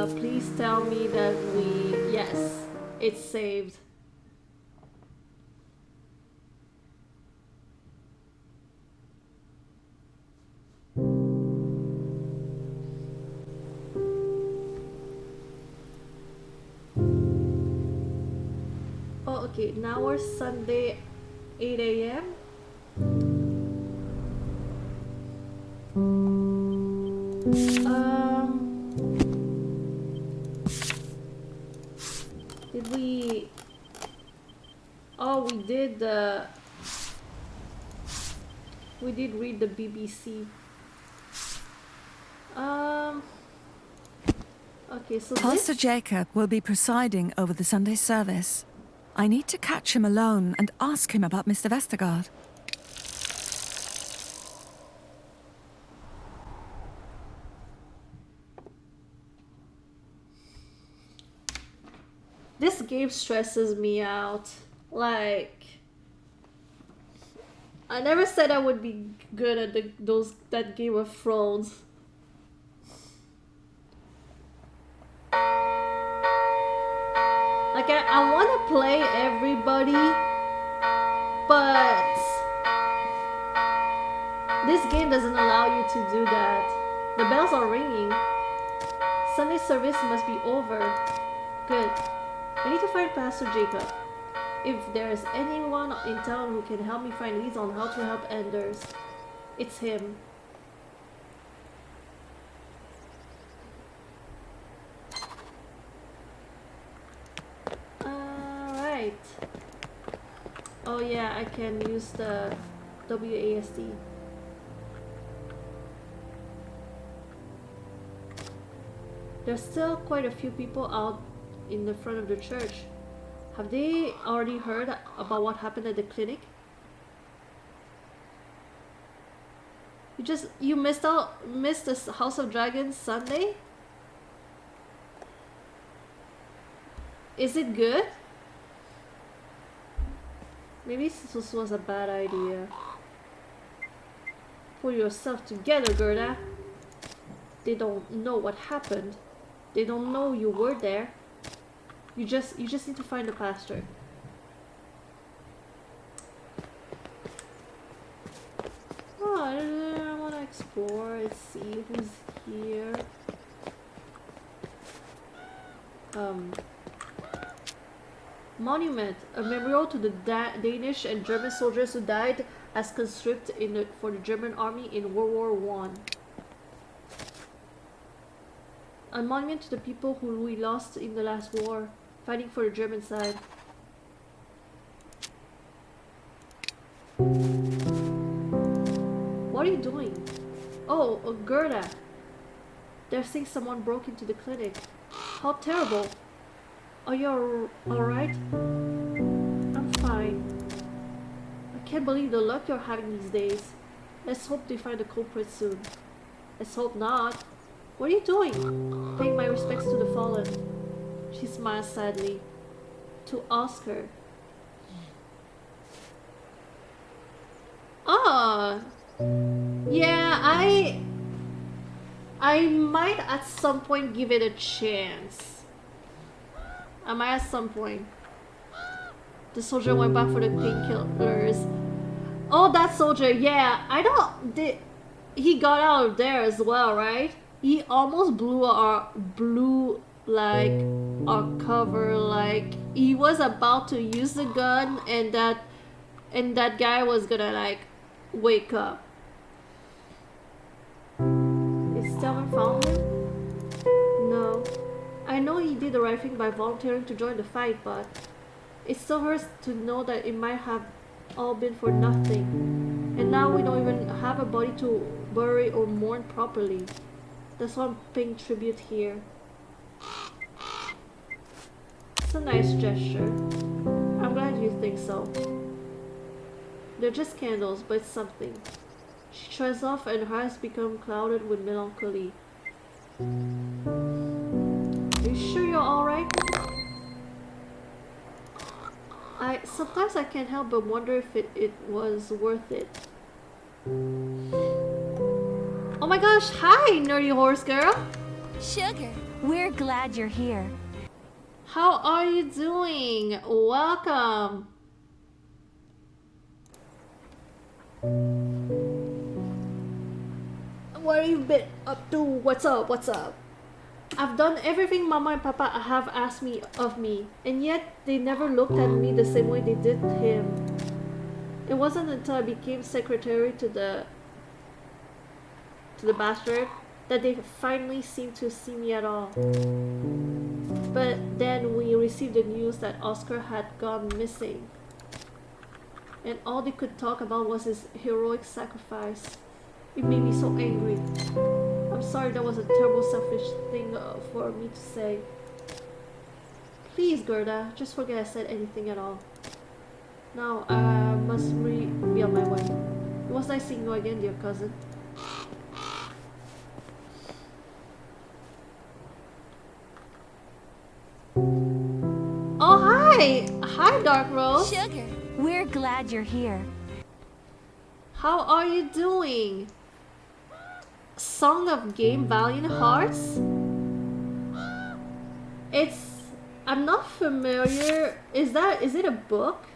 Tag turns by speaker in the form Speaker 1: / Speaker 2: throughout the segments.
Speaker 1: Please tell me that we... Yes, it's saved. Oh, okay, now we're Sunday, 8 a.m. Did we... Oh, we did read the BBC. Okay, so
Speaker 2: Pastor Jacob will be presiding over the Sunday service. I need to catch him alone and ask him about Mr. Vestergaard.
Speaker 1: This game stresses me out. Like, I never said I would be good at that Game of Thrones. Like, I want to play everybody, but this game doesn't allow you to do that. The bells are ringing. Sunday service must be over. Good. I need to find Pastor Jacob. If there's anyone in town who can help me find leads on how to help Anders, it's him. Alright. Oh yeah, I can use the WASD. There's still quite a few people out in the front of the church. Have they already heard about what happened at the clinic? You missed the House of Dragons Sunday? Is it good? Maybe this was a bad idea. Pull yourself together, Gerda. They don't know what happened. They don't know you were there. You just need to find the pastor. Oh, I want to explore and see who's here. Monument, a memorial to the Danish and German soldiers who died as conscript for the German army in World War I. A monument to the people who we lost in the last war, fighting for the German side. What are you doing? Oh, Gerda. They're saying someone broke into the clinic. How terrible. Are you alright? I'm fine. I can't believe the luck you're having these days. Let's hope they find the culprit soon. Let's hope not. What are you doing? Paying my respects to the fallen. She smiles sadly. To Oscar. Ah, yeah, I might at some point give it a chance. I might at some point. The soldier went back for the painkillers. Oh, that soldier, yeah. He got out of there as well, right? He almost blew like our cover. Like he was about to use the gun, and that guy was gonna like wake up. Is Stelman found him? No. I know he did the right thing by volunteering to join the fight, but it still hurts to know that it might have all been for nothing. And now we don't even have a body to bury or mourn properly. That's why I'm paying tribute here. It's a nice gesture. I'm glad you think so. They're just candles, but it's something. She tries off and her eyes become clouded with melancholy. Are you sure you're alright? Sometimes I can't help but wonder if it was worth it. Oh my gosh, hi, nerdy horse girl!
Speaker 3: Sugar, We're glad you're here.
Speaker 1: How are you doing? Welcome. What have you been up to? What's up? What's up? I've done everything Mama and Papa have asked me of me, and yet they never looked at me the same way they did him. It wasn't until I became secretary to the bastard that they finally seemed to see me at all. But then we received the news that Oscar had gone missing, and all they could talk about was his heroic sacrifice. It made me so angry. I'm sorry, that was a terrible selfish thing for me to say. Please, Gerda, just forget I said anything at all. Now, I must be on my way. It was nice seeing you again, dear cousin. Oh, hi! Hi, Dark Rose!
Speaker 3: Sugar, we're glad you're here.
Speaker 1: How are you doing? Song of Game Valiant Hearts? I'm not familiar. Is it a book?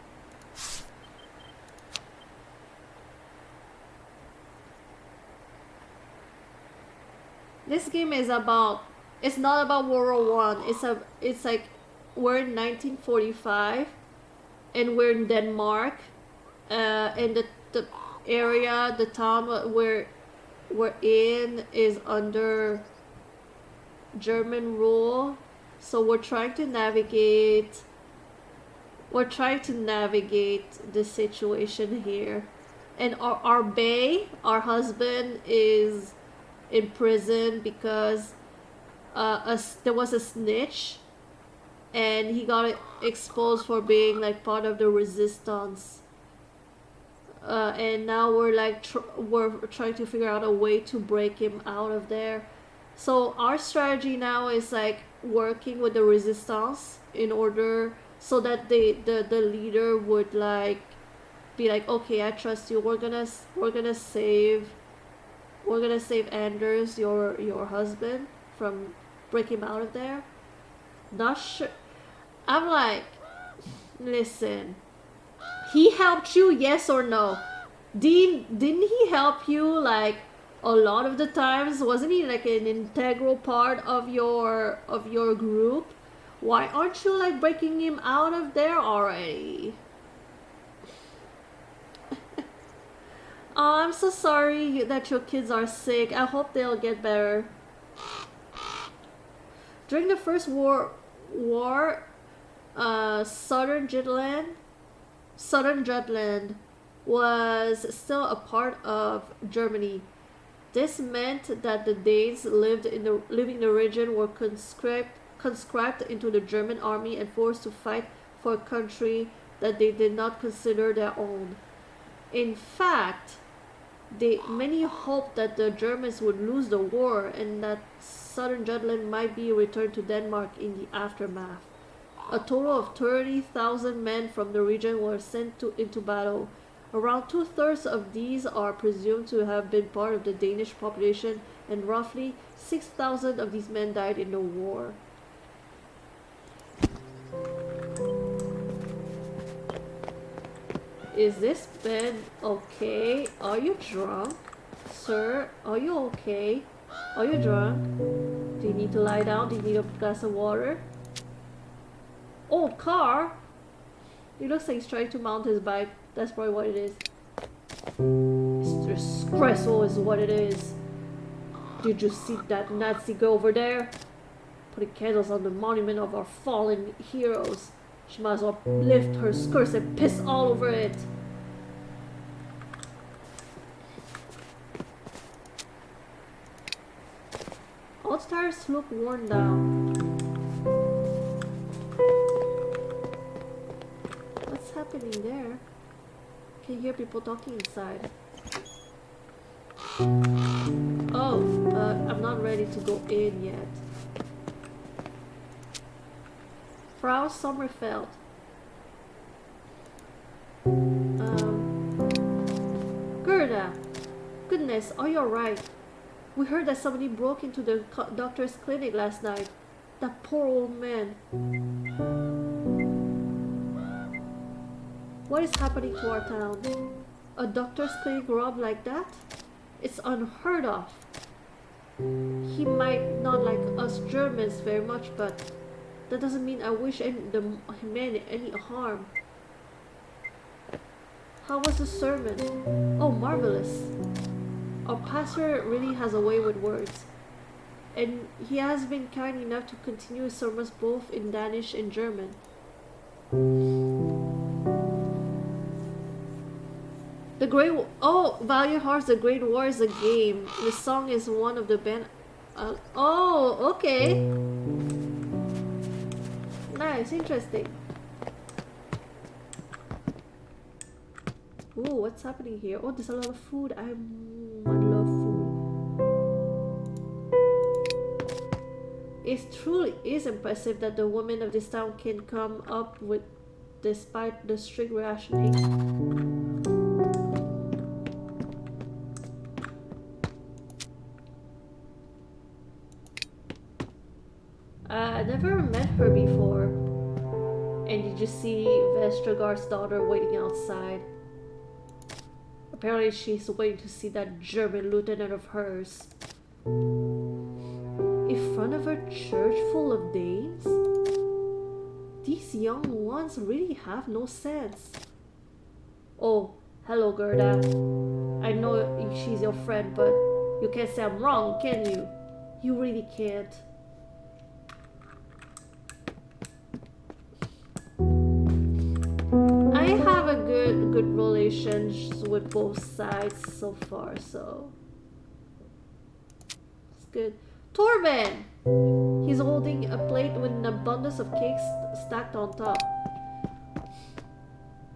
Speaker 1: This game is about, it's not about World War One. It's like we're in 1945 and we're in Denmark, and the area, the town where we're in is under German rule. So we're trying to navigate the situation here. And our bae, our husband, is in prison because there was a snitch and he got exposed for being like part of the resistance. And now we're like we're trying to figure out a way to break him out of there. So our strategy now is like working with the resistance in order so that the leader would like be like, okay, I trust you. We're gonna save Anders, your husband, from breaking him out of there. Not sure. I'm like, listen. He helped you, yes or no? Didn't he help you like a lot of the times? Wasn't he like an integral part of your group? Why aren't you like breaking him out of there already? Oh, I'm so sorry that your kids are sick. I hope they'll get better. During the First War, Southern Jutland was still a part of Germany. This meant that the Danes living in the region were conscribed into the German army and forced to fight for a country that they did not consider their own. In fact, many hoped that the Germans would lose the war and that Southern Jutland might be returned to Denmark in the aftermath. A total of 30,000 men from the region were sent into battle. Around 2/3 of these are presumed to have been part of the Danish population, and roughly 6,000 of these men died in the war. Is this bed okay? Are you drunk? Sir, are you okay? Are you drunk? Do you need to lie down? Do you need a glass of water? Old car? He looks like he's trying to mount his bike. That's probably what it is. It's disgraceful is what it is. Did you see that Nazi girl over there? Putting candles on the monument of our fallen heroes. She might as well lift her skirts and piss all over it. All the tires look worn down. What's happening there? Can you hear people talking inside? Oh, I'm not ready to go in yet. Frau Sommerfeld. Gerda. Goodness, are you alright? We heard that somebody broke into the doctor's clinic last night. That poor old man. What is happening to our town? A doctor's clinic robbed like that? It's unheard of. He might not like us Germans very much, but that doesn't mean I wish the man any harm. How was the sermon? Oh, marvelous. Our pastor really has a way with words. And he has been kind enough to continue his sermons both in Danish and German. The Great Valiant Hearts, The Great War is a game. The song is one of the band. Oh, okay. Nice, interesting. Ooh, what's happening here? Oh, there's a lot of food. I love food. It truly is impressive that the women of this town can come up with despite the strict rationing. I never met her before. And did you see Vestergaard's daughter waiting outside? Apparently she's waiting to see that German lieutenant of hers. In front of a church full of Danes? These young ones really have no sense. Oh, hello Gerda. I know she's your friend, but you can't say I'm wrong, can you? You really can't. I have a good relations with both sides so far, so it's good. Torben! He's holding a plate with an abundance of cakes stacked on top.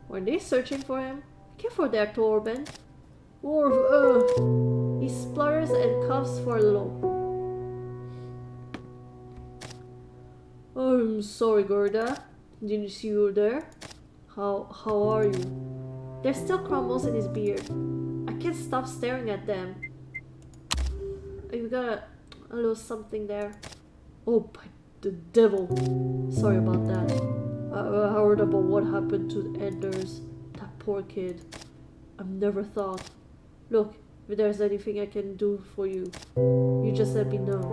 Speaker 1: Were they searching for him? Careful there, Torben. He splutters and coughs for a little. I'm sorry, Gerda. Didn't see you there. How are you? There's still crumbles in his beard. I can't stop staring at them. You got a little something there. Oh, by the devil. Sorry about that. I heard about what happened to Anders. That poor kid. I've never thought. Look, if there's anything I can do for you, you just let me know.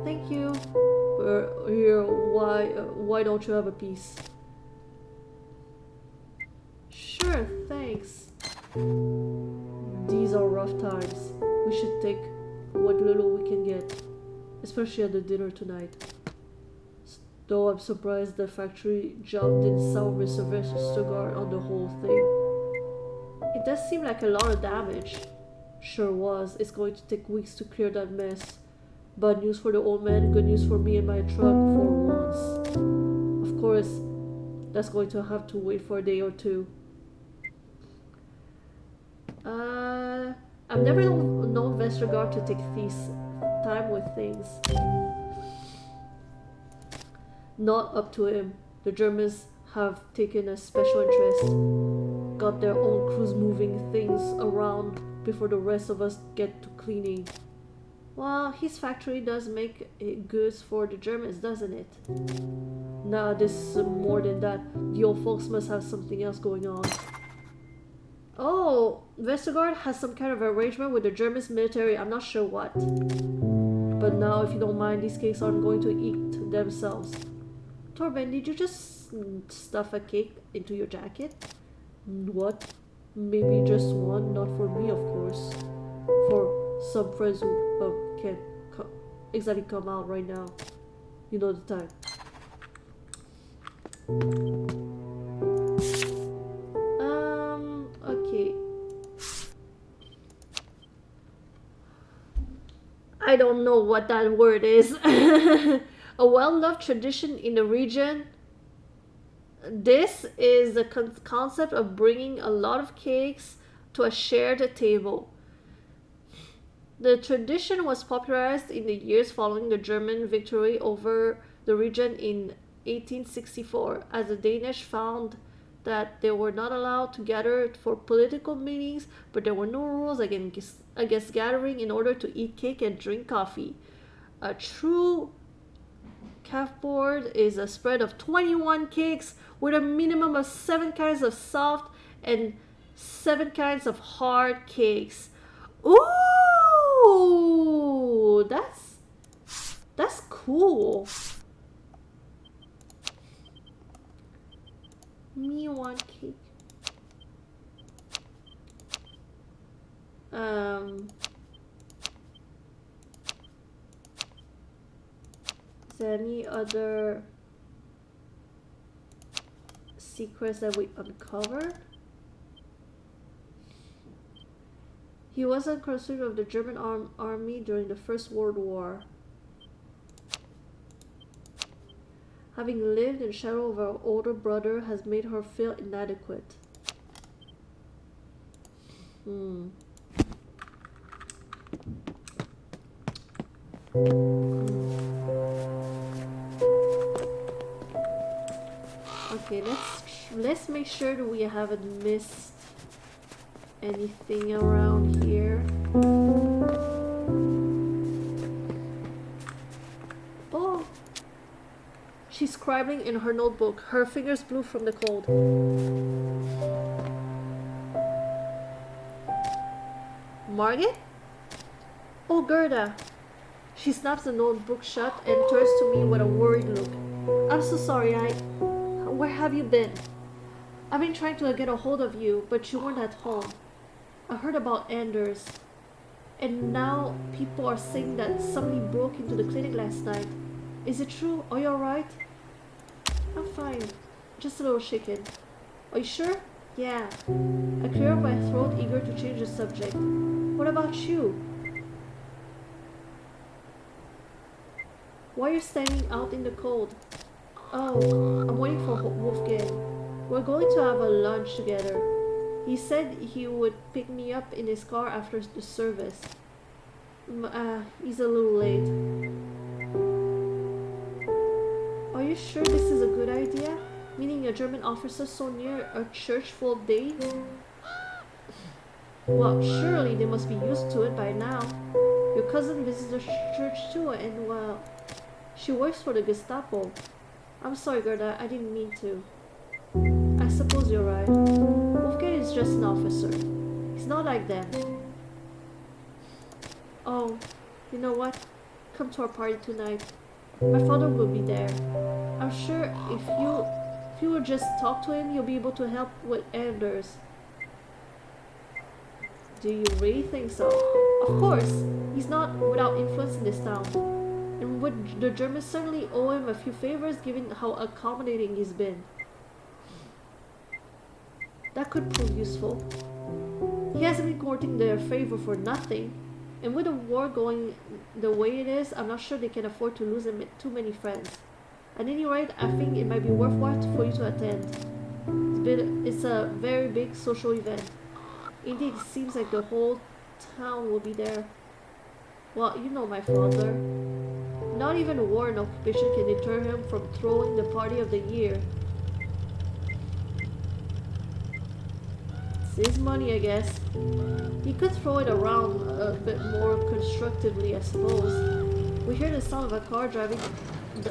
Speaker 1: Thank you. Here, why don't you have a piece? Sure, thanks. These are rough times. We should take what little we can get, especially at the dinner tonight. Though I'm surprised the factory job didn't sound with Vestergaard on the whole thing. It does seem like a lot of damage. Sure was. It's going to take weeks to clear that mess. Bad news for the old man, good news for me and my truck for once. Of course, that's going to have to wait for a day or two. I've never known Vestergaard to take this time with things. Not up to him. The Germans have taken a special interest. Got their own crews moving things around before the rest of us get to cleaning. Well, his factory does make goods for the Germans, doesn't it? Nah, this is more than that. The old folks must have something else going on. Oh, Vestergaard has some kind of arrangement with the German military. I'm not sure what. But now, if you don't mind, these cakes aren't going to eat themselves. Torben, did you just stuff a cake into your jacket? What? Maybe just one, not for me, of course. For some friends who can't exactly come out right now. You know the time. Okay. I don't know what that word is. A well-loved tradition in the region. This is the concept of bringing a lot of cakes to a shared table. The tradition was popularized in the years following the German victory over the region in 1864, as the Danish found that they were not allowed to gather for political meetings, but there were no rules against gathering in order to eat cake and drink coffee. A true cupboard is a spread of 21 cakes with a minimum of 7 kinds of soft and 7 kinds of hard cakes. Ooh, that's cool. Me one cake. Is there any other secrets that we uncovered? He was a crusader of the German army during the First World War. Having lived in the shadow of her older brother has made her feel inadequate. Okay, let's make sure that we haven't missed anything around here. Oh, she's scribbling in her notebook. Her fingers blue from the cold. Margaret? Oh, Gerda. She snaps the notebook shut and turns to me with a worried look. I'm so sorry, where have you been? I've been trying to get a hold of you, but you weren't at home. I heard about Anders. And now people are saying that somebody broke into the clinic last night. Is it true? Are you alright? I'm fine. Just a little shaken. Are you sure? Yeah. I clear up my throat, eager to change the subject. What about you? Why are you standing out in the cold? Oh, I'm waiting for Wolfgang. We're going to have a lunch together. He said he would pick me up in his car after the service. He's a little late. Are you sure this is a good idea? Meeting a German officer so near a church full of dates? Well, surely they must be used to it by now. Your cousin visits the church too, and well, she works for the Gestapo. I'm sorry, Gerda, I didn't mean to. I suppose you're right. Wolfgang is just an officer. He's not like them. Oh, you know what? Come to our party tonight. My father will be there. I'm sure if you will just talk to him, you'll be able to help with Anders. Do you really think so? Of course. He's not without influence in this town. And would the Germans certainly owe him a few favors given how accommodating he's been. That could prove useful. He hasn't been courting their favor for nothing. And with the war going the way it is, I'm not sure they can afford to lose too many friends. At any rate, I think it might be worthwhile for you to attend. It's a very big social event. Indeed, it seems like the whole town will be there. Well, you know my father. Not even war and occupation can deter him from throwing the party of the year. It's his money, I guess. He could throw it around a bit more constructively, I suppose. We hear the sound of a car driving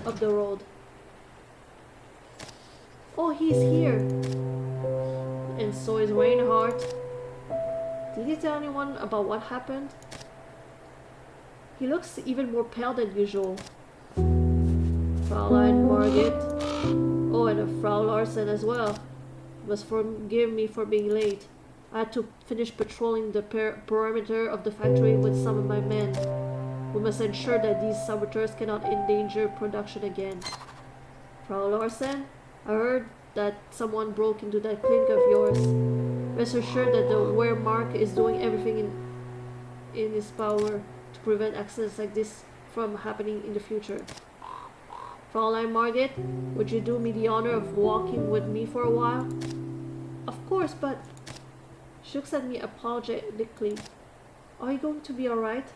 Speaker 1: up the road. Oh, he's here. And so is Reinhardt. Did he tell anyone about what happened? He looks even more pale than usual. Fraulein Margit. Oh, and Frau Larsen as well. Must forgive me for being late. I had to finish patrolling the perimeter of the factory with some of my men. We must ensure that these saboteurs cannot endanger production again. Frau Larsen, I heard that someone broke into that clinic of yours. Rest assured that the Wehrmacht is doing everything in its power to prevent accidents like this from happening in the future. Fraulein Margit, would you do me the honor of walking with me for a while? Of course, but... She looks at me apologetically. Are you going to be alright?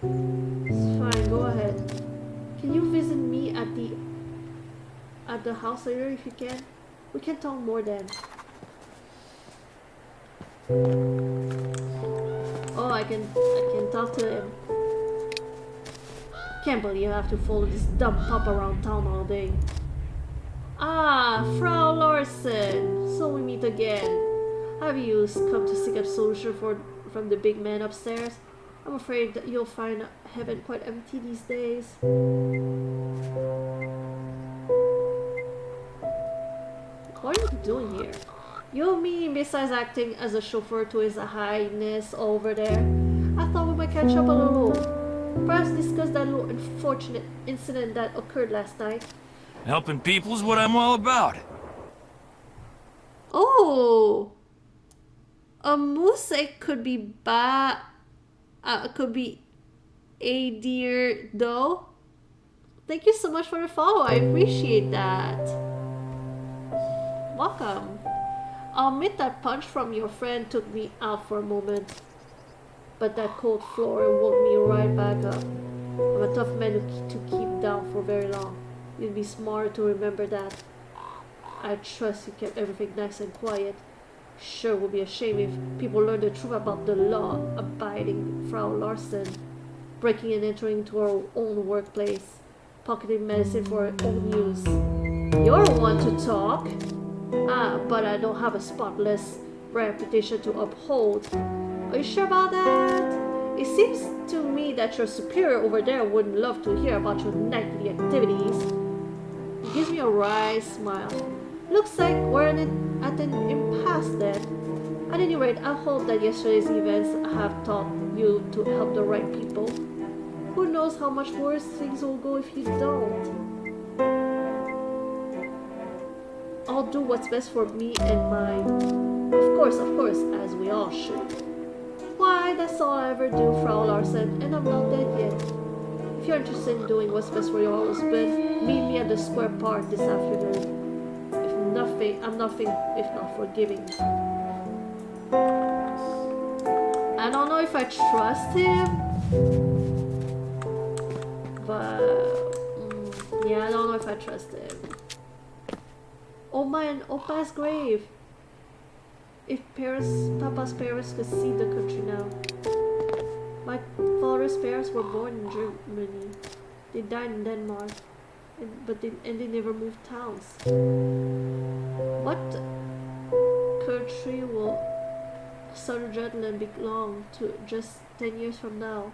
Speaker 1: It's fine, go ahead. Can you visit me at the house later if you can? We can talk more then. Oh, I can talk to him. Can't believe I have to follow this dumb pup around town all day. Ah, Frau Larsen. So we meet again. Have you come to seek absolution from the big man upstairs? I'm afraid that you'll find heaven quite empty these days. What are you doing here? You mean besides acting as a chauffeur to his highness over there? I thought we might catch up a little. Perhaps discuss that little unfortunate incident that occurred last night.
Speaker 4: Helping people's what I'm all about.
Speaker 1: Oh! A moose egg could be could be a deer though. Thank you so much for the follow. I appreciate that. Welcome. I'll admit that punch from your friend took me out for a moment, but that cold floor woke me right back up. I'm a tough man to keep down for very long. You'd be smart to remember that. I trust you kept everything nice and quiet. Sure would be a shame if people learned the truth about the law-abiding Frau Larsen, breaking and entering into her own workplace, pocketing medicine for her own use. You're one to talk. But I don't have a spotless reputation to uphold. Are you sure about that? It seems to me that your superior over there wouldn't love to hear about your nightly activities. He gives me a wry smile. Looks like we're at an impasse then. At any rate, I hope that yesterday's events have taught you to help the right people. Who knows how much worse things will go if you don't. I'll do what's best for me and mine. Of course, as we all should. Why, that's all I ever do, Frau Larsen, and I'm not dead yet. If you're interested in doing what's best for your husband, meet me at the Square Park this afternoon. I'm nothing if not forgiving. I don't know if I trust him, but yeah, I don't know if I trust him. Oh man, Opa's grave. If Papa's parents could see the country now. My father's parents were born in Germany. They died in Denmark, but they never moved towns. What country will Southern Jutland belong to just 10 years from now?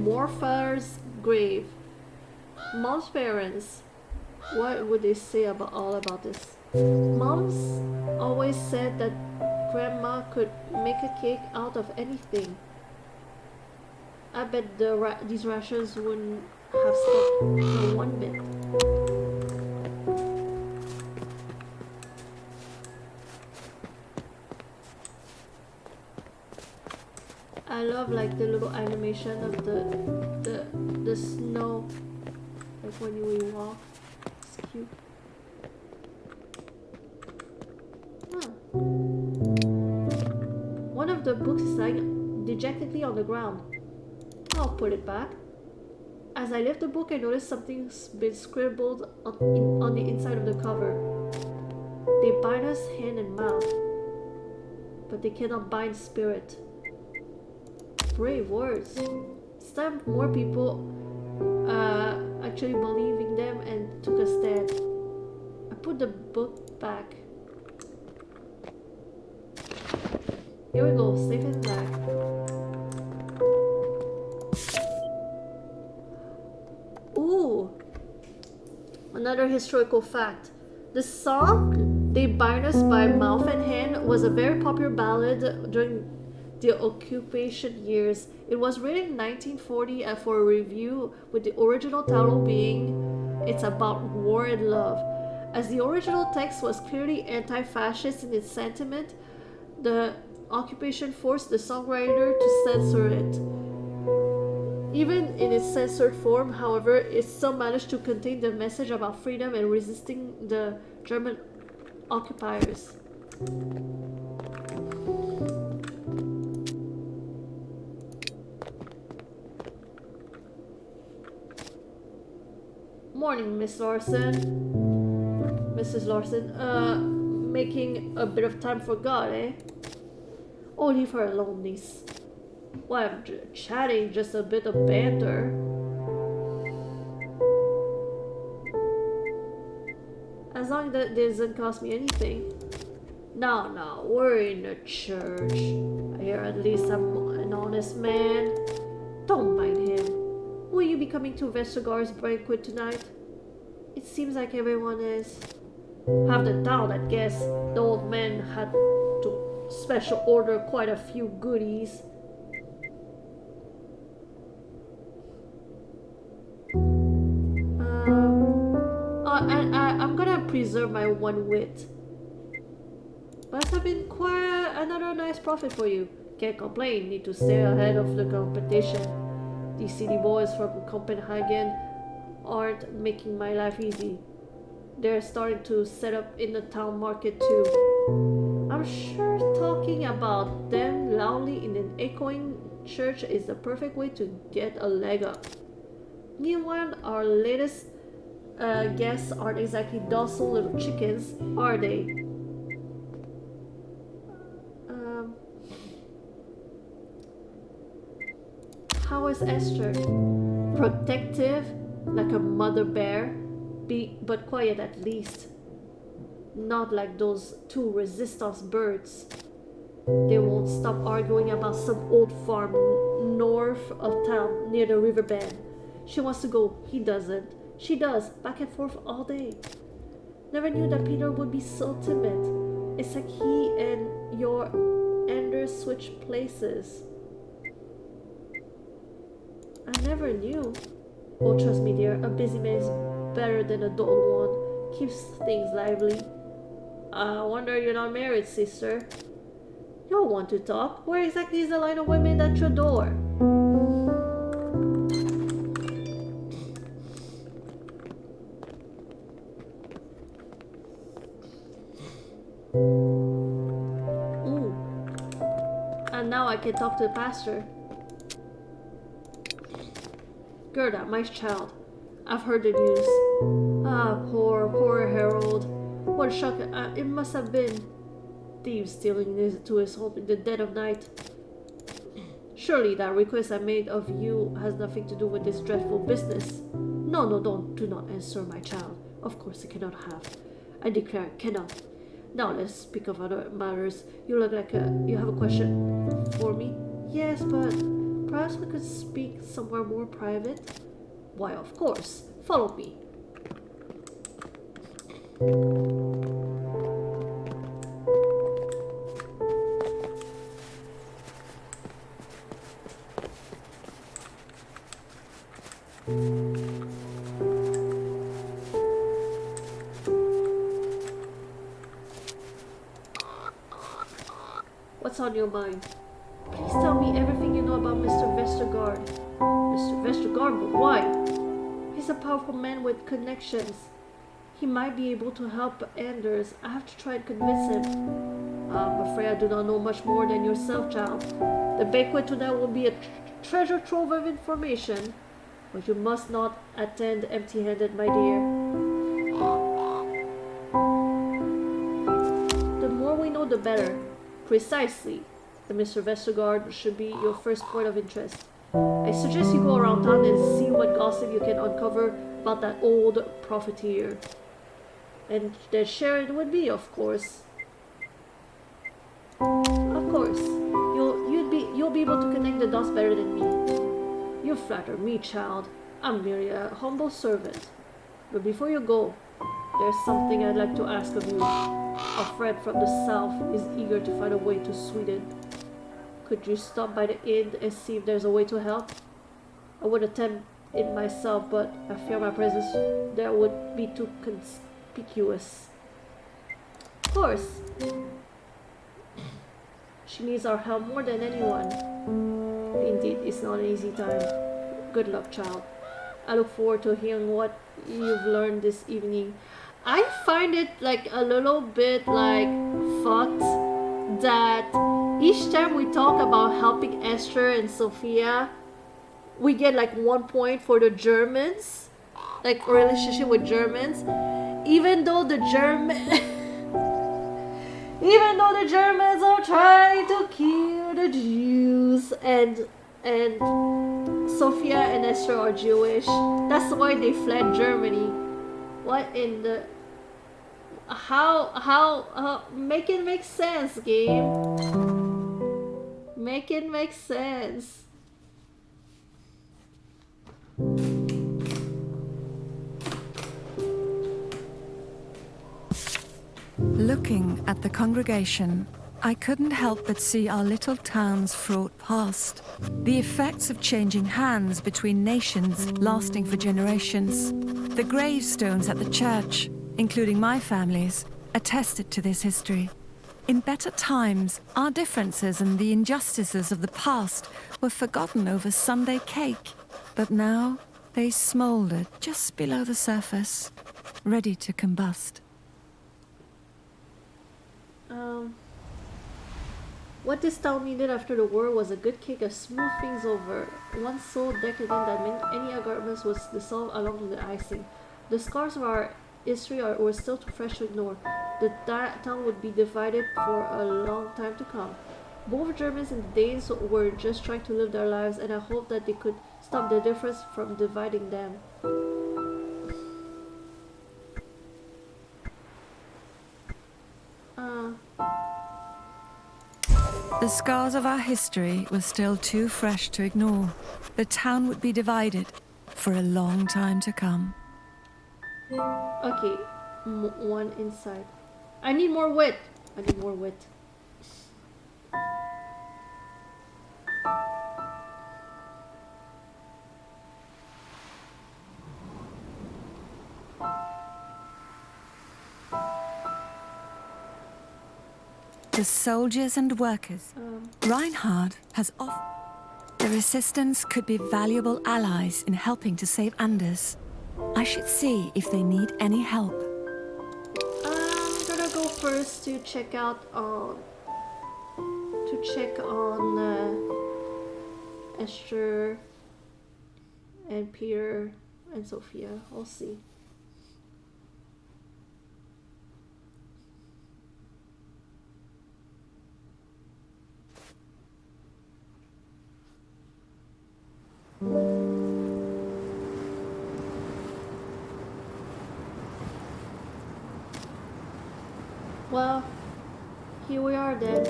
Speaker 1: More father's grave. Mom's parents. What would they say about all about this? Mom's always said that Grandma could make a cake out of anything. I bet these rations wouldn't have stopped for 1 bit. I love like the little animation of the snow, like when you walk. It's cute. Huh. One of the books is lying dejectedly on the ground. I'll put it back. As I lift the book, I notice something's been scribbled on the inside of the cover. They bind us hand and mouth, but they cannot bind spirit. Brave words. It's time more people actually believing them and took a stand. I put the book back. Here we go, safe and back. Ooh! Another historical fact. The song They Bind Us by Mouth and Hand was a very popular ballad during the occupation years. It was written in 1940 for a review, with the original title being It's About War and Love. As the original text was clearly anti-fascist in its sentiment, the occupation forced the songwriter to censor it. Even in its censored form, however, it still managed to contain the message about freedom and resisting the German occupiers. Morning, Miss Larson. Mrs. Larson. Making a bit of time for God, eh? Oh, leave her alone, niece. Why, I'm chatting, just a bit of banter. As long as that doesn't cost me anything. No, we're in the church. I hear at least I'm an honest man. Don't mind him. Will you be coming to Vestergaard's banquet tonight? It seems like everyone is. Half the town, I guess. The old man had to special order quite a few goodies. I'm gonna preserve my one wit. Must have been quite another nice profit for you. Can't complain, need to stay ahead of the competition. These city boys from Copenhagen aren't making my life easy. They're starting to set up in the town market too. I'm sure talking about them loudly in an echoing church is the perfect way to get a leg up. Meanwhile, our latest guests aren't exactly docile little chickens, are they? How is Esther? Protective, like a mother bear, but quiet at least. Not like those two resistance birds. They won't stop arguing about some old farm north of town near the riverbed. She wants to go, he doesn't. She does, back and forth all day. Never knew that Peter would be so timid. It's like he and your Anders switched places. I never knew. Oh, trust me, dear, a busy man is better than a dull one. Keeps things lively. I wonder you're not married, sister. You'll want to talk. Where exactly is the line of women at your door? Ooh. And now I can talk to the pastor. Gerda, my child. I've heard the news. Ah, poor Harold. What a shock. It must have been thieves stealing to his home in the dead of night. Surely that request I made of you has nothing to do with this dreadful business. No, do not answer, my child. Of course it cannot have. I declare it cannot. Now let's speak of other matters. You look like you have a question for me? Yes, but perhaps we could speak somewhere more private? Why, of course. Follow me. What's on your mind? Please tell me everything you know about Mr. Vestergaard. Mr. Vestergaard, but why? He's a powerful man with connections. He might be able to help Anders. I have to try and convince him. I'm afraid I do not know much more than yourself, child. The banquet tonight will be a treasure trove of information, but you must not attend empty-handed, my dear. The more we know, the better. Precisely. The Mr. Vestergaard should be your first point of interest. I suggest you go around town and see what gossip you can uncover about that old profiteer. And then share it with me, of course. Of course. You'll be able to connect the dots better than me. You flatter me, child. I'm merely a humble servant. But before you go, there's something I'd like to ask of you. A friend from the south is eager to find a way to Sweden. Could you stop by the inn and see if there's a way to help? I would attempt it myself, but I fear my presence there would be too conspicuous. Of course. She needs our help more than anyone. Indeed, it's not an easy time. Good luck, child. I look forward to hearing what you've learned this evening. I find it like a little bit like fucked that each time we talk about helping Esther and Sophia, we get like 1 point for the Germans. like relationship with Germans, even though the Germans are trying to kill the Jews, and Sophia and Esther are Jewish. That's why they fled Germany. What in the... How make it make sense, game. Make it make sense.
Speaker 2: Looking at the congregation, I couldn't help but see our little town's fraught past. The effects of changing hands between nations lasting for generations. The gravestones at the church, including my family's, attested to this history. In better times, our differences and the injustices of the past were forgotten over Sunday cake. But now, they smouldered just below the surface, ready to combust.
Speaker 1: What this town needed after the war was a good cake to smooth things over. Once so decadent that any arguments was dissolved along with the icing. The scars of our history were still too fresh to ignore. The town would be divided for a long time to come. Both Germans and Danes were just trying to live their lives, and I hope that they could stop the difference from dividing them.
Speaker 2: The scars of our history were still too fresh to ignore. The town would be divided for a long time to come.
Speaker 1: Okay, one inside. I need more wit. I need more wit.
Speaker 2: The soldiers and workers. Reinhard has offered. The resistance could be valuable allies in helping to save Anders. I should see if they need any help.
Speaker 1: I'm gonna go first to check out on Esther and Peter and Sophia. I'll see. Well, here we are then.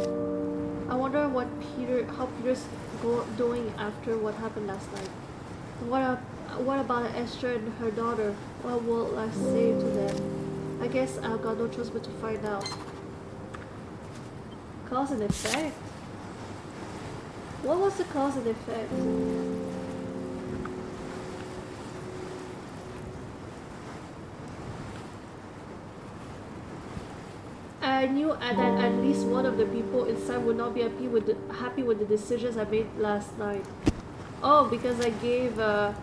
Speaker 1: I wonder how Peter's doing after what happened last night. What about Esther and her daughter? What will I say to them? I guess I've got no choice but to find out. Cause and effect? What was the cause and effect? I knew that at least one of the people inside would not be happy with the decisions I made last night. Oh, because I gave the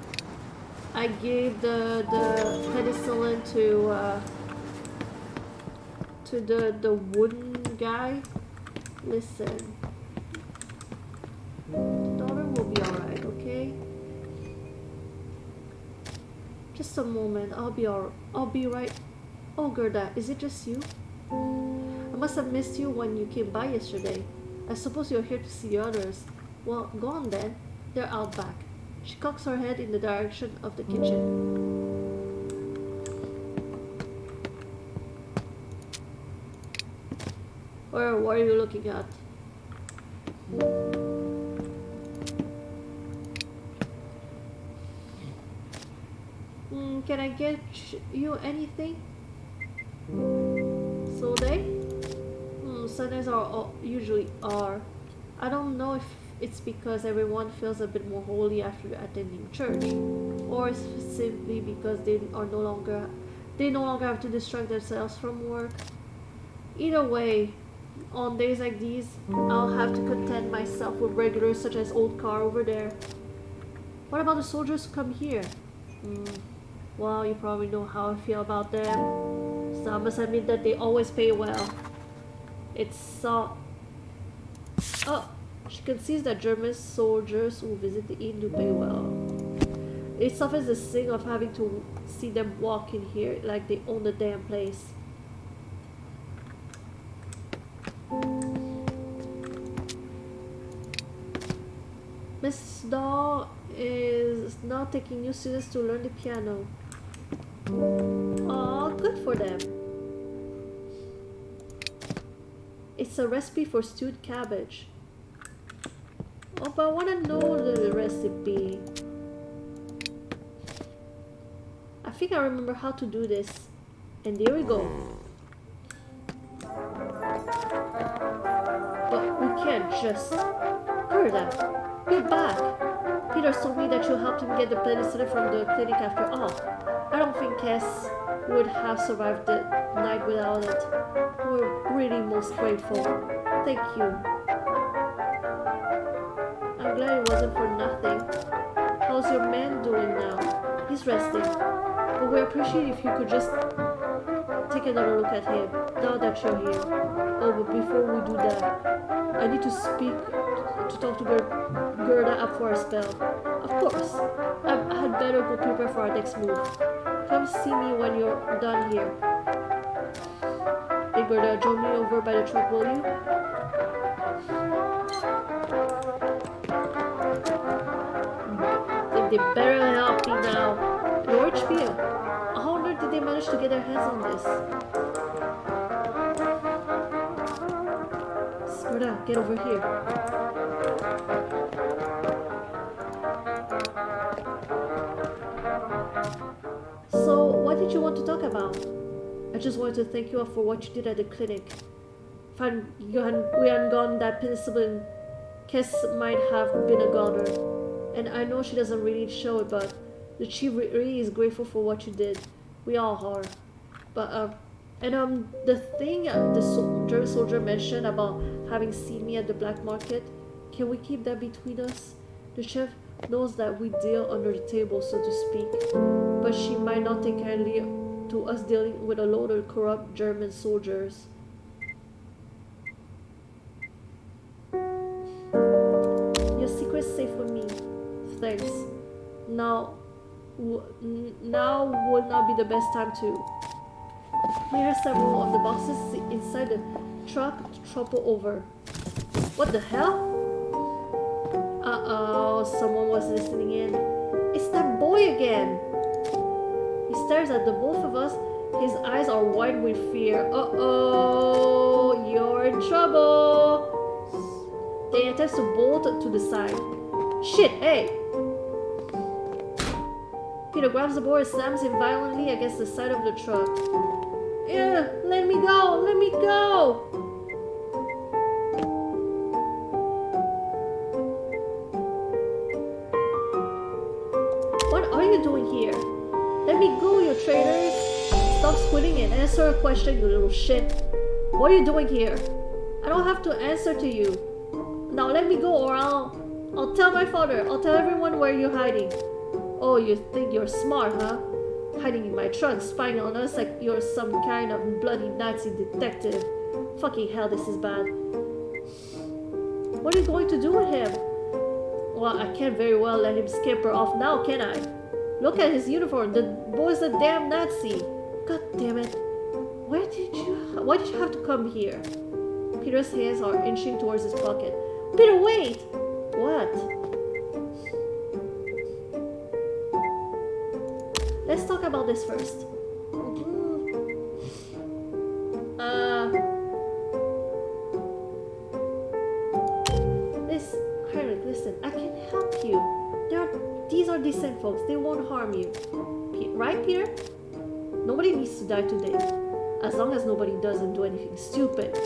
Speaker 1: penicillin to the wooden guy. Listen, the daughter will be alright, okay? Just a moment. I'll be right. Oh, Gerda, is it just you? I must have missed you when you came by yesterday. I suppose you're here to see the others. Well, go on then. They're out back. She cocks her head in the direction of the kitchen. Or what are you looking at? Can I get you anything? So they? Sundays usually are. I don't know if it's because everyone feels a bit more holy after attending church, or it's simply because they no longer have to distract themselves from work. Either way, on days like these, I'll have to content myself with regulars such as old Car over there. What about the soldiers who come here? Well, you probably know how I feel about them. So I must admit that they always pay well. It's so... Oh, she concedes that German soldiers who visit the inn do pay well. it suffers the sting of having to see them walk in here like they own the damn place. Miss Daw is now taking new students to learn the piano. Aw, good for them. It's a recipe for stewed cabbage. Oh, but I want to know the recipe. I think I remember how to do this. And there we go. But we can't just... Gerda, you're back. Peter told me that you helped him get the penicillin from the clinic after all. I don't think Cass would have survived the night without it. We're really most grateful. Thank you. I'm glad it wasn't for nothing. How's your man doing now? He's resting. But we appreciate if you could just take another look at him, now that you're here. Oh, but before we do that, I need to talk to Gerda up for a spell. Of course. I had better go prepare for our next move. Come see me when you're done here. Hey Gerda, join me over by the truck, will you? They better help me now. Lord Spiel, how on earth did they manage to get their hands on this? Gerda, get over here. So, what did you want to talk about? I just wanted to thank you all for what you did at the clinic. If we hadn't gotten that penicillin, Cass might have been a goner. And I know she doesn't really show it, but the chief really is grateful for what you did. We all are. But, the thing the German soldier mentioned about having seen me at the black market, can we keep that between us? The chef knows that we deal under the table, so to speak, but she might not take kindly to us dealing with a load of corrupt German soldiers. Your secret's safe with me. Thanks. Now would not be the best time to. Here are several of the boxes inside the truck to topple over. What the hell? Uh-oh, someone was listening in. It's that boy again. He stares at the both of us. His eyes are wide with fear. Uh-oh, you're in trouble. They attempt to bolt to the side. Shit, hey! Peter grabs the boy and slams him violently against the side of the truck. Let me go! Let me go! What are you doing here? Let me go, you traitors! Stop squinting and answer a question, you little shit. What are you doing here? I don't have to answer to you. Now let me go or I'll tell my father. I'll tell everyone where you're hiding. Oh, you think you're smart, huh? Hiding in my trunk, spying on us like you're some kind of bloody Nazi detective. Fucking hell, this is bad. What are you going to do with him? Well, I can't very well let him scamper off now, can I? Look at his uniform. The boy's a damn Nazi. God damn it. Why did you have to come here? Peter's hands are inching towards his pocket. Peter, wait! What? Let's talk about this first. Heinrich, listen, I can help you. These are decent folks. They won't harm you. Right, Peter? Nobody needs to die today. As long as nobody doesn't do anything stupid.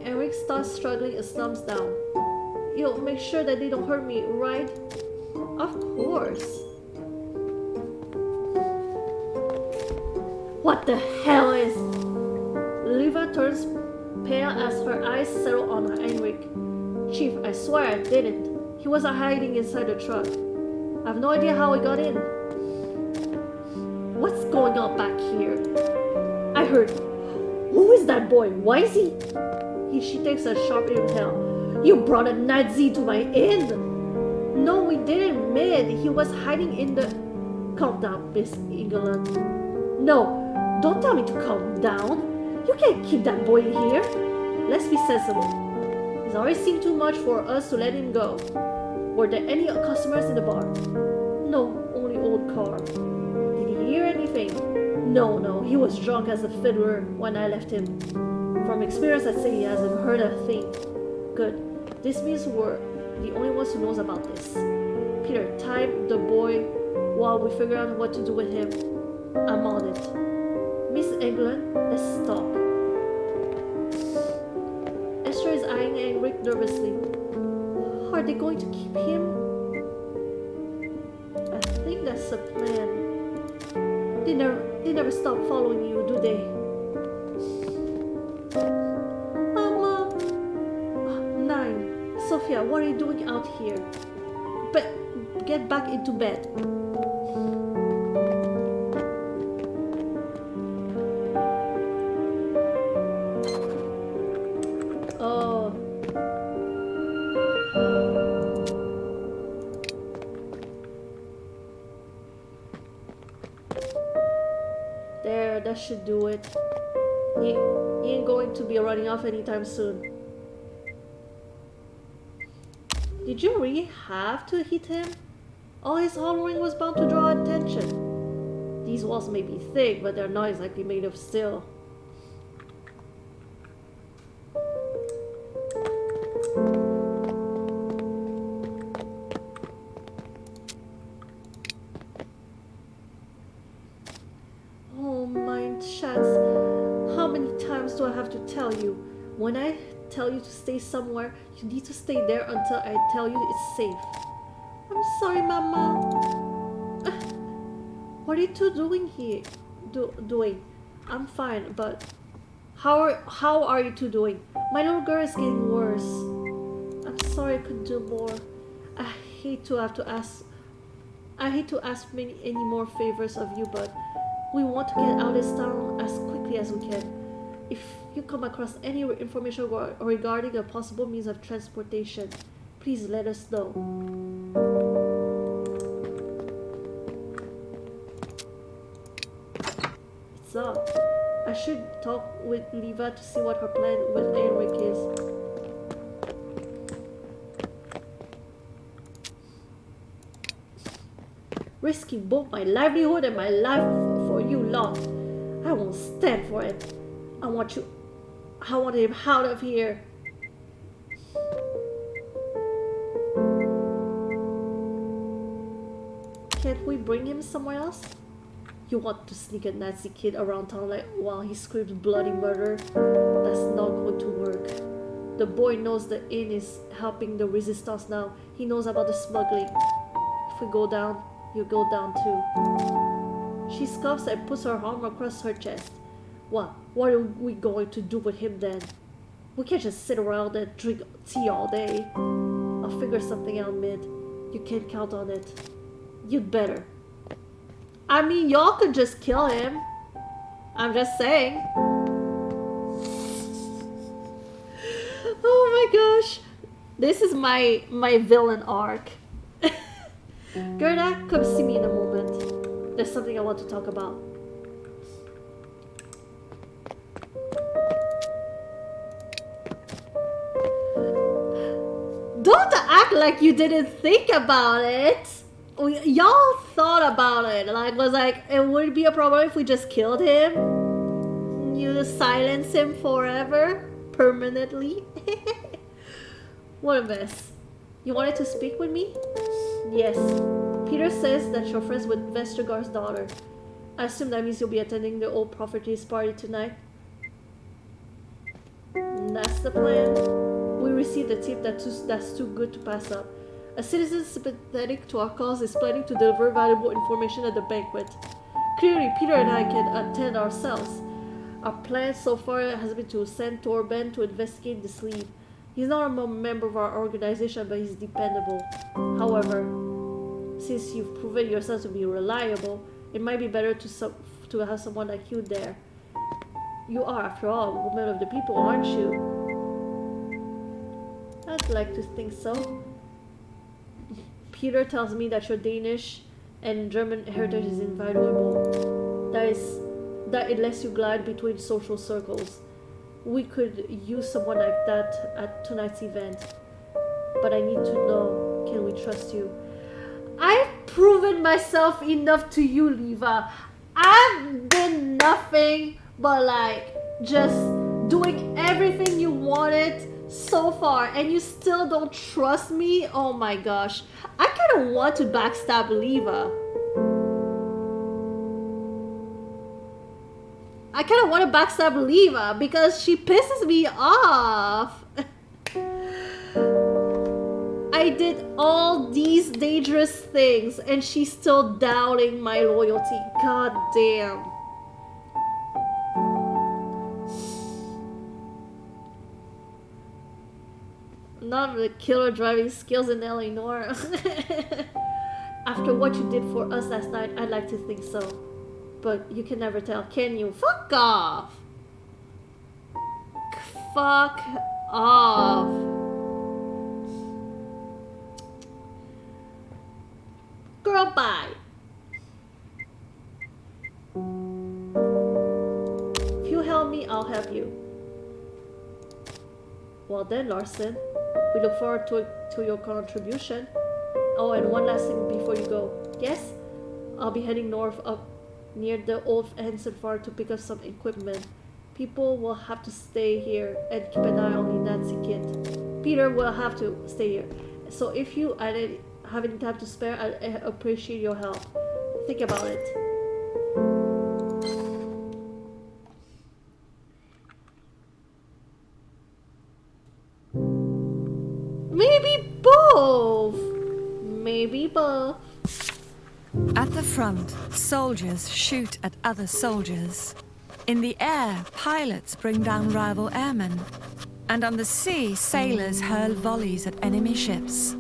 Speaker 1: Eric starts struggling and slumps down. You'll make sure that they don't hurt me, right? Of course. What the hell is... Liva turns pale as her eyes settle on Heinrich. Chief, I swear I didn't. He wasn't hiding inside the truck. I have no idea how he got in. What's going on back here? I heard... Who is that boy? Why is he... She takes a sharp inhale. You brought a Nazi to my inn! No, we didn't meet. He was hiding in the... Calm down, Miss England. No, don't tell me to calm down. You can't keep that boy here. Let's be sensible. He's already seen too much for us to let him go. Were there any customers in the bar? No, only old Carl. Did he hear anything? No, he was drunk as a fiddler when I left him. From experience, I'd say he hasn't heard a thing. Good. This means we're the only ones who knows about this. Peter, tie the boy while we figure out what to do with him. I'm on it. Miss England, let's stop. Esther is eyeing Henrik nervously. Are they going to keep him? I think that's the plan. They never stop following you, do they? Mama! 9. Sophia, what are you doing out here? Get back into bed. Oh. There, that should do it. He ain't going to be running off anytime soon. Did you really have to hit him? All his hollering was bound to draw attention. These walls may be thick, but they're not exactly made of steel. Oh, my chance. How many times do I have to tell you? When I tell you to stay somewhere, you need to stay there until I tell you it's safe. I'm sorry, Mama. What are you two doing here? Doing? I'm fine, but how are you two doing? My little girl is getting worse. I'm sorry I couldn't do more. I hate to ask any more favors of you, but we want to get out of this town as quickly as we can. If you come across any information regarding a possible means of transportation, please let us know. It's up. I should talk with Liva to see what her plan with Henrik is. Risking both my livelihood and my life for you lot. I won't stand for it. I want him out of here. Can't we bring him somewhere else? You want to sneak a Nazi kid around town while he screams bloody murder? That's not going to work. The boy knows the inn is helping the resistance now. He knows about the smuggling. If we go down, you go down too. She scoffs and puts her arm across her chest. What are we going to do with him then? We can't just sit around and drink tea all day. I'll figure something out, Mid. You can't count on it. You'd better. I mean, y'all could just kill him. I'm just saying. Oh my gosh. This is my villain arc. Gerda, come see me in a moment. There's something I want to talk about. Don't act like you didn't think about it. Y'all thought about it. It would be a problem if we just killed him. You silence him forever, permanently. What a mess. You wanted to speak with me? Yes. Peter says that you're friends with Vestergaard's daughter. I assume that means you'll be attending the old prophetess party tonight. That's the plan. We received a tip that's too good to pass up. A citizen sympathetic to our cause is planning to deliver valuable information at the banquet. Clearly, Peter and I can attend ourselves. Our plan so far has been to send Torben to investigate this lead. He's not a member of our organization, but he's dependable. However, since you've proven yourself to be reliable, it might be better to have someone like you there. You are, after all, a woman of the people, aren't you? I'd like to think so. Peter tells me that your Danish and German heritage is invaluable. That it lets you glide between social circles. We could use someone like that at tonight's event. But I need to know, can we trust you? I've proven myself enough to you, Liva. I've been nothing but like just doing everything you wanted so far, and you still don't trust me? Oh my gosh. I kind of want to backstab Liva. I kind of want to backstab Liva because she pisses me off. I did all these dangerous things and she's still doubting my loyalty. God damn. Not the killer driving skills in Eleanor. After what you did for us last night, I'd like to think so. But you can never tell, can you? Fuck off! Fuck off. Girl, bye. If you help me, I'll help you. Well then, Larson, we look forward to your contribution. Oh, and one last thing before you go. Yes? I'll be heading north up near the old Hanson farm to pick up some equipment. People will have to stay here and keep an eye on the Nancy kid. Peter will have to stay here. So if you have any time to spare, I appreciate your help. Think about it. Maybe both. Maybe both.
Speaker 2: At the front, soldiers shoot at other soldiers. In the air, pilots bring down rival airmen. And on the sea, sailors hurl volleys at enemy ships.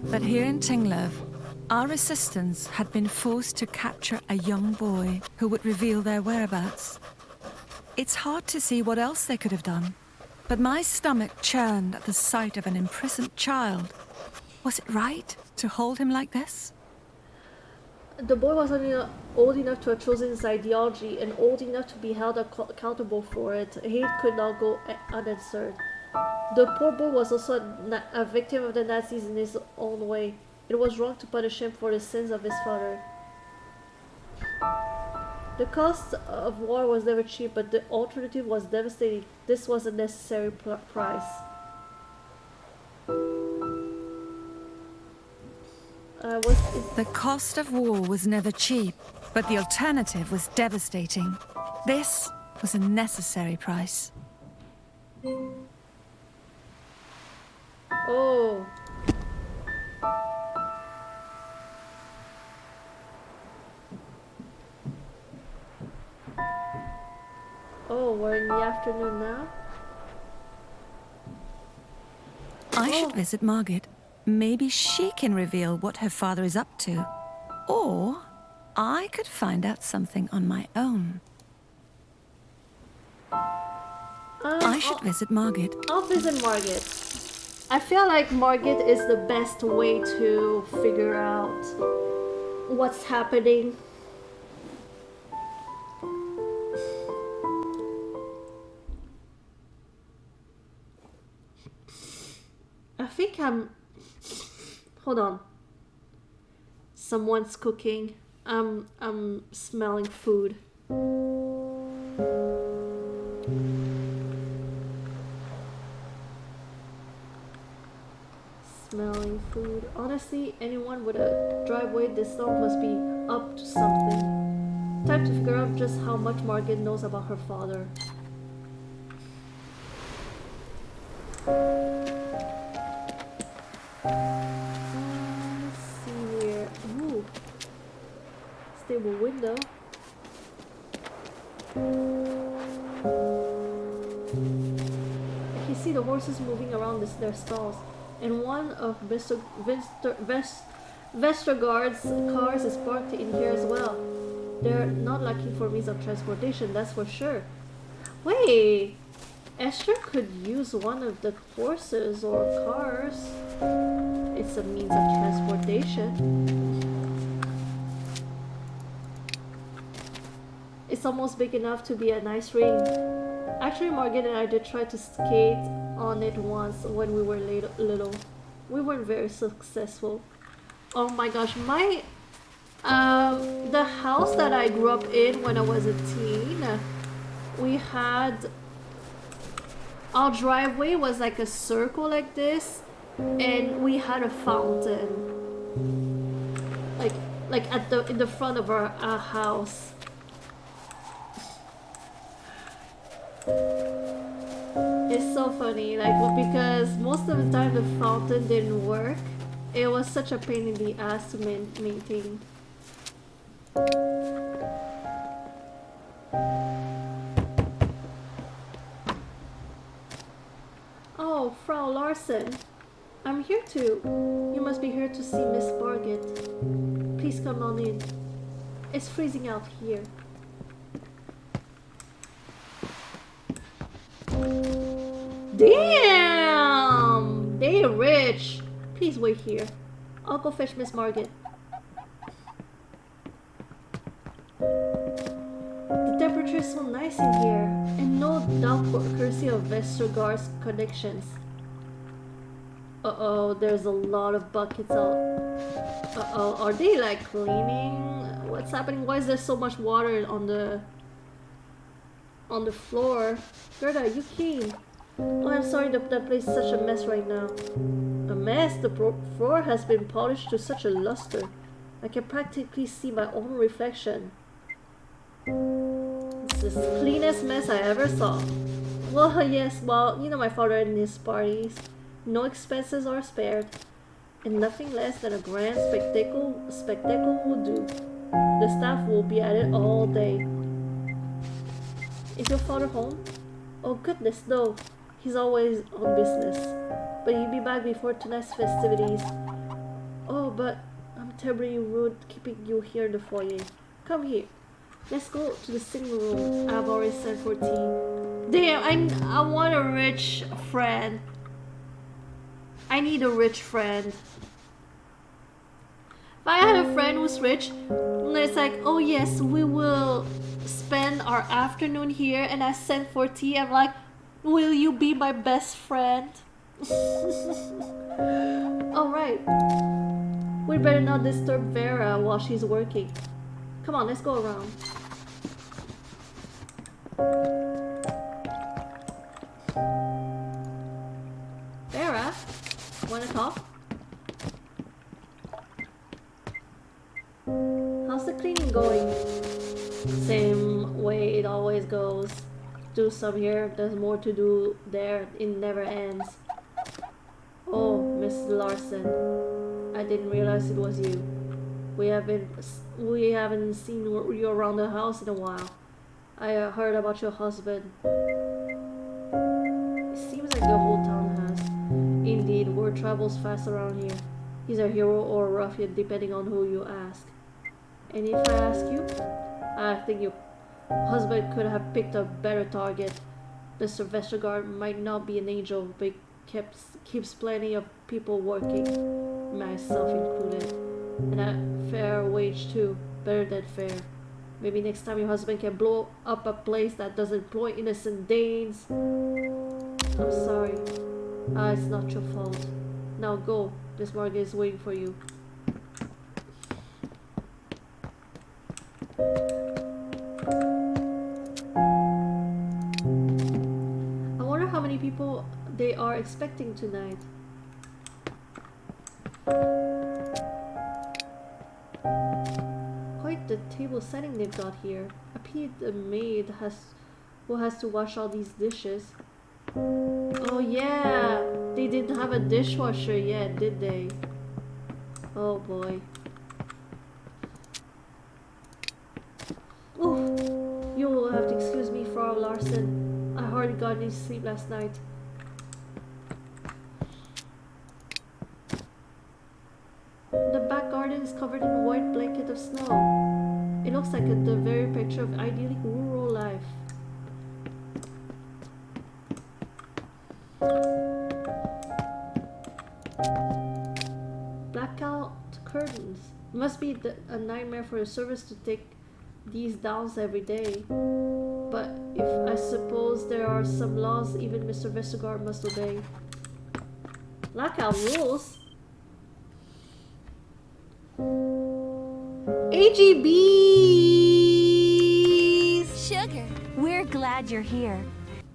Speaker 2: But here in Tinglev, our resistance had been forced to capture a young boy who would reveal their whereabouts. It's hard to see what else they could have done, but my stomach churned at the sight of an imprisoned child. Was it right to hold him like this?
Speaker 1: The boy was only old enough to have chosen his ideology and old enough to be held accountable for it. Hate could not go unanswered. The poor boy was also a victim of the Nazis in his own way. It was wrong to punish him for the sins of his father. The cost of war was never cheap, but the alternative was devastating. This was a necessary price.
Speaker 2: The cost of war was never cheap, but the alternative was devastating. This was a necessary price.
Speaker 1: Oh. Oh, we're in the afternoon now?
Speaker 2: I should visit Margit. Maybe she can reveal what her father is up to. Or I could find out something on my own. I should visit Margit.
Speaker 1: I'll visit Margit. I feel like Margit is the best way to figure out what's happening. I think hold on. Someone's cooking. I'm smelling food. Smelling food. Honestly, anyone with a driveway this long must be up to something. Time to figure out just how much Margit knows about her father. Let's see here. Ooh. Stable window. I can see the horses moving around their stalls, and one of Vestergaard's cars is parked in here as well. They're not lacking for means of transportation, that's for sure. Wait, Esther could use one of the horses or cars it's a means of transportation. It's almost big enough to be a nice ring. Actually, Morgan and I did try to skate on it once when we were little. We weren't very successful. Oh my gosh, my the house that I grew up in when I was a teen, we had our driveway was like a circle like this, and we had a fountain, like at the in the front of our house. It's so funny, like, well, because most of the time the fountain didn't work. It was such a pain in the ass to maintain. Oh, Frau Larson. I'm here too. You must be here to see Miss Bargett. Please come on in. It's freezing out here. Damn! They rich. Please wait here. I'll go fetch Miss Margaret. The temperature is so nice in here, and no doubt courtesy of Vestergaard's connections. Uh-oh, there's a lot of buckets out. Uh-oh, are they like cleaning? What's happening? Why is there so much water on the floor? Gerda, you clean. Oh, I'm sorry, that place is such a mess right now. A mess? The floor has been polished to such a luster. I can practically see my own reflection. It's the cleanest mess I ever saw. Well, yes, well, you know my father and his parties. No expenses are spared, and nothing less than a grand spectacle will do. The staff will be at it all day. Is your father home? Oh goodness, no. He's always on business. But he'll be back before tonight's festivities. Oh, but I'm terribly rude keeping you here in the foyer. Come here. Let's go to the sitting room. I've already sent for tea. Damn, I want a rich friend. I need a rich friend. If I had a friend who's rich, and it's like, oh yes, we will spend our afternoon here, and I sent for tea. I'm like, will you be my best friend? Alright. We better not disturb Vera while she's working. Come on, let's go around. Vera, wanna talk? How's the cleaning going? Same way it always goes. Do some here, there's more to do there, it never ends. Oh, Miss Larson, I didn't realize it was you. We haven't seen you around the house in a while. I heard about your husband. It seems like the whole town has. Indeed, word travels fast around here. He's a hero or a ruffian, depending on who you ask. And if I ask you, I think your husband could have picked a better target. The Sylvester Guard might not be an angel, but keeps plenty of people working, myself included. And a fair wage too, better than fair. Maybe next time your husband can blow up a place that doesn't employ innocent Danes. I'm sorry. It's not your fault. Now go, Miss Margaret is waiting for you. I wonder how many people they are expecting tonight. Quite the table setting they've got here. I pity the maid who has to wash all these dishes. Oh yeah, they didn't have a dishwasher yet, did they? Oh boy. Oof. You will have to excuse me, Frau Larson. I hardly got any sleep last night. The back garden is covered in a white blanket of snow. It looks like the very picture of idyllic rural life. It must be a nightmare for the servants to take these downs every day. But if I suppose there are some laws even Mr. Vestergaard must obey. Blackout rules? AGBs!
Speaker 3: Sugar, we're glad you're here.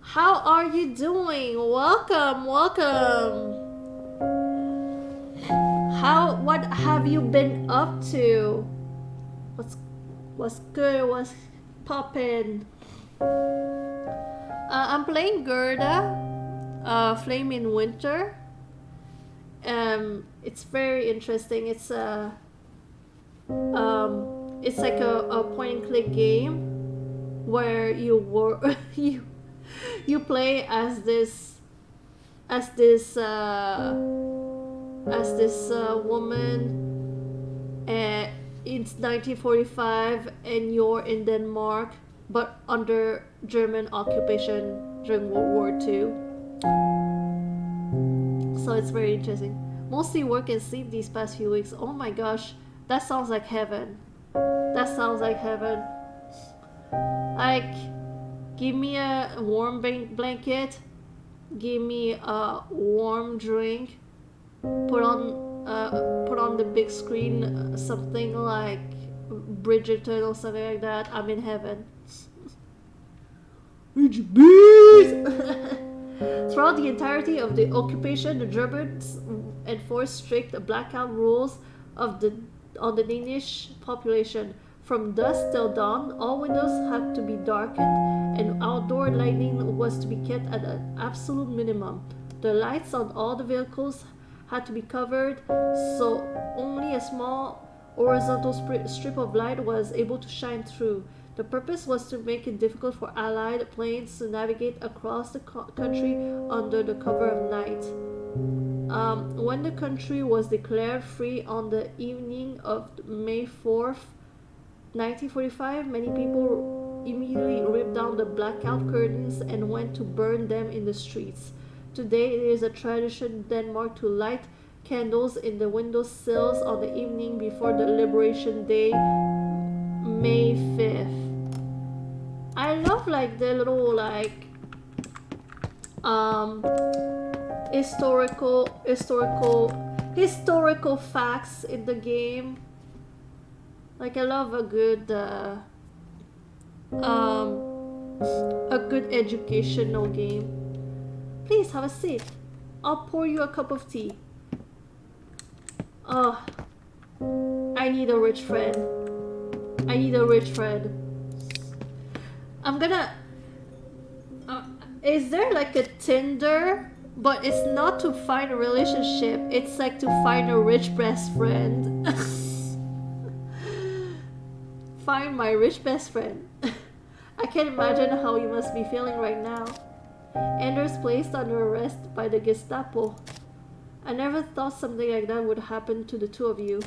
Speaker 1: How are you doing? Welcome, welcome. What have you been up to? What's good? What's poppin'? I'm playing Gerda, Flame in Winter. It's very interesting. It's like a point and click game where you play as this woman. It's 1945 and you're in Denmark, but under German occupation during World War II. So it's very interesting. Mostly work and sleep these past few weeks. Oh my gosh, that sounds like heaven. That sounds like heaven. Like, give me a warm blanket, give me a warm drink, put on the big screen something like Bridgerton or something like that. I'm in heaven. Throughout the entirety of the occupation, the Germans enforced strict blackout rules on the Danish population. From dusk till dawn, all windows had to be darkened, and outdoor lighting was to be kept at an absolute minimum. The lights on all the vehicles had to be covered, so only a small horizontal strip of light was able to shine through. The purpose was to make it difficult for Allied planes to navigate across the country under the cover of night. When the country was declared free on the evening of May 4th, 1945, many people immediately ripped down the blackout curtains and went to burn them in the streets. Today, it is a tradition in Denmark to light candles in the window sills on the evening before the Liberation Day, May 5th. I love like the little like historical facts in the game. Like I love a good educational game. Please have a seat. I'll pour you a cup of tea. Oh, I need a rich friend. I need a rich friend. I'm gonna... is there like a Tinder? But it's not to find a relationship. It's like to find a rich best friend. Find my rich best friend. I can't imagine how you must be feeling right now. Anders placed under arrest by the Gestapo. I never thought something like that would happen to the two of you.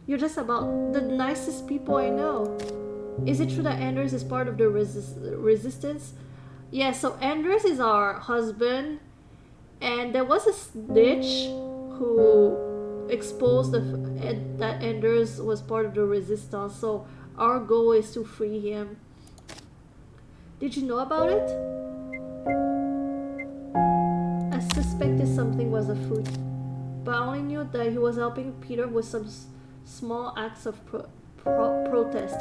Speaker 1: You're just about the nicest people I know. Is it true that Anders is part of the resistance? Yeah, so Anders is our husband, and there was a snitch who exposed that Anders was part of the resistance, so our goal is to free him. Did you know about it? I suspected something was afoot, but I only knew that he was helping Peter with some small acts of protest,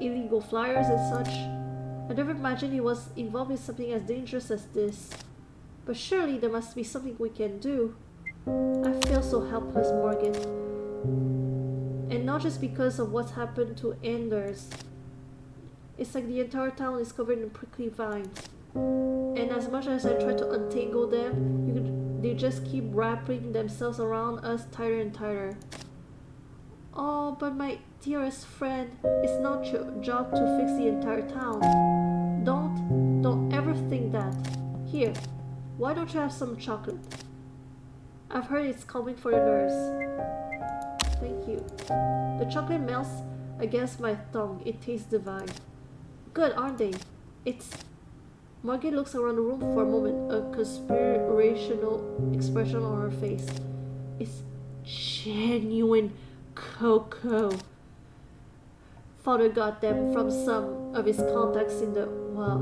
Speaker 1: illegal flyers and such. I never imagined he was involved in something as dangerous as this. But surely there must be something we can do. I feel so helpless, Morgan. And not just because of what's happened to Anders. It's like the entire town is covered in prickly vines. And as much as I try to untangle them, they just keep wrapping themselves around us tighter and tighter. Oh, but my dearest friend, it's not your job to fix the entire town. Don't ever think that. Here, why don't you have some chocolate? I've heard it's calming for the nerves. Thank you. The chocolate melts against my tongue. It tastes divine. Good, aren't they? Margaret looks around the room for a moment, a conspirational expression on her face. It's genuine cocoa. Father got them from some of his contacts in the, well,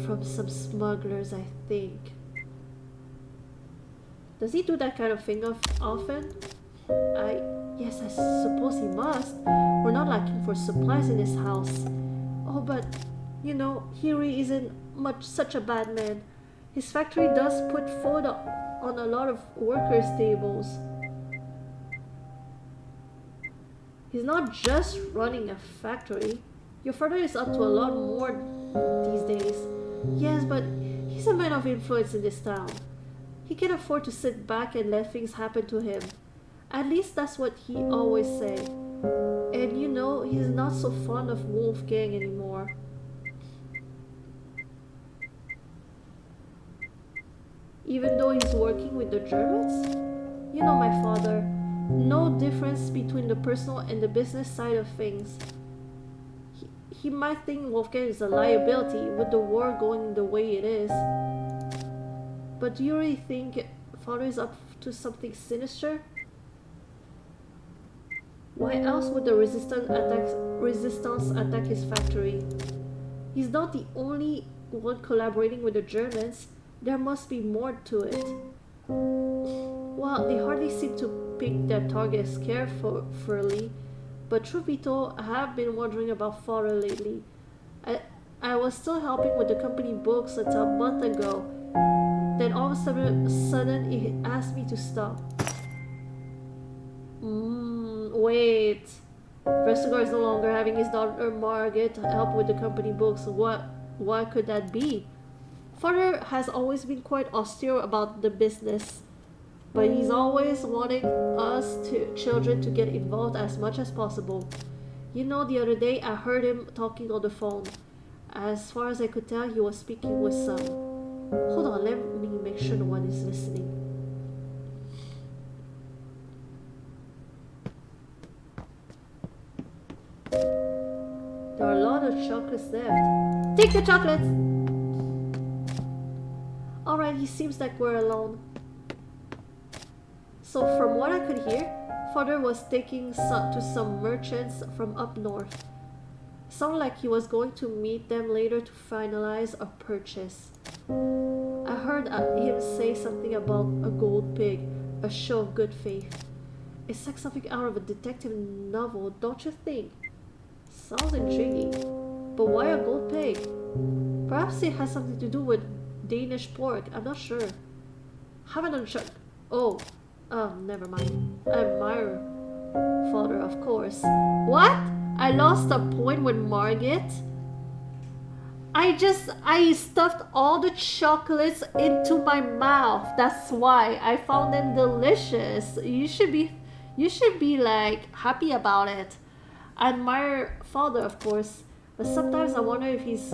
Speaker 1: from some smugglers, I think. Does he do that kind of thing often? Yes, I suppose he must. We're not lacking for supplies in his house. Oh, but, you know, he really isn't such a bad man. His factory does put food on a lot of workers' tables. He's not just running a factory. Your father is up to a lot more these days. Yes, but he's a man of influence in this town. He can afford to sit back and let things happen to him. At least that's what he always say. And you know, he's not so fond of Wolfgang anymore. Even though he's working with the Germans? You know my father. No difference between the personal and the business side of things. He might think Wolfgang is a liability with the war going the way it is. But do you really think father is up to something sinister? Why else would the resistance attack his factory? He's not the only one collaborating with the Germans. There must be more to it. Well, they hardly seem to pick their targets carefully, but truth be told, I have been wondering about father lately. I was still helping with the company books until a month ago. Then all of a sudden he asked me to stop. Wait. Vestergaard is no longer having his daughter Margaret help with the company books. What could that be? Father has always been quite austere about the business, but he's always wanting us children to get involved as much as possible. You know, the other day I heard him talking on the phone. As far as I could tell, he was speaking with some... Hold on, let me make sure no one is listening. There are a lot of chocolates left. Take the chocolates! Alright, he seems like we're alone. So from what I could hear, father was taking to some merchants from up north. Sounded like he was going to meet them later to finalize a purchase. I heard him say something about a gold pig, a show of good faith. It's like something out of a detective novel, don't you think? Sounds intriguing. But why a gold pig? Perhaps it has something to do with Danish pork, I'm not sure. Haven't unchecked. Oh, never mind. I admire father, of course. What? I lost a point with Margaret? I stuffed all the chocolates into my mouth. That's why I found them delicious. You should be like happy about it. I admire father, of course, but sometimes I wonder if he's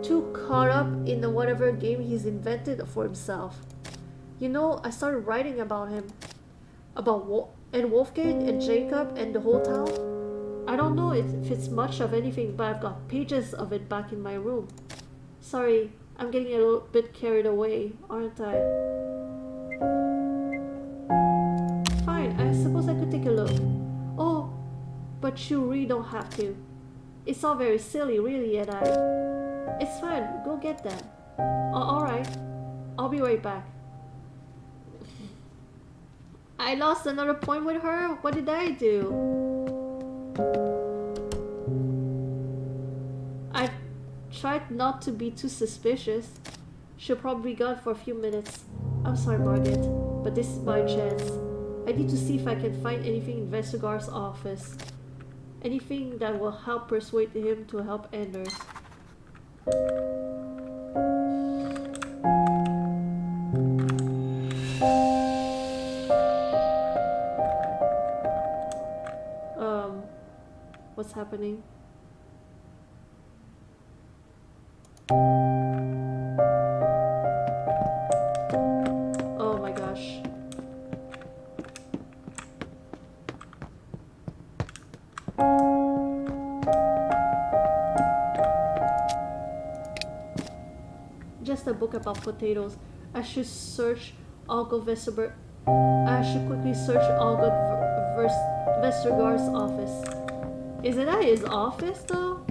Speaker 1: too caught up in whatever game he's invented for himself. You know, I started writing about him, about Wolfgang and Jacob and the whole town. I don't know if it's much of anything, but I've got pages of it back in my room. Sorry, I'm getting a little bit carried away, aren't I? Fine, I suppose I could take a look. Oh, but you really don't have to. It's all very silly, really, and it's fine, go get them. Alright, I'll be right back. I lost another point with her? What did I do? I tried not to be too suspicious. She'll probably be gone for a few minutes. I'm sorry, Margaret, but this is my chance. I need to see if I can find anything in Vestergaard's office. Anything that will help persuade him to help Anders. What's happening? Oh my gosh. Just a book about potatoes. I should search Olga Vesterberg. I should quickly search Olga Vestergaard's office. Is it at his office though?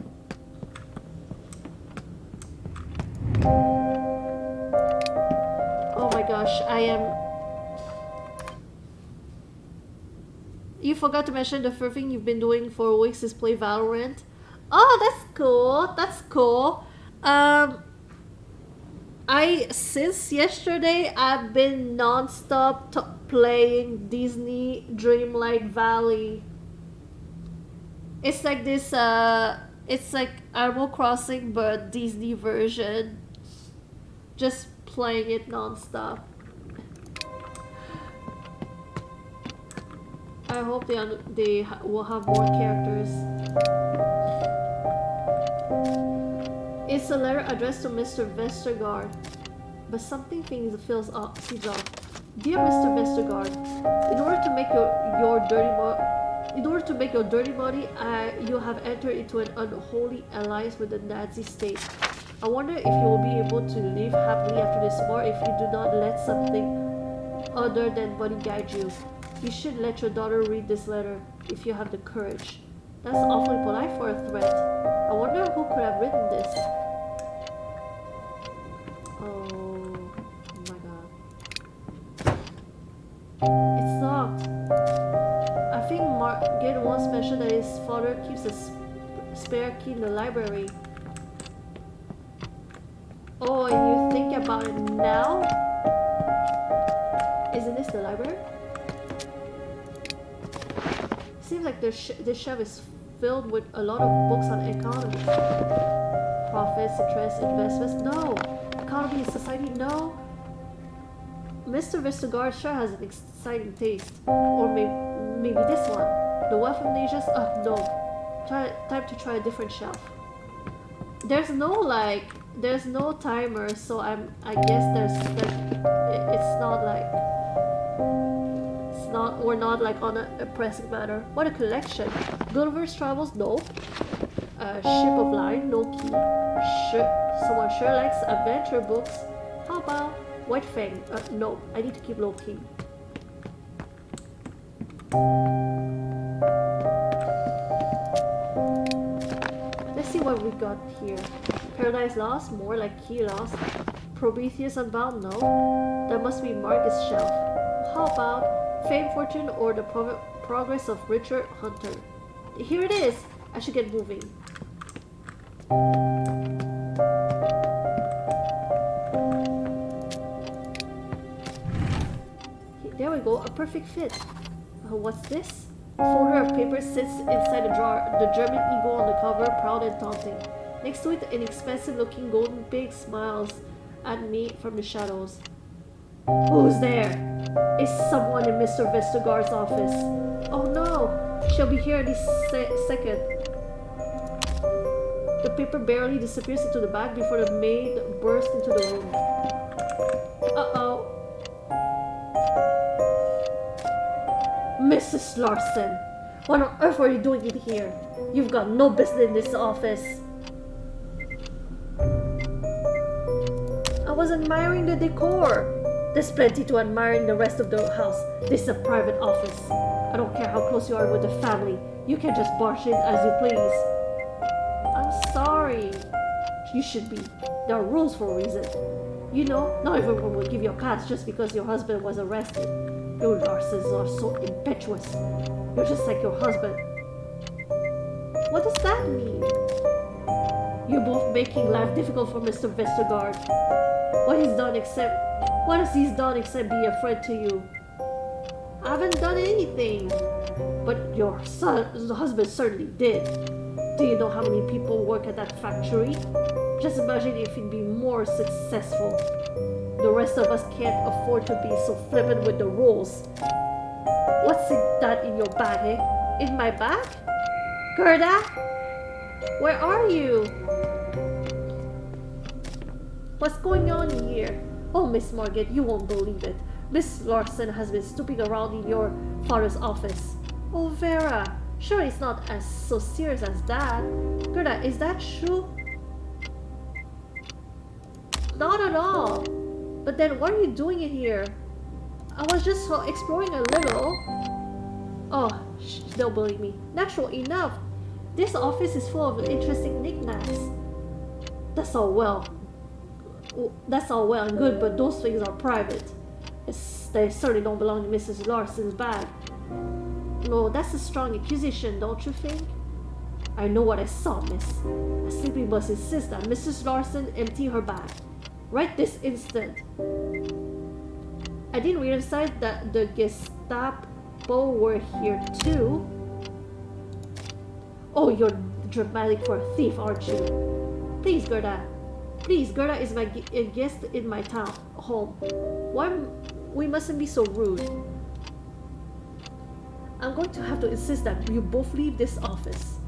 Speaker 1: Oh my gosh, I am... You forgot to mention the first thing you've been doing for weeks is play Valorant. Oh, that's cool. That's cool. Since yesterday, I've been non-stop playing Disney Dreamlight Valley. It's like this, it's like Animal Crossing, but Disney version. Just playing it non-stop. I hope they will have more characters. It's a letter addressed to Mr. Vestergaard, but something feels off. Dear Mr. Vestergaard, in order to make your dirty money, you have entered into an unholy alliance with the Nazi state. I wonder if you will be able to live happily after this war if you do not let something other than money guide you. You should let your daughter read this letter if you have the courage. That's awfully polite for a threat. I wonder who could have written this. Oh my god. It's locked. I think Margaret once mentioned that his father keeps a spare key in the library. Oh, and you think about it now? Isn't this the library? Seems like this shelf is filled with a lot of books on economy. Profits, interest, investments. No! Economy and society, no! Mr. Vestergaard sure has an exciting taste. Or maybe this one. The Wealth of Nations? No. Time to try a different shelf. There's no timer, so I guess it's not like... We're not like on a pressing matter. What a collection. Gulliver's Travels? No. Ship of Line? No key. Someone sure likes adventure books. How about White Fang? No. I need to keep low key. Let's see what we got here. Paradise Lost? More like Key Lost. Prometheus Unbound? No. That must be Marcus' shelf. How about Fame, Fortune, or the Progress of Richard Hunter? Here it is! I should get moving. There we go, a perfect fit. What's this? A folder of paper sits inside a drawer, the German eagle on the cover, proud and taunting. Next to it, an expensive-looking golden pig smiles at me from the shadows. Who's there? Is someone in Mr. Vestergaard's office? Oh no! She'll be here any second. The paper barely disappears into the bag before the maid bursts into the room. Uh-oh. Mrs. Larson! What on earth are you doing in here? You've got no business in this office. I was admiring the decor. There's plenty to admire in the rest of the house. This is a private office. I don't care how close you are with the family. You can just barge in as you please. I'm sorry. You should be. There are rules for a reason. You know, not everyone will give you a pass just because your husband was arrested. You Larsons are so impetuous. You're just like your husband. What does that mean? You're both making life difficult for Mr. Vestergaard. What has he done except be a friend to you? I haven't done anything. But your husband certainly did. Do you know how many people work at that factory? Just imagine if he'd be more successful. The rest of us can't afford to be so flippant with the rules. What's that in your bag, eh? In my bag? Gerda? Where are you? What's going on here? Oh, Miss Margaret, you won't believe it. Miss Larson has been snooping around in your father's office. Oh, Vera, sure it's not as so serious as that. Gerda, is that true? Not at all. But then what are you doing in here? I was just exploring a little. Oh, They'll believe me. Natural enough. This office is full of interesting knickknacks. That's all well and good, but those things are private. They certainly don't belong to Mrs. Larson's bag. No, that's a strong accusation, don't you think? I know what I saw, miss. I simply must insist that Mrs. Larson empty her bag. Right this instant. I didn't realize that the Gestapo were here too. Oh, you're dramatic for a thief, aren't you? Please, Gerda. Please, Gerda is my guest in my town home. Why we mustn't be so rude. I'm going to have to insist that you both leave this office.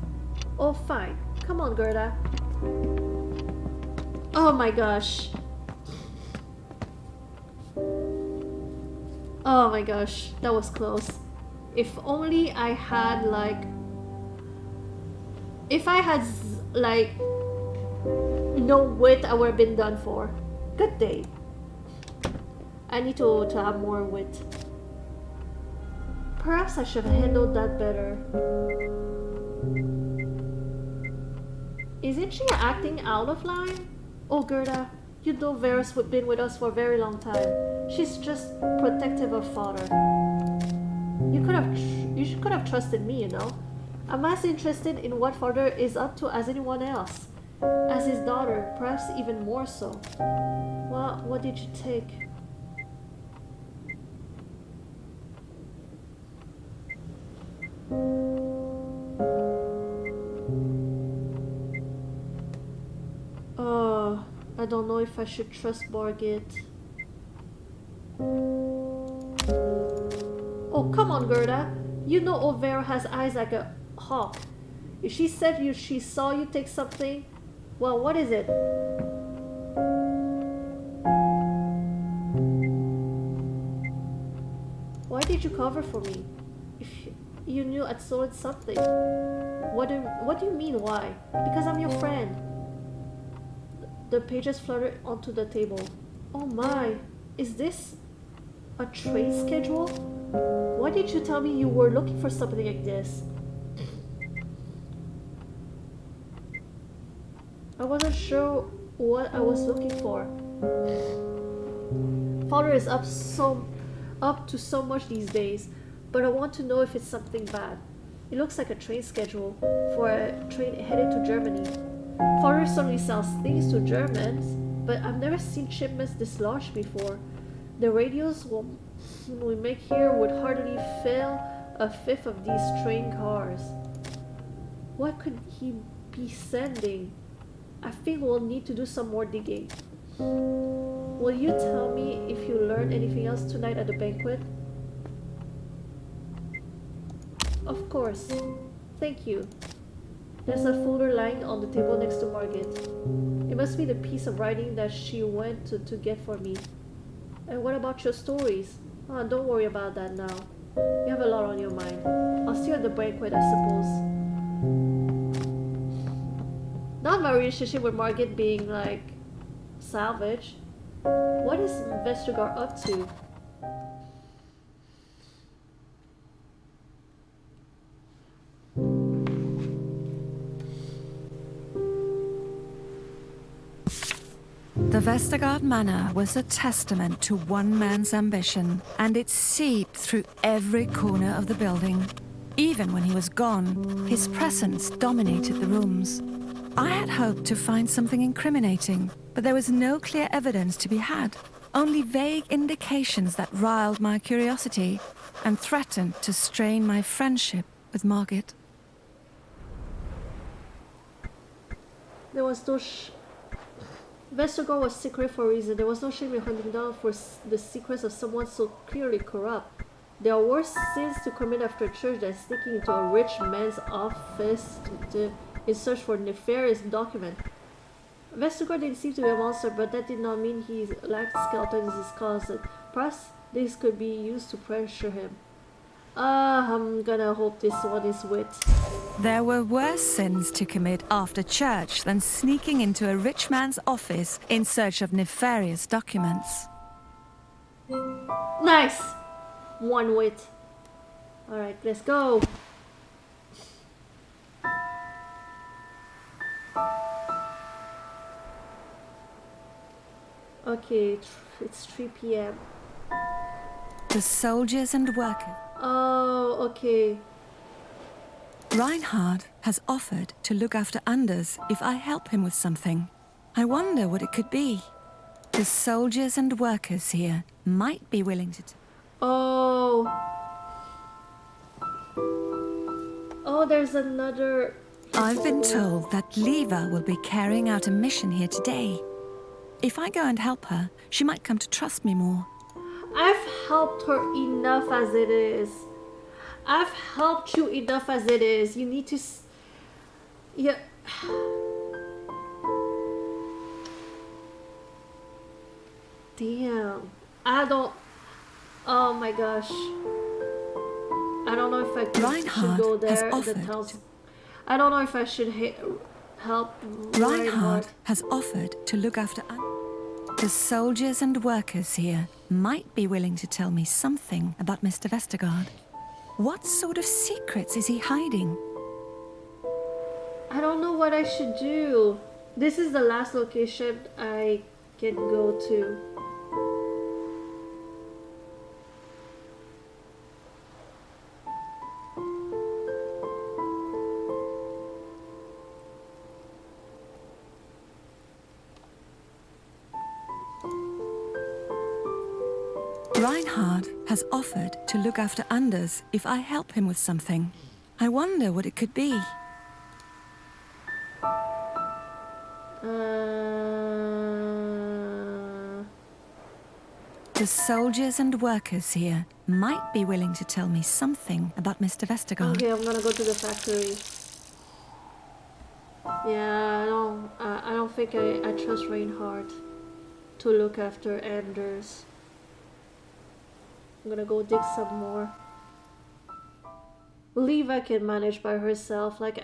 Speaker 1: Oh, fine. Come on, Gerda. Oh my gosh. Oh my gosh, that was close. If only I had like... If I had like... no wit, I would have been done for. Good day. I need to have more wit. Perhaps I should have handled that better. Isn't she acting out of line? Oh, Gerda, you know Vera's been with us for a very long time. She's just protective of father. You could have trusted me, you know. I'm as interested in what father is up to as anyone else. As his daughter, perhaps even more so. Well, what did you take? I don't know if I should trust Margit. Oh, come on, Gerda. You know old Vera has eyes like a hawk. If she said she saw you take something, well, what is it? Why did you cover for me? If you knew I'd stolen something. What do you mean, why? Because I'm your friend. The pages fluttered onto the table. Oh my, is this a train schedule? Why did you tell me you were looking for something like this? I wasn't sure what I was looking for. Father is up to so much these days, but I want to know if it's something bad. It looks like a train schedule for a train headed to Germany. Father certainly sells things to Germans, but I've never seen shipments this large before. The radios we make here would hardly fill a fifth of these train cars. What could he be sending? I think we'll need to do some more digging. Will you tell me if you learned anything else tonight at the banquet? Of course. Thank you. There's a folder lying on the table next to Margit. It must be the piece of writing that she went to get for me. And what about your stories? Oh, don't worry about that now. You have a lot on your mind. I'll see you at the banquet, I suppose. Not my relationship with Margit being like salvage. What is Vestergaard up to?
Speaker 2: The Vestergaard Manor was a testament to one man's ambition, and it seeped through every corner of the building. Even when he was gone, his presence dominated the rooms. I had hoped to find something incriminating, but there was no clear evidence to be had, only vague indications that riled my curiosity and threatened to strain my friendship with Margit.
Speaker 1: There was no Vestergaard was secret for a reason. There was no shame in hunting down for the secrets of someone so clearly corrupt. There are worse sins to commit after church than sneaking into a rich man's office in search for nefarious document. Vestergaard didn't seem to be a monster, but that did not mean he lacked skeletons in his closet. Perhaps this could be used to pressure him. I'm gonna hope this one is wit.
Speaker 2: There were worse sins to commit after church than sneaking into a rich man's office in search of nefarious documents.
Speaker 1: Nice! One wit. Alright, let's go. Okay, it's 3 p.m.
Speaker 2: The soldiers and workers.
Speaker 1: Oh, okay.
Speaker 2: Reinhard has offered to look after Anders if I help him with something. I wonder what it could be. The soldiers and workers here might be willing to...
Speaker 1: Oh. Oh, there's another...
Speaker 2: I've been told that Leva will be carrying out a mission here today. If I go and help her, she might come to trust me more.
Speaker 1: I've helped her enough as it is. I've helped you enough as it is. You need to... Yeah. Damn. I don't... Oh my gosh. I don't know if I should go there. I don't know if I should help
Speaker 2: Reinhard has offered to look after... The soldiers and workers here might be willing to tell me something about Mr. Vestergaard. What sort of secrets is he hiding?
Speaker 1: I don't know what I should do. This is the last location I can go to.
Speaker 2: Reinhard has offered to look after Anders if I help him with something. I wonder what it could be. The soldiers and workers here might be willing to tell me something about Mr. Vestergaard.
Speaker 1: Okay, I'm gonna go to the factory. Yeah, I don't think I trust Reinhard to look after Anders. I'm gonna go dig some more. Leva can manage by herself. Like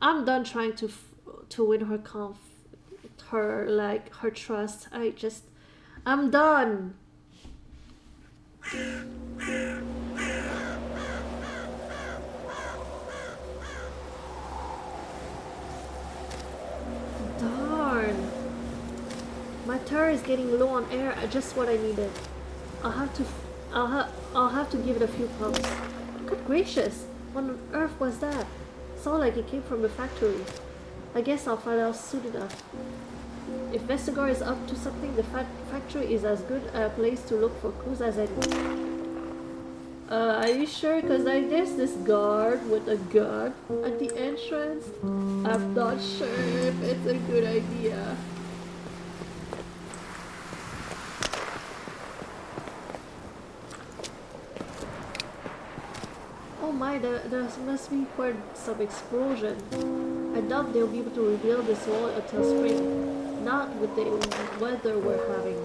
Speaker 1: I'm done trying to win her her trust. I'm done. Darn. My turret is getting low on air. Just what I needed. I'll have to give it a few pumps. Good gracious! What on earth was that? Sounded like it came from the factory. I guess I'll find out soon enough. If Vestergaard is up to something, the factory is as good a place to look for clues as any. Are you sure? Because there's this guard with a gun at the entrance. I'm not sure if it's a good idea. Oh my, there must be quite some explosion. I doubt they'll be able to rebuild this wall until spring. Not with the weather we're having.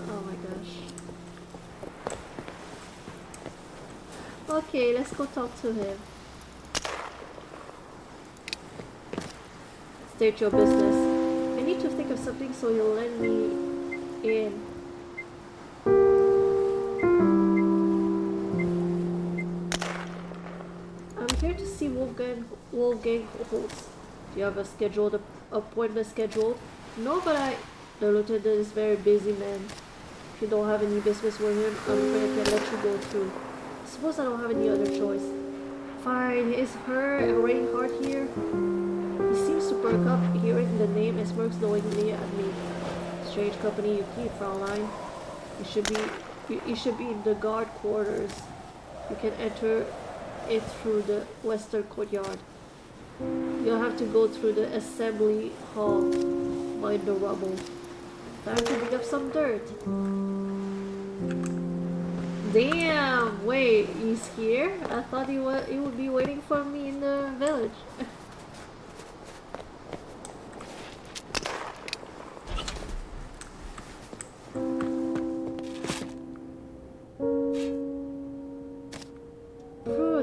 Speaker 1: Oh my gosh. Okay, let's go talk to him. State your business. I need to think of something so he'll let me in. Here to see Wolfgang Holtz. Do you have a scheduled appointment scheduled? No, but the lieutenant is very busy, man. If you don't have any business with him, I'm afraid I can let you go through. Suppose I don't have any other choice. Fine, is Reinhard here? He seems to perk up hearing the name and smirks knowingly at me. Strange company you keep, Fraulein. You should be in the guard quarters. You can enter it through the western courtyard. You'll have to go through the assembly hall behind the rubble. Time to dig up some dirt. Damn! Wait, he's here? I thought he would be waiting for me in the village.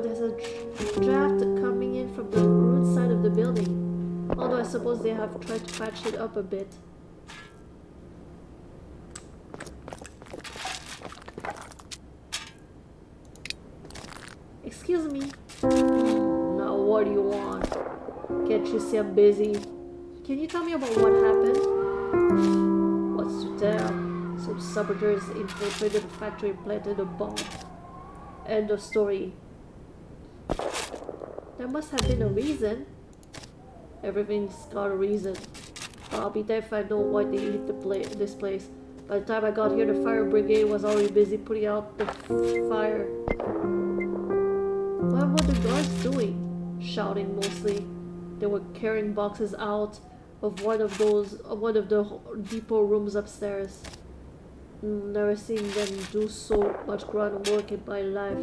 Speaker 1: There's a draft coming in from the ruined side of the building. Although I suppose they have tried to patch it up a bit. Excuse me. Now what do you want? Can't Can't you see I'm busy? Can you tell me about what happened? What's to tell? Some saboteurs infiltrated the factory and planted a bomb. End of story. There must have been a reason. Everything's got a reason. I'll be there if I know why they hit this place. By the time I got here, the fire brigade was already busy putting out the fire. What were the guards doing? Shouting mostly. They were carrying boxes out of one of the depot rooms upstairs. Never seen them do so much grunt work in my life.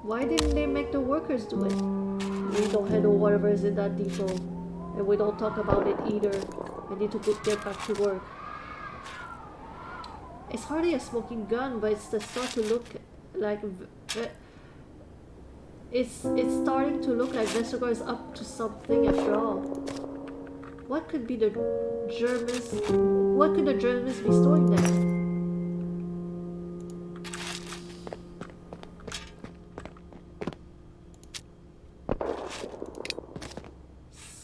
Speaker 1: Why didn't they make the workers do it? We don't handle whatever is in that depot. And we don't talk about it either. I need to get back to work. It's hardly a smoking gun, but it's starting to look like... It's starting to look like Vestergaard is up to something after all. What could the Germans be storing there?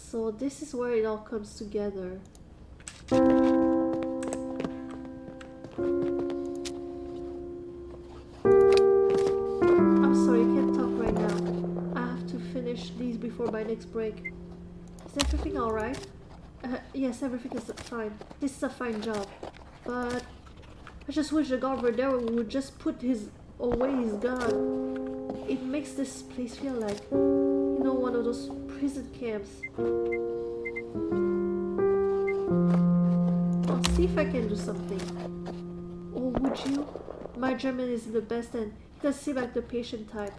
Speaker 1: So this is where it all comes together. I'm sorry, I can't talk right now. I have to finish these before my next break. Is everything alright? Yes, everything is fine. This is a fine job. But I just wish the guard over there would just put away his gun. It makes this place feel like, you know, one of those prison camps. I'll see if I can do something. Oh, would you? My German isn't the best and he doesn't seem like the patient type.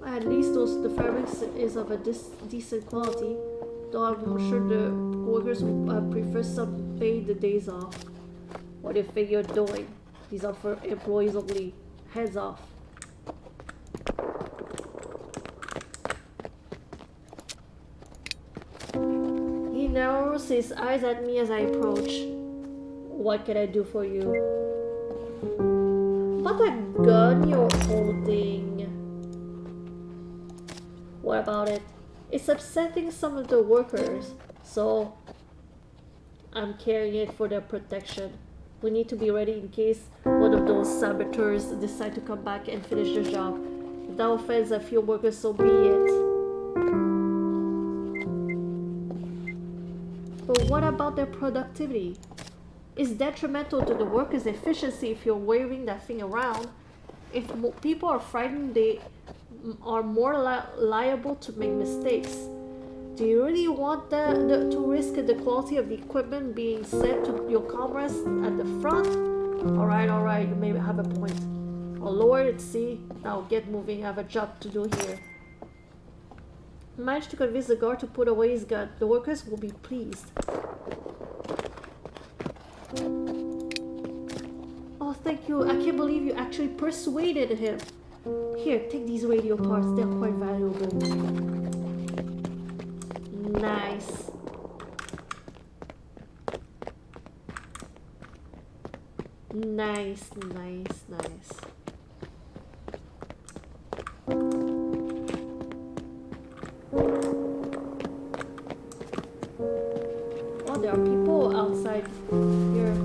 Speaker 1: At least the fabric is of a decent quality, though I'm sure the workers prefer some paid days off. What do you think you're doing? These are for employees only. Hands off. He narrows his eyes at me as I approach. What can I do for you? About that gun you're holding. What about it? It's upsetting some of the workers, so I'm carrying it for their protection. We need to be ready in case one of those saboteurs decide to come back and finish the job. If that offends a few workers, so be it. But what about their productivity? It's detrimental to the workers' efficiency if you're waving that thing around. If people are frightened, they are more liable to make mistakes. Do you really want to risk the quality of the equipment being sent to your comrades at the front? Alright, you may have a point. I'll lower it, see? Now get moving, I have a job to do here. I managed to convince the guard to put away his gun. The workers will be pleased. Oh, thank you. I can't believe you actually persuaded him. Here, take these radio parts. They're quite valuable. Nice. Nice. Oh, there are people outside here.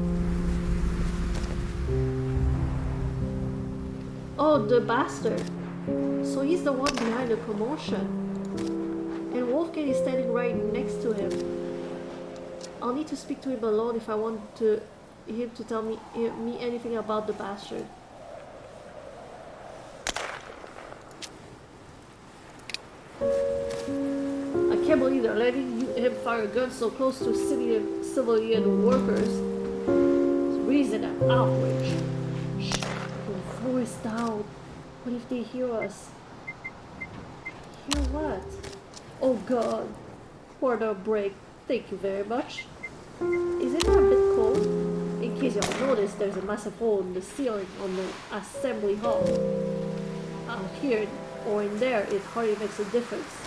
Speaker 1: Oh, the bastard. So he's the one behind the commotion. And Wolfgang is standing right next to him. I'll need to speak to him alone if I want him to tell me anything about the bastard. I can't believe they're letting him fire a gun so close to civilian workers. It's reason and outrage. Shh, your voice down. What if they hear us? Hear what? Oh god. For the break. Thank you very much. Isn't it a bit cold? In case you all noticed, there's a massive hole in the ceiling on the assembly hall. Out here or in there, it hardly makes a difference.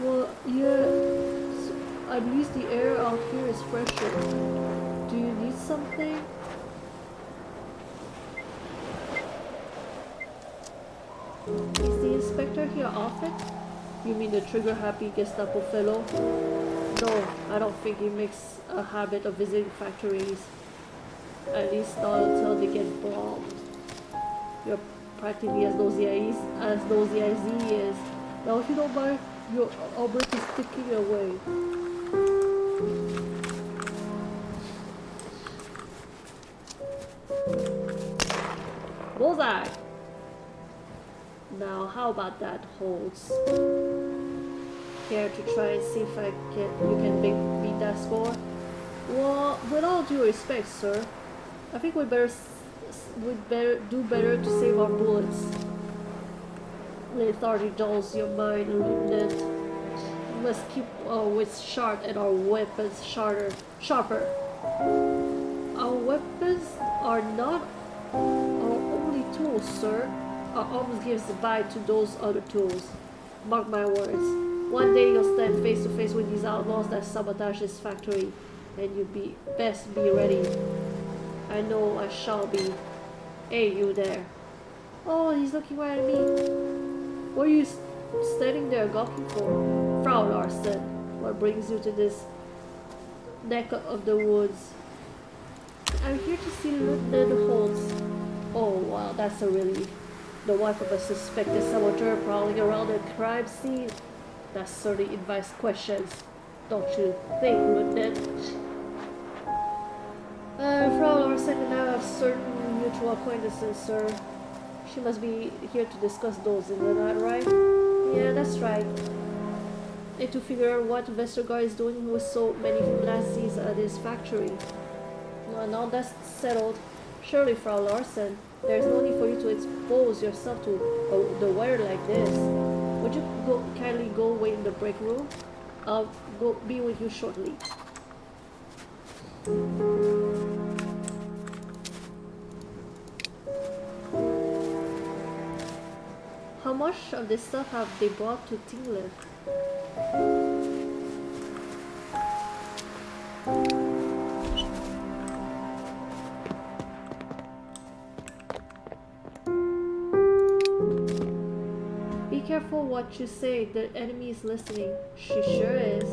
Speaker 1: Well, yeah, at least the air out here is fresher. Do something? Is the inspector here often? You mean the trigger-happy Gestapo fellow? No, I don't think he makes a habit of visiting factories. At least not until they get bombed. You're practically as nosy as he is. Now if you don't mind, your Albert is ticking away. Bullseye! Now how about that, Holtz? Care to try and see if you can beat that score? Well, with all due respect, sir, I think we'd do better to save our bullets. Lethargy dulls your mind, Lieutenant. We must keep our wits sharp and our weapons sharper. Our weapons are not our only tools, sir. Our arms gives the bite to those other tools. Mark my words. One day you'll stand face to face with these outlaws that sabotage this factory, and you best be ready. I know I shall be. Hey, you there. Oh, he's looking right at me. What are you standing there gawking for? Frau Larsen, what brings you to this neck of the woods? I'm here to see Lieutenant Holtz. Oh, wow, that's a relief. The wife of a suspected saboteur prowling around the crime scene. That certainly invites questions, don't you think, Lieutenant? Frau Larsen and I have certain mutual acquaintances, sir. She must be here to discuss those, isn't that right? Yeah, that's right. And to figure out what Vestergaard is doing with so many Nazis at his factory. Well, now that's settled. Surely, Frau Larsen, there's no need for you to expose yourself to the weather like this. Would you kindly go wait in the break room? I'll be with you shortly. How much of this stuff have they brought to Tingler? Be careful what you say, the enemy is listening. She sure is.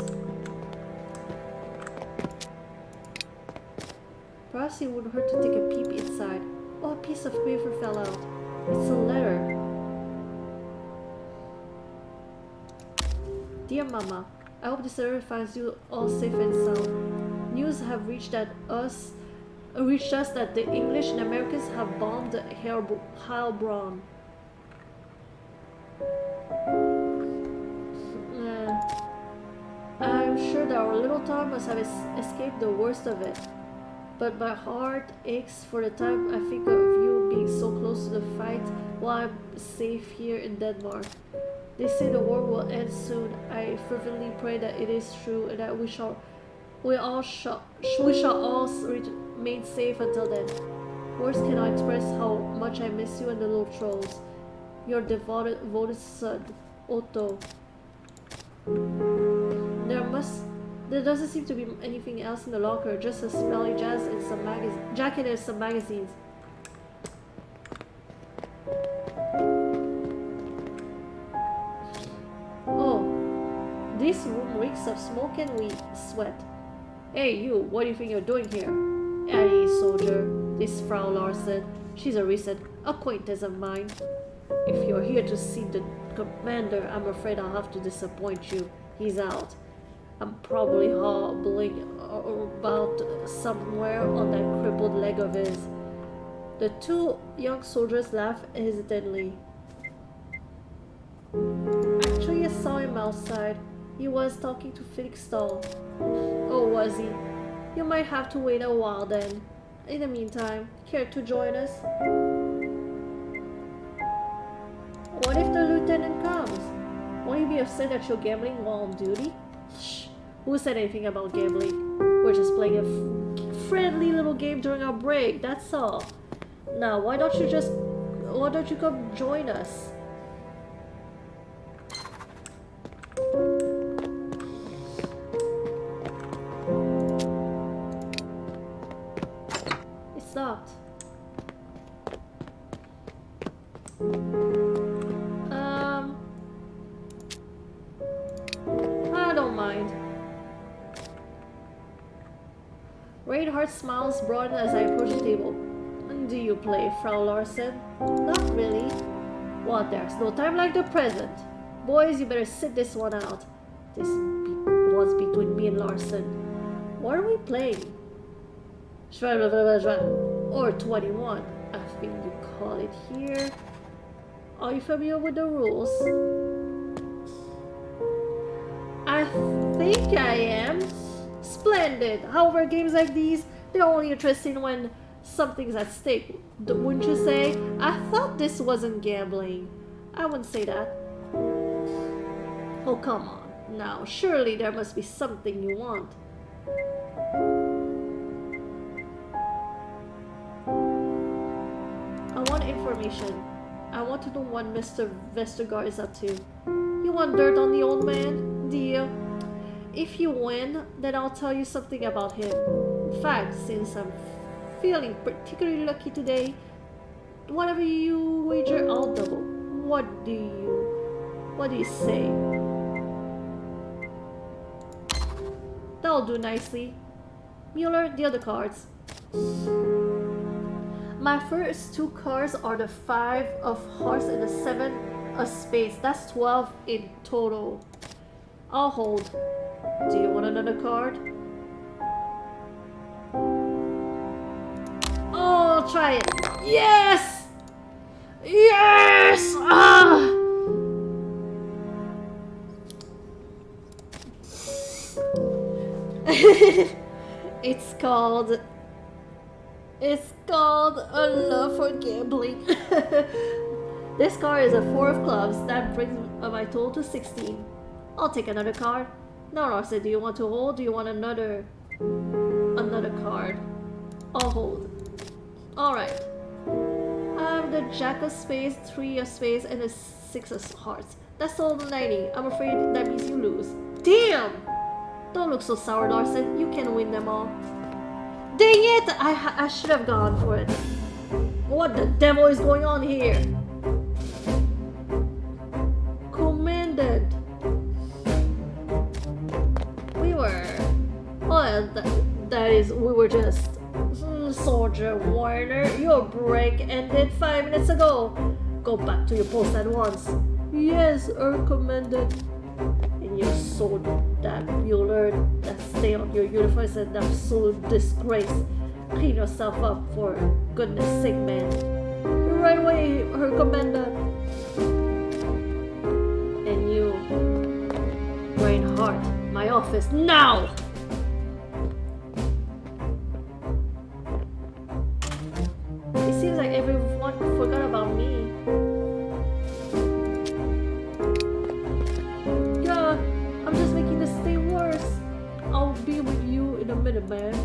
Speaker 1: Perhaps it wouldn't hurt to take a peep inside. Oh, a piece of paper fell out. It's a letter. Dear Mama, I hope this letter finds you all safe and sound. News have reached us that the English and Americans have bombed Heilbronn. I'm sure that our little town must have escaped the worst of it. But my heart aches for the time I think of you being so close to the fight while I'm safe here in Denmark. They say the war will end soon. I fervently pray that it is true and that we shall all remain safe until then. Words cannot express how much I miss you and the little trolls. Your devoted son, Otto. There doesn't seem to be anything else in the locker, just a smelly jacket and some magazines. Oh, this room reeks of smoke and sweat. Hey you, what do you think you're doing here? Hey soldier, this Frau Larsen, she's a recent acquaintance of mine. If you're here to see the commander, I'm afraid I'll have to disappoint you. He's out. I'm probably hobbling about somewhere on that crippled leg of his. The two young soldiers laughed hesitantly. Actually, I saw him outside. He was talking to Felix Stahl. Oh, was he? You might have to wait a while then. In the meantime, care to join us? What if the lieutenant comes? Won't he be upset that you're gambling while on duty? Shh. Who said anything about gambling? We're just playing a friendly little game during our break, that's all. Now, why don't you come join us? locked. I don't mind. Reinhardt smiles broaden as I approach the table. Do you play, Frau Larsen? Not really. Well, there's no time like the present. Boys, you better sit this one out. This was between me and Larsen. What are we playing? Or 21, I think you call it here. Are you familiar with the rules? I think I am. Splendid. However, games like these, they're only interesting when something's at stake. Wouldn't you say? I thought this wasn't gambling. I wouldn't say that. Oh, come on. Now, surely there must be something you want. I want information. I want to know what Mr. Vestergaard is up to. You want dirt on the old man? Deal. If you win, then I'll tell you something about him. In fact, since I'm feeling particularly lucky today, whatever you wager, I'll double. What do you say? That'll do nicely. Mueller, deal the cards. My first two cards are the 5 of hearts and the 7 of spades. That's 12 in total. I'll hold. Do you want another card? Oh, try it. Yes! Yes! Ah! It's called a love for gambling. This card is a 4 of clubs. That brings my total to 16. I'll take another card. Now, Larsen, do you want to hold? Do you want another card? I'll hold. Alright. I have the Jack of Spades, 3 of Spades, and the 6 of Hearts. That's all 90. I'm afraid that means you lose. Damn! Don't look so sour, Larsen. You can win them all. Dang it! I should have gone for it. What the devil is going on here? Commandant. We were just... Soldier Warner, your break ended 5 minutes ago. Go back to your post at once. Yes, Commandant. And you sold that Mueller. That stain on your uniform is an absolute disgrace. Clean yourself up, for goodness sake, man. Right away, Her Commandant. And you, Reinhardt, my office, now! It seems like everyone forgot about me. God, I'm just making this stay worse. I'll be with you in a minute, man.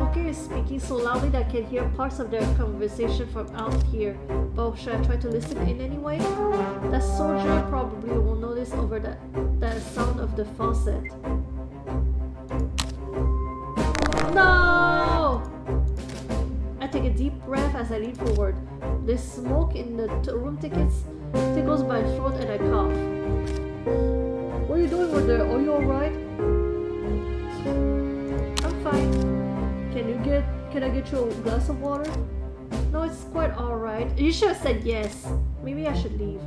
Speaker 1: Okay, speaking so loudly that I can hear parts of their conversation from out here. But should I try to listen in anyway? That soldier probably will notice over that sound of the faucet. No! I take a deep breath as I lean forward. The smoke in the room tickles my throat and I cough. What are you doing over there? Are you alright? I'm fine. Can I get you a glass of water? No, it's quite alright. You should have said yes. Maybe I should leave.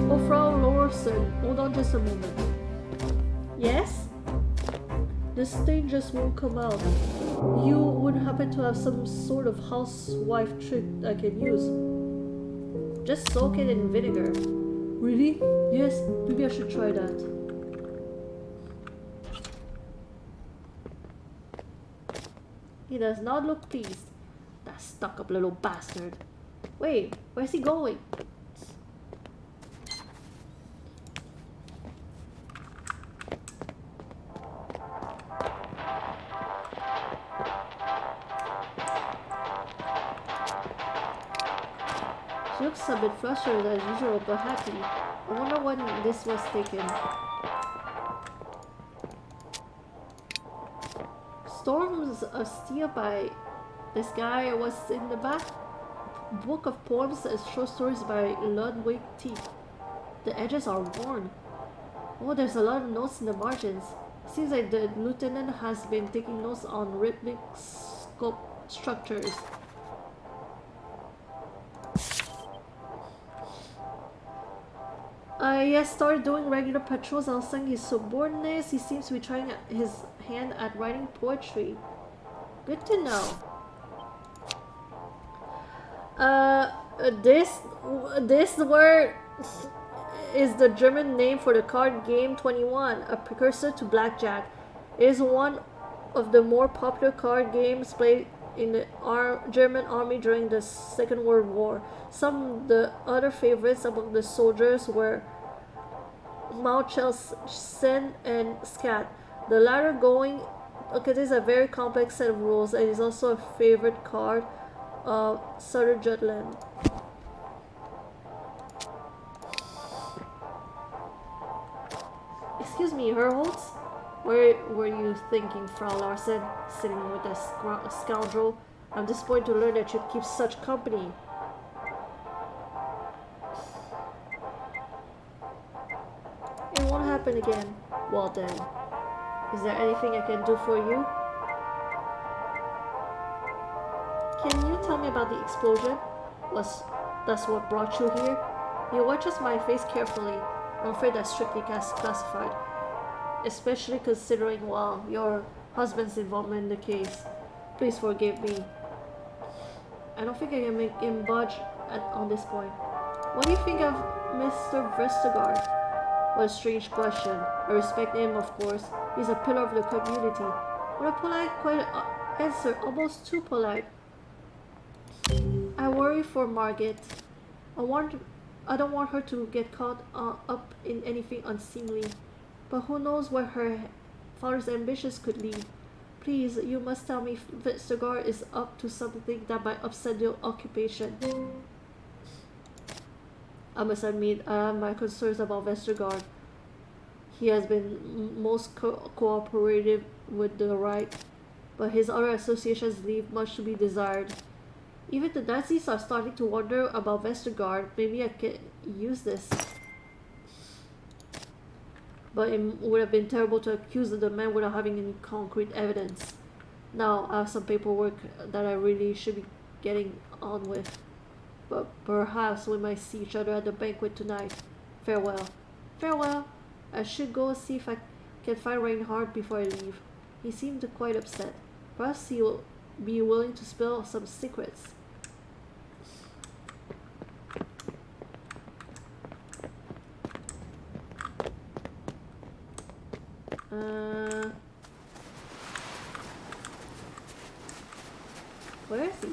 Speaker 1: Oh, Frau Larsen, hold on just a moment. Yes? The stain just won't come out. You would happen to have some sort of housewife trick I can use. Just soak it in vinegar. Really? Yes, maybe I should try that. He does not look pleased. That stuck-up little bastard. Wait, where's he going? looks a bit flustered as usual, but happy. I wonder when this was taken. Storms of Steel by this guy was in the back book of poems and short stories by Ludwig T. The edges are worn. Oh, there's a lot of notes in the margins. Seems like the lieutenant has been taking notes on rhythmic scope structures. He has started doing regular patrols alongside his subordinates. He seems to be trying his hand at writing poetry. Good to know. This word is the German name for the card game 21, a precursor to blackjack. It is one of the more popular card games played in the German army during the Second World War. Some of the other favorites among the soldiers were Munchausen and Skat. The latter going contains a very complex set of rules and is also a favorite card of Southern Jutland. Excuse me, Herholtz? Where were you thinking, Frau Larsen? Sitting with a scoundrel? I'm disappointed to learn that you keep such company. It won't happen again. Well then, is there anything I can do for you? Can you tell me about the explosion? That's what brought you here? He watches my face carefully. I'm afraid that's strictly classified. Especially considering, well, your husband's involvement in the case. Please forgive me. I don't think I can make him budge on this point. What do you think of Mr. Vestergaard? What a strange question. I respect him, of course. He's a pillar of the community. What a polite answer, almost too polite. I worry for Margit. I don't want her to get caught up in anything unseemly. But who knows where her father's ambitions could lead. Please, you must tell me if Vestergaard is up to something that might upset your occupation. I must admit, I have my concerns about Vestergaard. He has been most cooperative with the right, but his other associations leave much to be desired. Even the Nazis are starting to wonder about Vestergaard. Maybe I can use this. But it would have been terrible to accuse the man without having any concrete evidence. Now I have some paperwork that I really should be getting on with. But perhaps we might see each other at the banquet tonight. Farewell. Farewell. I should go see if I can find Reinhardt before I leave. He seemed quite upset. Perhaps he will be willing to spill some secrets. Where is he?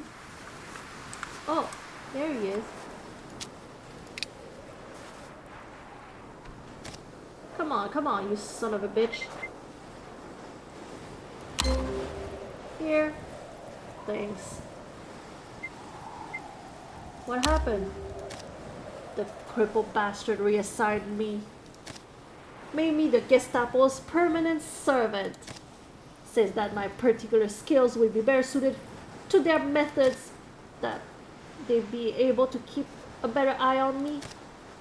Speaker 1: Oh, there he is. Come on, you son of a bitch. Here. Thanks. What happened? The crippled bastard reassigned me. Made me the Gestapo's permanent servant. Says that my particular skills will be better suited to their methods, that they'd be able to keep a better eye on me.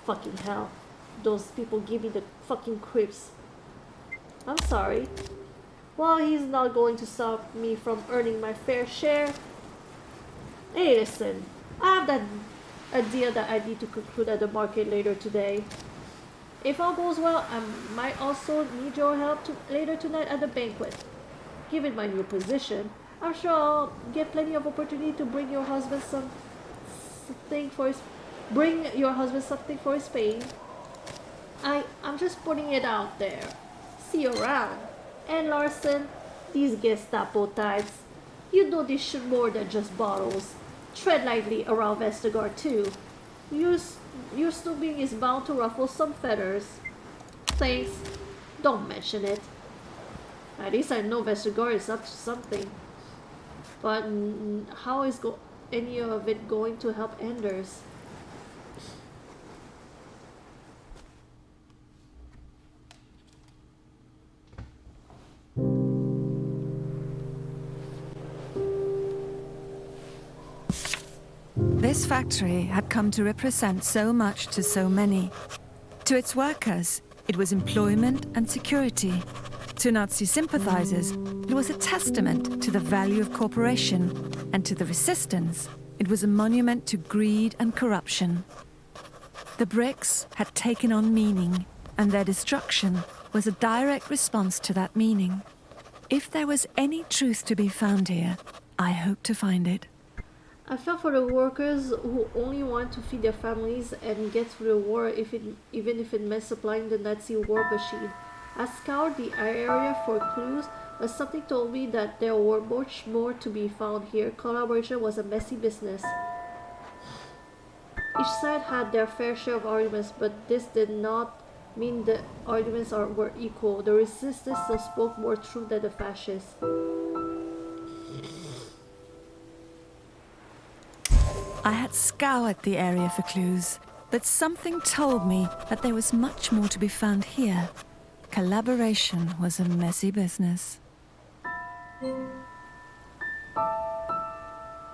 Speaker 1: Fucking hell. Those people give me the fucking creeps. I'm sorry. Well, he's not going to stop me from earning my fair share. Hey, listen. I have that idea that I need to conclude at the market later today. If all goes well, I might also need your help later tonight at the banquet. Given my new position, I'm sure I'll get plenty of opportunity to bring your husband something for his pay. I'm just putting it out there. See you around. And Larsen, these Gestapo types, you know this shit more than just bottles. Tread lightly around Vestergaard too. Your snooping is bound to ruffle some feathers. Thanks. Don't mention it. At least I know Vestergaard is up to something. But how is any of it going to help Anders?
Speaker 2: This factory had come to represent so much to so many. To its workers, it was employment and security. To Nazi sympathizers, it was a testament to the value of cooperation, and to the resistance, it was a monument to greed and corruption. The bricks had taken on meaning, and their destruction was a direct response to that meaning. If there was any truth to be found here, I hope to find it.
Speaker 1: I felt for the workers who only want to feed their families and get through the war, even if it meant supplying the Nazi war machine. I scoured the area for clues, but something told me that there were much more to be found here. Collaboration was a messy business. Each side had their fair share of arguments, but this did not mean the arguments were equal. The resistance still spoke more truth than the fascists.
Speaker 2: I had scoured the area for clues, but something told me that there was much more to be found here. Collaboration was a messy business.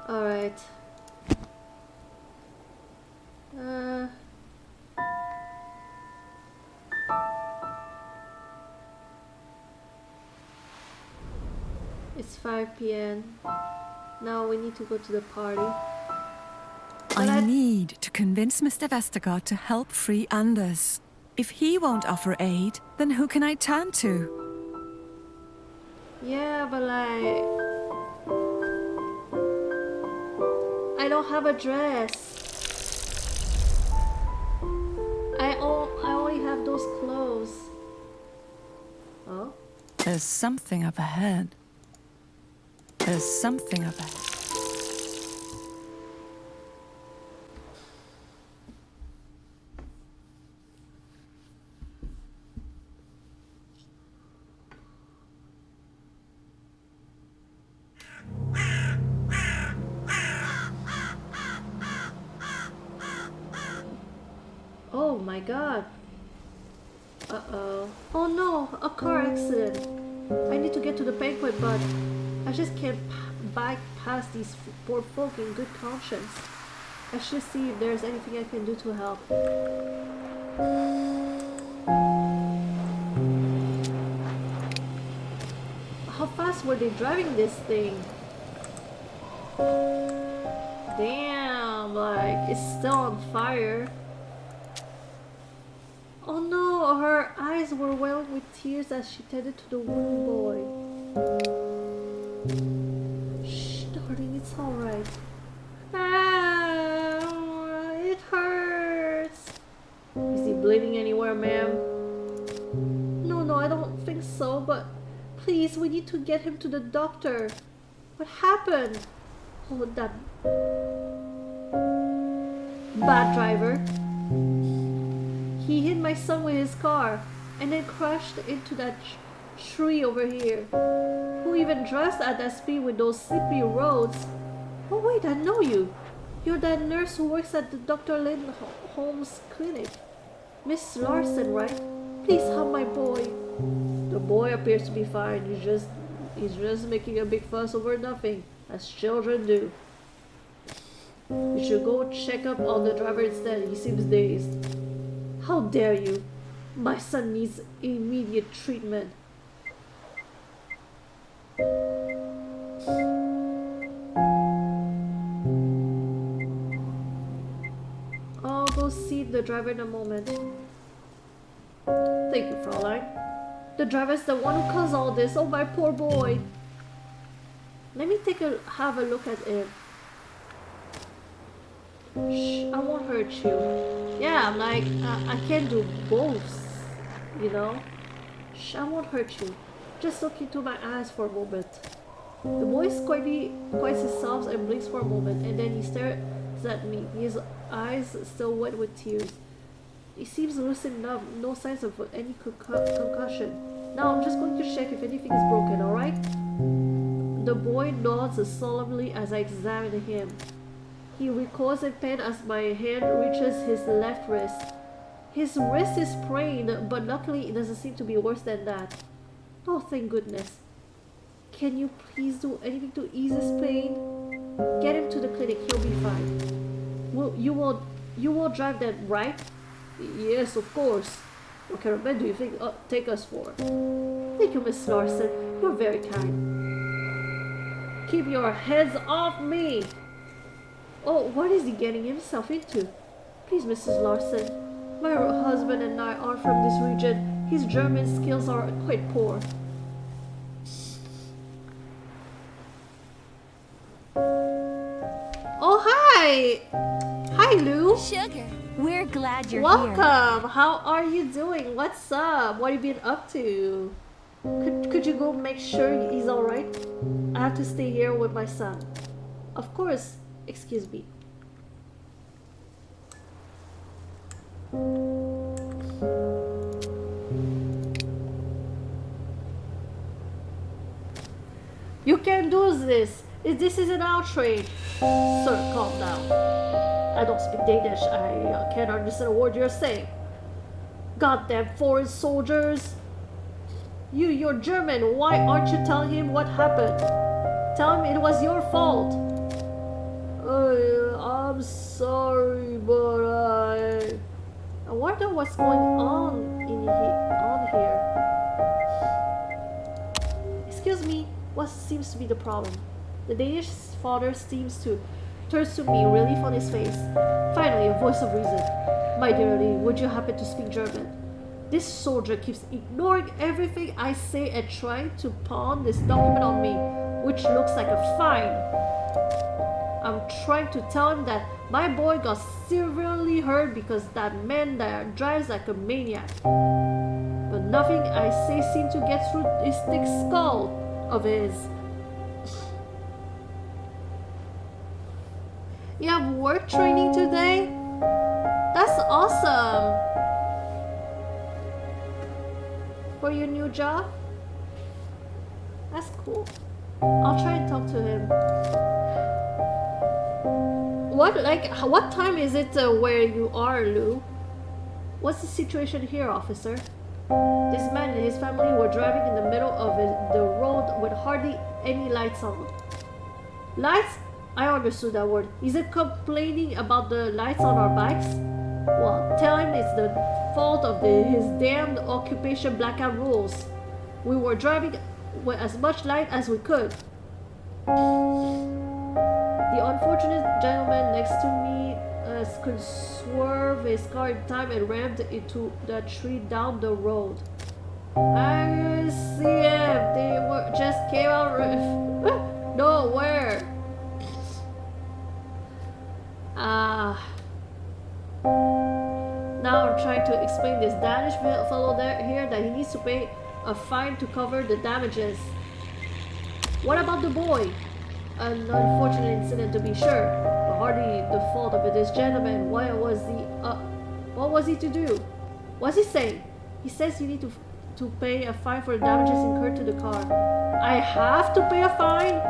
Speaker 1: Alright. It's 5 p.m. Now we need to go to the party.
Speaker 2: I need to convince Mr. Vestergaard to help free Anders. If he won't offer aid, then who can I turn to?
Speaker 1: Yeah, but like... I don't have a dress. I only have those clothes. Oh?
Speaker 2: There's something up ahead. There's something up ahead.
Speaker 1: Oh my god. Uh-oh. Oh no, a car accident. I need to get to the banquet, but I just can't bike past these poor folk in good conscience. I should see if there's anything I can do to help. How fast were they driving this thing? Damn, like, it's still on fire. Oh no, her eyes were welling with tears as she tended to the wounded boy. Shh, darling, it's alright. Ah, it hurts. Is he bleeding anywhere, ma'am? No, I don't think so, but please, we need to get him to the doctor. What happened? Oh, that bad driver. He hit my son with his car and then crashed into that tree over here. Who even drives at that speed with those slippery roads? Oh wait, I know you. You're that nurse who works at the Dr. Lindholm's clinic. Miss Larson, right? Please help my boy. The boy appears to be fine. He's just making a big fuss over nothing, as children do. You should go check up on the driver instead. He seems dazed. How dare you? My son needs immediate treatment. I'll go see the driver in a moment. Thank you, Fraulein. The driver's the one who caused all this. Oh, my poor boy. Let me have a look at him. Shh, I won't hurt you. Yeah, I'm like, I can't do both, you know? Shh, I won't hurt you. Just look into my eyes for a moment. The boy quiets himself and blinks for a moment, and then he stares at me, his eyes still wet with tears. He seems lucid enough, no signs of any concussion. Now I'm just going to check if anything is broken, alright? The boy nods solemnly as I examine him. He recoils in pain as my hand reaches his left wrist. His wrist is sprained, but luckily it doesn't seem to be worse than that. Oh, thank goodness. Can you please do anything to ease his pain? Get him to the clinic. He'll be fine. You will drive that, right? Yes, of course. What kind of man do you think take us for? Thank you, Miss Larson. You're very kind. Keep your heads off me! Oh, what is he getting himself into? Please, Mrs. Larson. My husband and I are from this region. His German skills are quite poor. Oh, hi! Hi, Lou.
Speaker 3: Sugar, we're glad you're
Speaker 1: Welcome.
Speaker 3: here.
Speaker 1: How are you doing? What's up? What have you been up to? Could you go make sure he's alright? I have to stay here with my son. Of course. Excuse me. You can't do this. This is an outrage. Sir, calm down. I don't speak Danish. I can't understand a word you're saying. Goddamn foreign soldiers. You're German. Why aren't you telling him what happened? Tell him it was your fault. I'm sorry, but I wonder what's going on here. Excuse me. What seems to be the problem? The Danish father turns to me, relief on his face. Finally, a voice of reason. My dear Lee, would you happen to speak German? This soldier keeps ignoring everything I say and trying to pawn this document on me, which looks like a fine. I'm trying to tell him that my boy got severely hurt because that man there drives like a maniac. But nothing I say seems to get through his thick skull of his. You have work training today? That's awesome! For your new job? That's cool. I'll try and talk to him. What time is it where you are, Lou? What's the situation here, officer? This man and his family were driving in the middle of the road with hardly any lights on. Lights? I understood that word. Is it complaining about the lights on our bikes? Well, tell him it's the fault of his damned occupation blackout rules. We were driving with as much light as we could. The unfortunate gentleman next to me could swerve his car in time and rammed into the tree down the road. I see him. They just came out. No, where? Now I'm trying to explain this Danish fellow here that he needs to pay a fine to cover the damages. What about the boy? An unfortunate incident to be sure, but hardly the fault of this gentleman. What was he to do? What's he saying? He says you need to pay a fine for the damages incurred to the car. I have to pay a fine?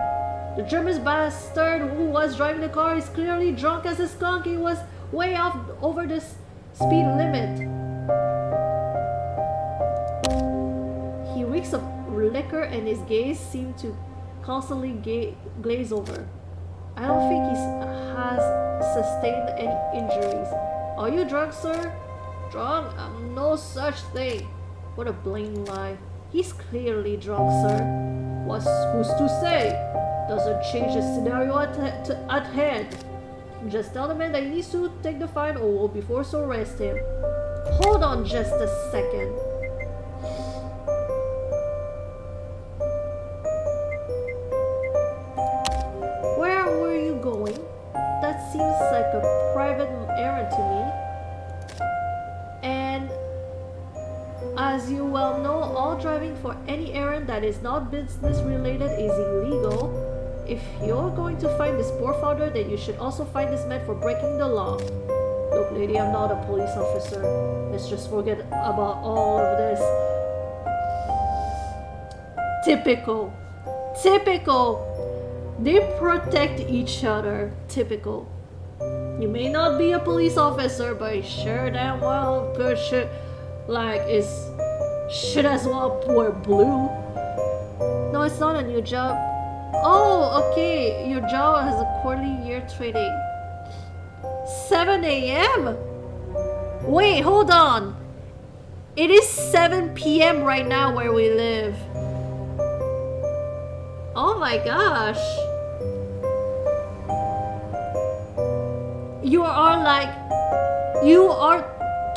Speaker 1: The German bastard who was driving the car is clearly drunk as a skunk. He was way off over the speed limit. He reeks of liquor and his gaze seemed to constantly glaze over. I don't think he has sustained any injuries. Are you drunk, sir? Drunk? No such thing. What a blatant lie. He's clearly drunk, sir. Who's to say? Doesn't change the scenario at hand. Just tell the man that he needs to take the fine or we'll be forced to arrest him. Hold on just a second. Where were you going? That seems like a private errand to me. And as you well know, all driving for any errand that is not business related is illegal. If you're going to find this poor father, then you should also find this man for breaking the law. Look, lady, I'm not a police officer. Let's just forget about all of this. Typical. They protect each other. Typical. You may not be a police officer, but sure damn well good shit. Should as well wear blue. No, it's not a new job. Oh, okay. Your job has a quarterly year trading. 7 a.m. Wait, hold on. It is 7 p.m. right now where we live. Oh my gosh. You are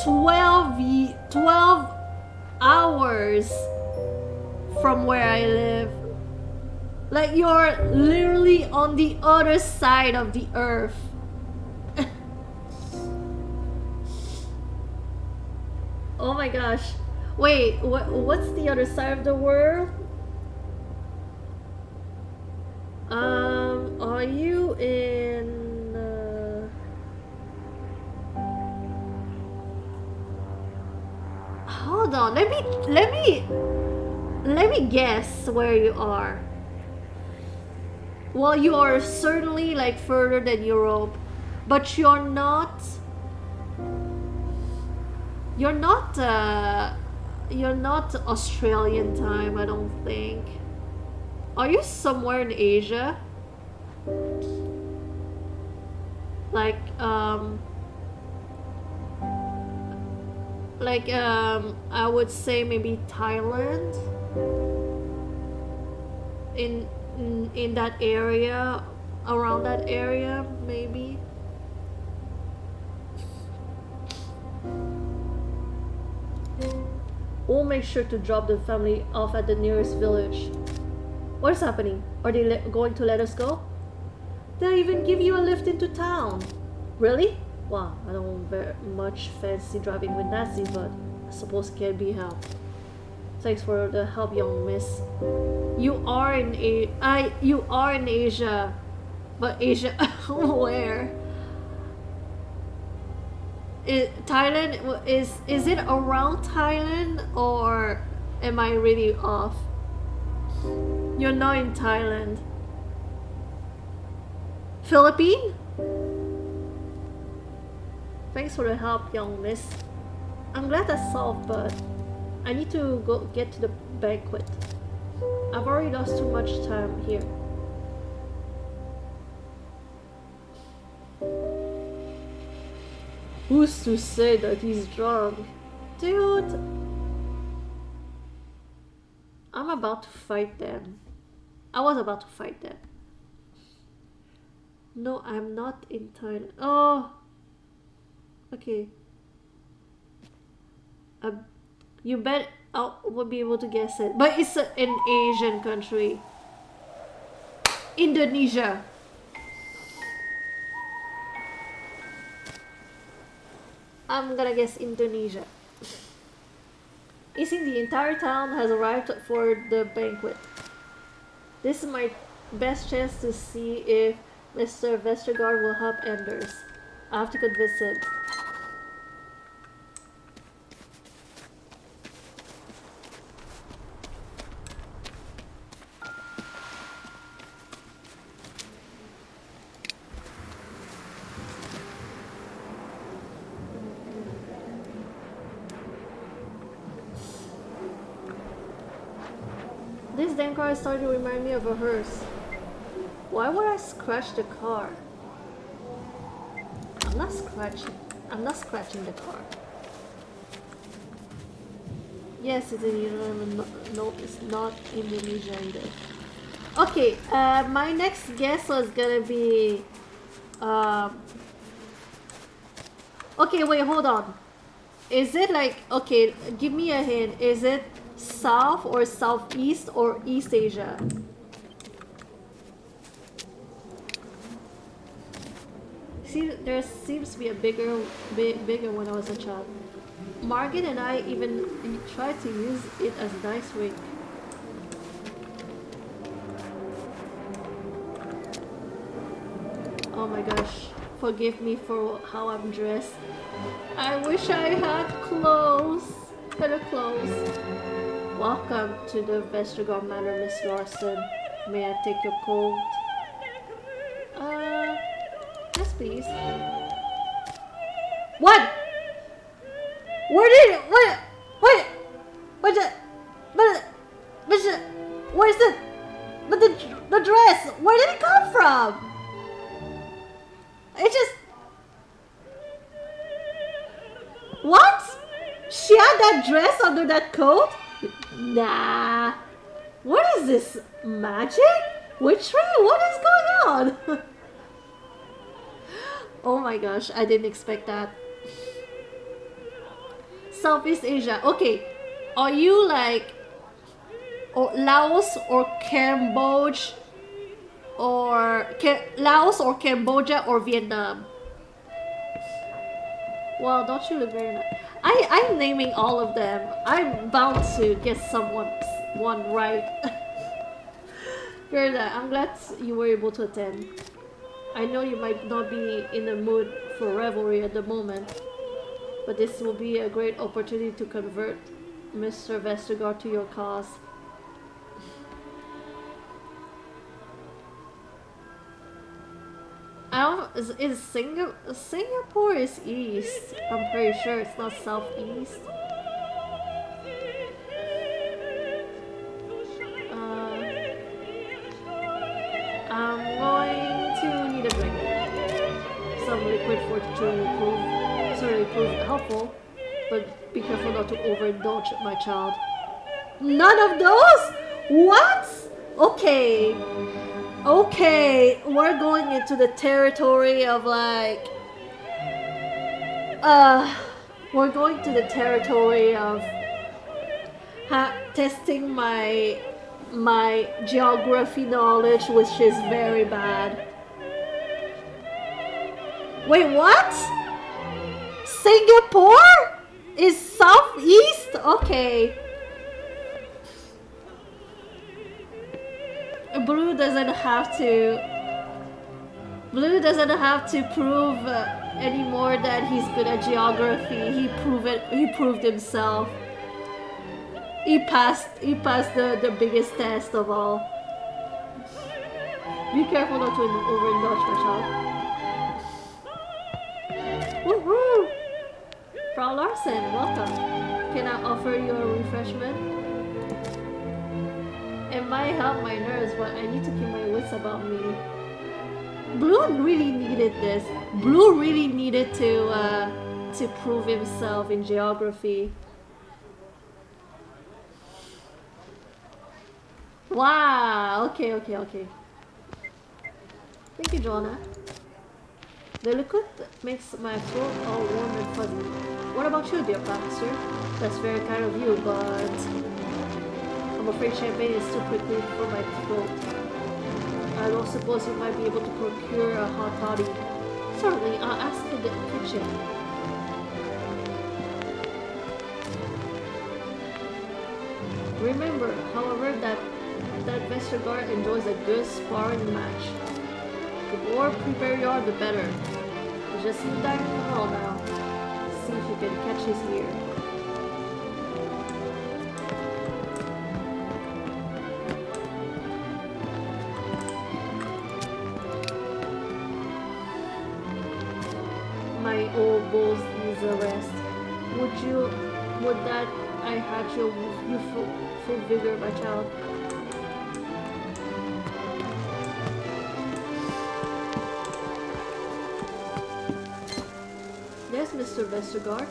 Speaker 1: 12 hours from where I live. Like you're literally on the other side of the earth. Oh my gosh. Wait, what's the other side of the world? Are you in hold on, let me guess where you are. Well, you are certainly like further than Europe, but you're not Australian time, I don't think. Are you somewhere in Asia? Like I would say maybe Thailand, in that area, around that area maybe. We'll make sure to drop the family off at the nearest village. What's happening? Are they going to let us go? They'll even give you a lift into town. Really? Wow, I don't very much fancy driving with Nazis, but I suppose it can be helped. Thanks for the help, young miss. You are in Asia, but Asia where? Thailand is it around Thailand, or am I really off? You're not in Thailand. Philippines? Thanks for the help, young miss. I'm glad that's solved, but I need to go get to the banquet. I've already lost too much time here. Who's to say that he's drunk? Dude! I'm about to fight them. I was about to fight them. No, I'm not in Thailand. Oh! Okay. You bet I would be able to guess it. But it's an Asian country. Indonesia. I'm gonna guess Indonesia. It seems the entire town has arrived for the banquet. This is my best chance to see if Mr. Vestergaard will help Anders. I have to convince him. This damn car is starting to remind me of a hearse. Why would I scratch the car? I'm not scratching the car. Yes, it's in no, it's not Indonesia either. Okay, my next guess was gonna be okay, wait, hold on. Is it like, okay, give me a hint. Is it South or Southeast or East Asia? See, there seems to be a bigger when I was a child. Margaret and I even tried to use it as a nice ring. Oh my gosh, forgive me for how I'm dressed. I wish I had clothes, better clothes. Welcome to the Vestergaard Manor, Miss Larson. May I take your coat? Yes, please. What? Where did it? What? What's it? Where's it? What? But the dress, where did it come from? It just... What? She had that dress under that coat? Nah. What is this? Magic? Witchery? What is going on? Oh my gosh, I didn't expect that. Southeast Asia. Okay. Are you like Laos or Cambodia or Laos or Cambodia or Vietnam? Well, don't you look very nice. I'm naming all of them. I'm bound to get one right. Gerda, I'm glad you were able to attend. I know you might not be in the mood for revelry at the moment, but this will be a great opportunity to convert Mr. Vestergaard to your cause. Singapore is east. I'm pretty sure it's not southeast. I'm going to need a drink. Some liquid to prove helpful, but be careful not to overindulge my child. None of those? What? Okay. Okay, we're going into the territory of like... we're going to the territory of testing my geography knowledge, which is very bad. Wait, what? Singapore is southeast? Okay. Blue doesn't have to prove anymore that he's good at geography. He proved himself. He passed the biggest test of all. Be careful not to overindulge, my child. Woohoo! Frau Larsen, welcome. Can I offer you a refreshment? It might help my nerves, but I need to keep my wits about me. Blue really needed this. Blue really needed to prove himself in geography. Wow. Okay. Thank you, Joanna. The liquid makes my throat all warm and fuzzy. What about you, dear Professor? That's very kind of you, but I'm afraid champagne is too quickly for my throat. I don't suppose you might be able to procure a hot toddy. Certainly, I'll ask in the kitchen. Remember, however, that Vestergaard enjoys a good sparring match. The more prepared you are, the better. You just sit down in the hall now. See if you can catch his ear. My old bulls needs a rest. Would that I had your full vigor, my child? Yes, Mr. Vestergaard.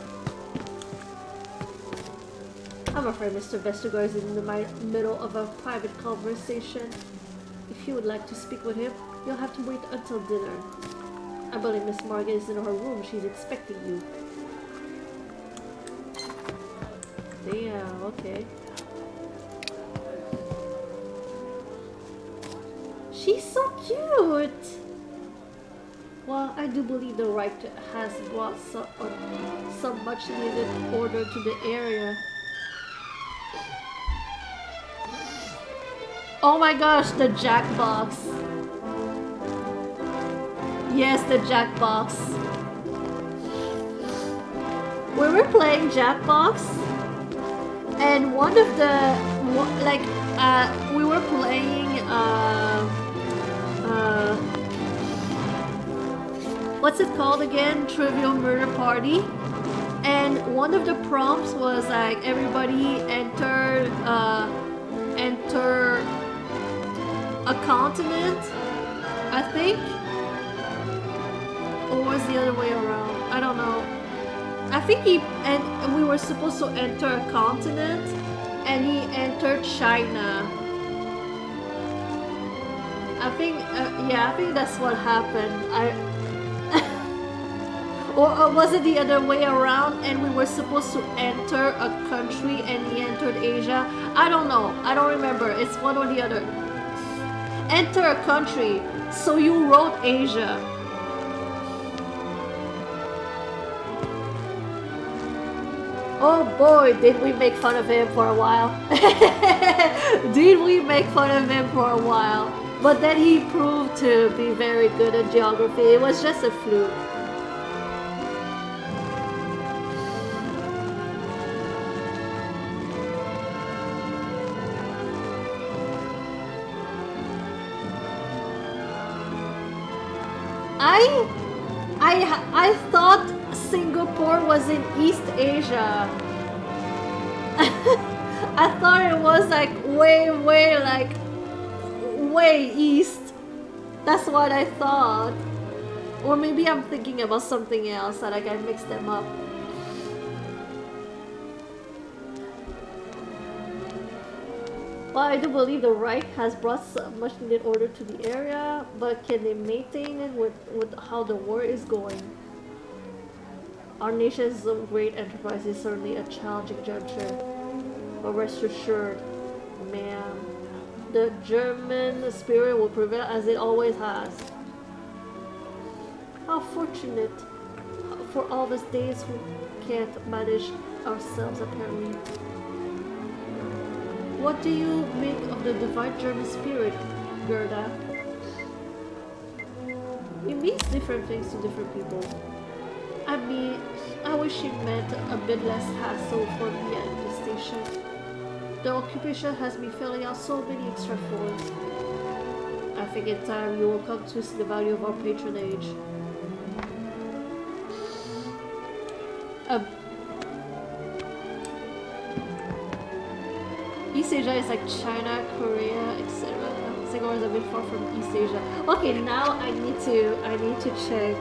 Speaker 1: I'm afraid Mr. Vestergaard is in the middle of a private conversation. If you would like to speak with him, you'll have to wait until dinner. I believe Miss Margaret is in her room. She's expecting you. Damn, okay. She's so cute! Well, I do believe the right has brought some much needed order to the area. Oh my gosh, the Jackbox. Yes, the Jackbox. We were playing Jackbox, and one of the we were playing what's it called again? Trivial Murder Party. And one of the prompts was like everybody enter a continent, I think. Or was the other way around? I don't know. I think we were supposed to enter a continent, and he entered China. I think, yeah, I think that's what happened. Or was it the other way around, and we were supposed to enter a country, and he entered Asia? I don't know. I don't remember. It's one or the other. Enter a country. So you wrote Asia. Oh boy, did we make fun of him for a while. Did we make fun of him for a while. But then he proved to be very good at geography. It was just a fluke. I thought Singapore was in East Asia. I thought it was like way east. That's what I thought. Or maybe I'm thinking about something else that I mixed them up. Well, I do believe the Reich has brought some much needed order to the area, but can they maintain it with how the war is going? Our nation's great enterprise is certainly a challenging juncture, but rest assured, man, the German spirit will prevail as it always has. How fortunate for all these days who can't manage ourselves apparently. What do you make of the divine German spirit, Gerda? It means different things to different people. I mean, I wish it meant a bit less hassle for me at the station. The occupation has me filling out so many extra forms. I think in time you will come to see the value of our patronage. East Asia is like China, Korea, etc. Singapore is a bit far from East Asia. Okay, now I need to check.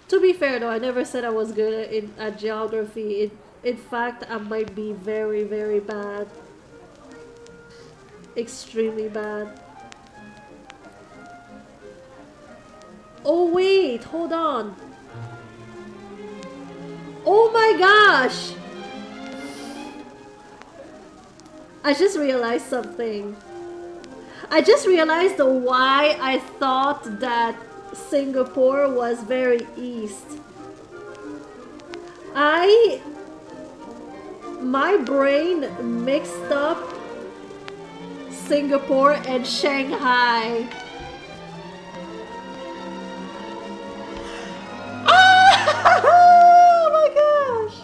Speaker 1: To be fair though, I never said I was good at geography. In fact, I might be very, very bad. Extremely bad. Oh wait, hold on. Oh my gosh! I just realized something. I just realized why I thought that Singapore was very east. My brain mixed up Singapore and Shanghai. Oh my gosh!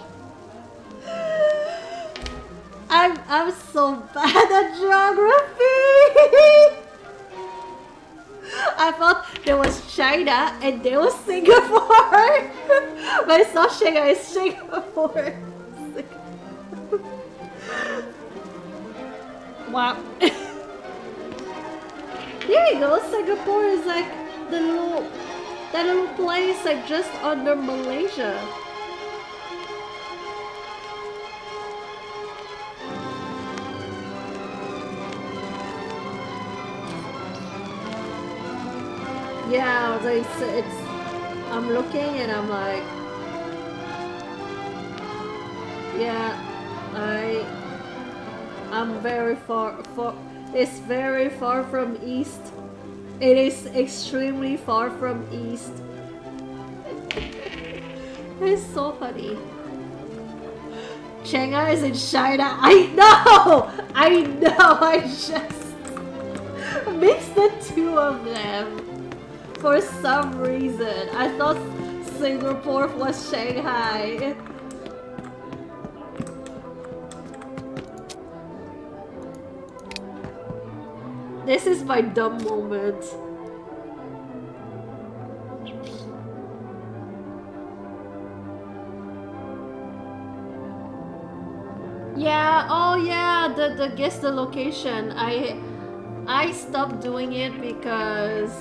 Speaker 1: I'm so bad at geography. I thought there was China and there was Singapore. But it's not Shanghai, it's Singapore. Wow. There you go, Singapore is like that little place like just under Malaysia. Yeah, it's I'm looking and I'm like, yeah, I'm very far. It's very far from east. It is extremely far from east. It's so funny. Shanghai is in China. I know. I just mixed the two of them for some reason. I thought Singapore was Shanghai. This is my dumb moment. Yeah, oh yeah, the guess the location. I stopped doing it because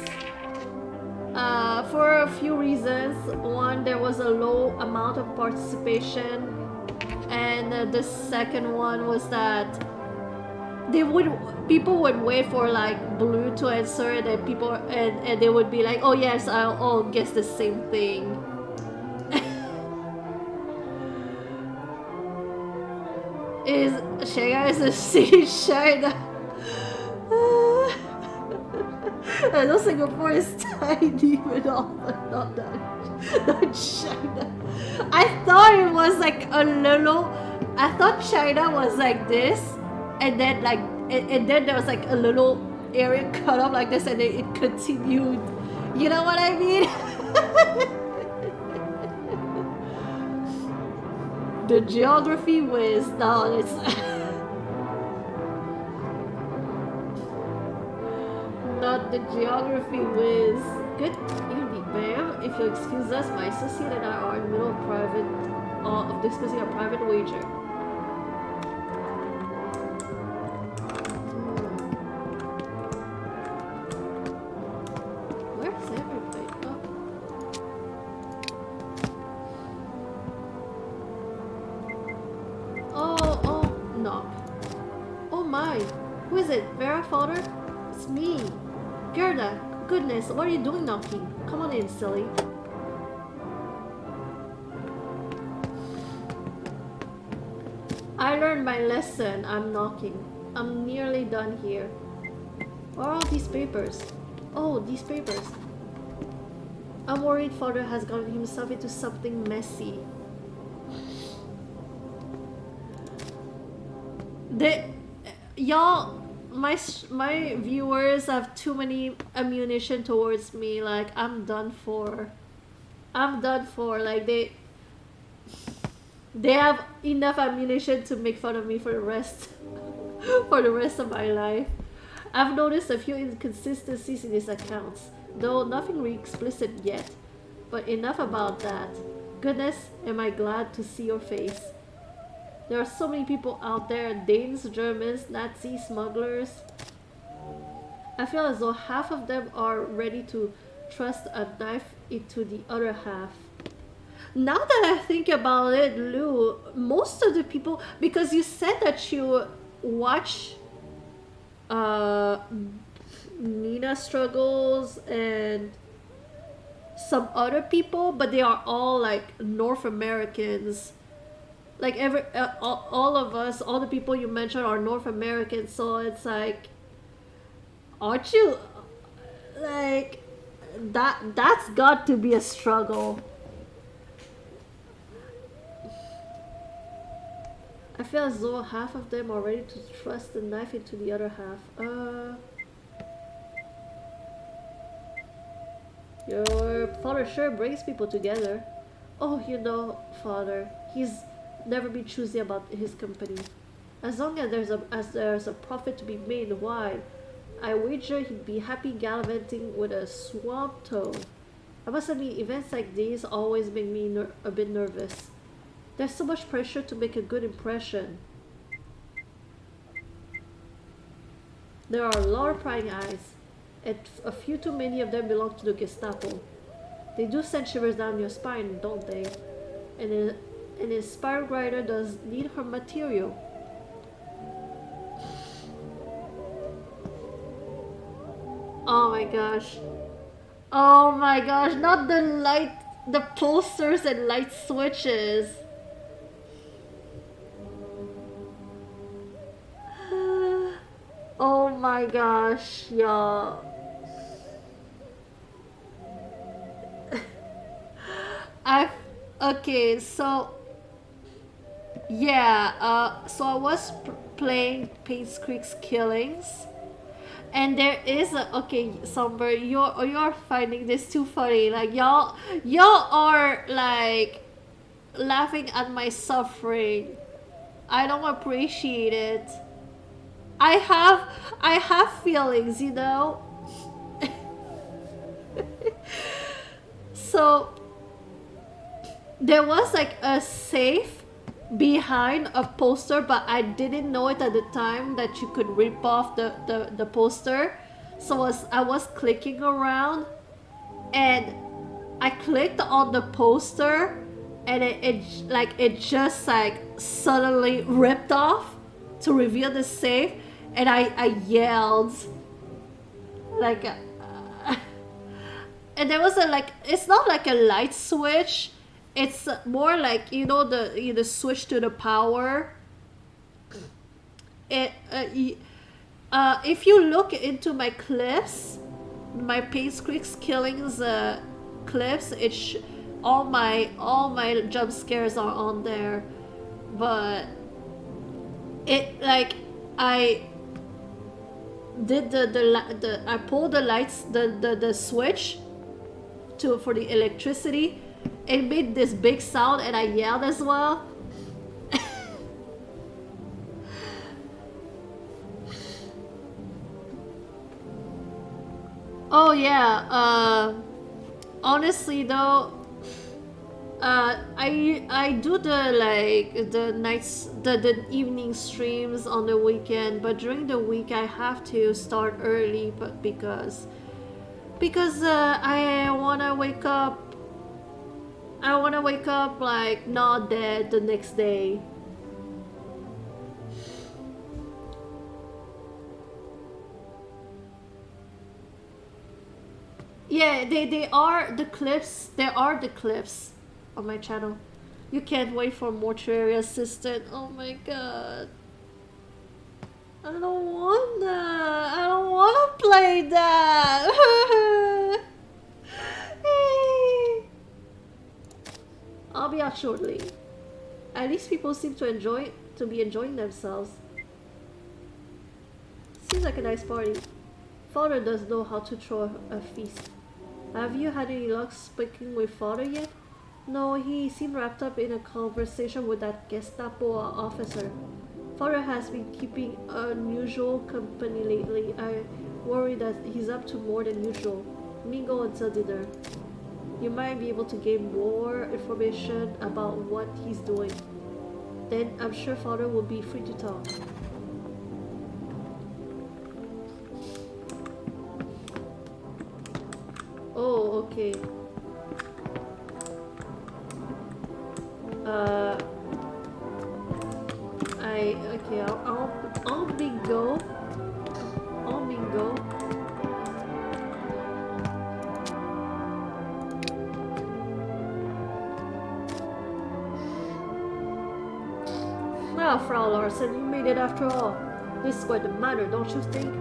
Speaker 1: for a few reasons. One, there was a low amount of participation, and the second one was that people would wait for like blue to answer, and then and they would be like, oh yes, I'll guess the same thing. Is Shanghai is a city, China? I know Singapore is tiny, but not that, not China. I thought it was like a little. I thought China was like this, and then and then there was like a little area cut off like this, and then it continued. You know what I mean? The geography whiz. No, it's not the geography whiz. Good evening, ma'am. If you'll excuse us, my associate and I are in the middle of discussing a private wager. Where's everybody? Oh, knock. Oh my, who is it? Vera father? It's me. Gerda, goodness, what are you doing knocking? Come on in, silly. I learned my lesson. I'm knocking. I'm nearly done here. What are all these papers? Oh, these papers. I'm worried father has gotten himself into something messy. Y'all, my viewers have too many ammunition towards me. Like, I'm done for. I'm done for. Like, they have enough ammunition to make fun of me for the rest of my life. I've noticed a few inconsistencies in his accounts, though nothing really explicit yet. But enough about that. Goodness, am I glad to see your face. There are so many people out there, Danes, Germans, Nazis, smugglers. I feel as though half of them are ready to thrust a knife into the other half. Now that I think about it, Lou, most of the people, because you said that you watch Nina Struggles and some other people, but they are all like North Americans. Like all of us, all the people you mentioned are North Americans, so it's like, aren't you like that's got to be a struggle. I feel as though half of them are ready to thrust the knife into the other half. Your father sure brings people together. Oh, you know, father, he's never been choosy about his company. As long as there's a profit to be made, why? I wager he'd be happy gallivanting with a swamp toad. I must admit, events like these always make me a bit nervous. There's so much pressure to make a good impression. There are a lot of prying eyes, and a few too many of them belong to the Gestapo. They do send shivers down your spine, don't they? And an inspired writer does need her material. Oh my gosh. Oh my gosh, not the posters and light switches. Oh my gosh, y'all. Okay, so yeah, so I was playing Pace Creek's Killings, and there is a, okay, Somber, you're finding this too funny. Like y'all are like laughing at my suffering. I don't appreciate it. I have feelings, you know. So there was like a safe behind a poster, but I didn't know it at the time that you could rip off the poster. So I was clicking around, and I clicked on the poster, and it just like suddenly ripped off to reveal the safe, and I yelled like and there was it's not like a light switch, it's more like, you know, the switch to the power. If you look into my clips, my paint squeaks killings clips, all my jump scares are on there, but I did I pulled the lights, the switch for the electricity. It made this big sound, and I yelled as well. Oh yeah, honestly though, I do the nights, the evening streams on the weekend, but during the week I have to start early, but because I wanna wake up. I wanna wake up like not dead the next day. Yeah, they are the clips. There are the clips on my channel. You can't wait for mortuary assistant. Oh my god. I don't want that. I don't want to play that. I'll be out shortly. At least people seem to be enjoying themselves. Seems like a nice party. Father does know how to throw a feast. Have you had any luck speaking with Father yet? No, he seemed wrapped up in a conversation with that Gestapo officer. Father has been keeping unusual company lately. I worry that he's up to more than usual. Mingle until dinner. You might be able to gain more information about what he's doing. Then I'm sure Father will be free to talk. Oh, okay. I'll bingo. I'll bingo. Well, Frau Larson, you made it after all. This is quite the matter, don't you think?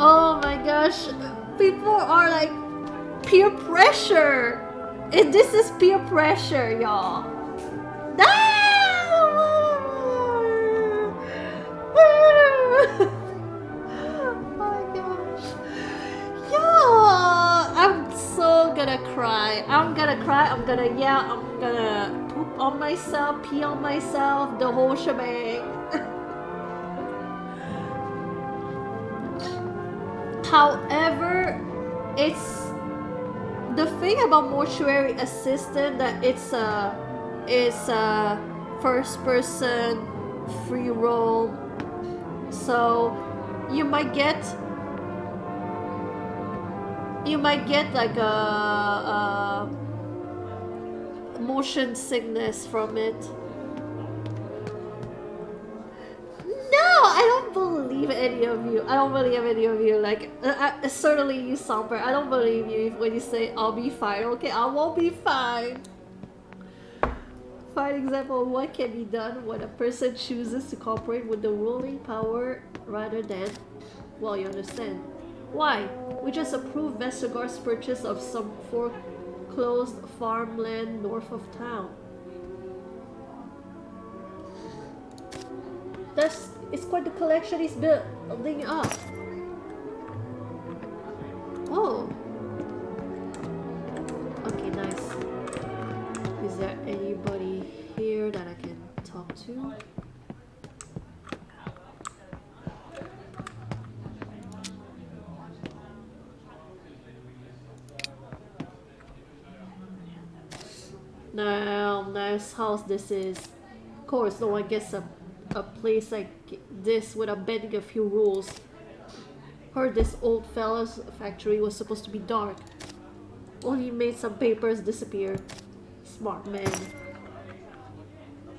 Speaker 1: Oh my gosh, people are like peer pressure. This is peer pressure, y'all. Oh my gosh. Y'all, I'm so gonna cry. I'm gonna cry, I'm gonna yell, I'm gonna poop on myself, pee on myself, the whole shebang. However, it's the thing about mortuary assistant that it's a first person free roam, so you might get like a motion sickness from it. No, I don't believe any of you. I don't believe any of you. Like, certainly you, Somber. I don't believe you when you say I'll be fine. Okay, I won't be fine. Fine example of what can be done when a person chooses to cooperate with the ruling power rather than, well, you understand. Why? We just approved Vestergaard's purchase of some foreclosed farmland north of town. It's quite the collection he's building up. Oh. Okay, nice. Is there anybody here that I can talk to? nice house this is. Of course, no one gets a place like this without bending a few rules. Heard this old fella's factory was supposed to be dark. Only made some papers disappear. Smart man.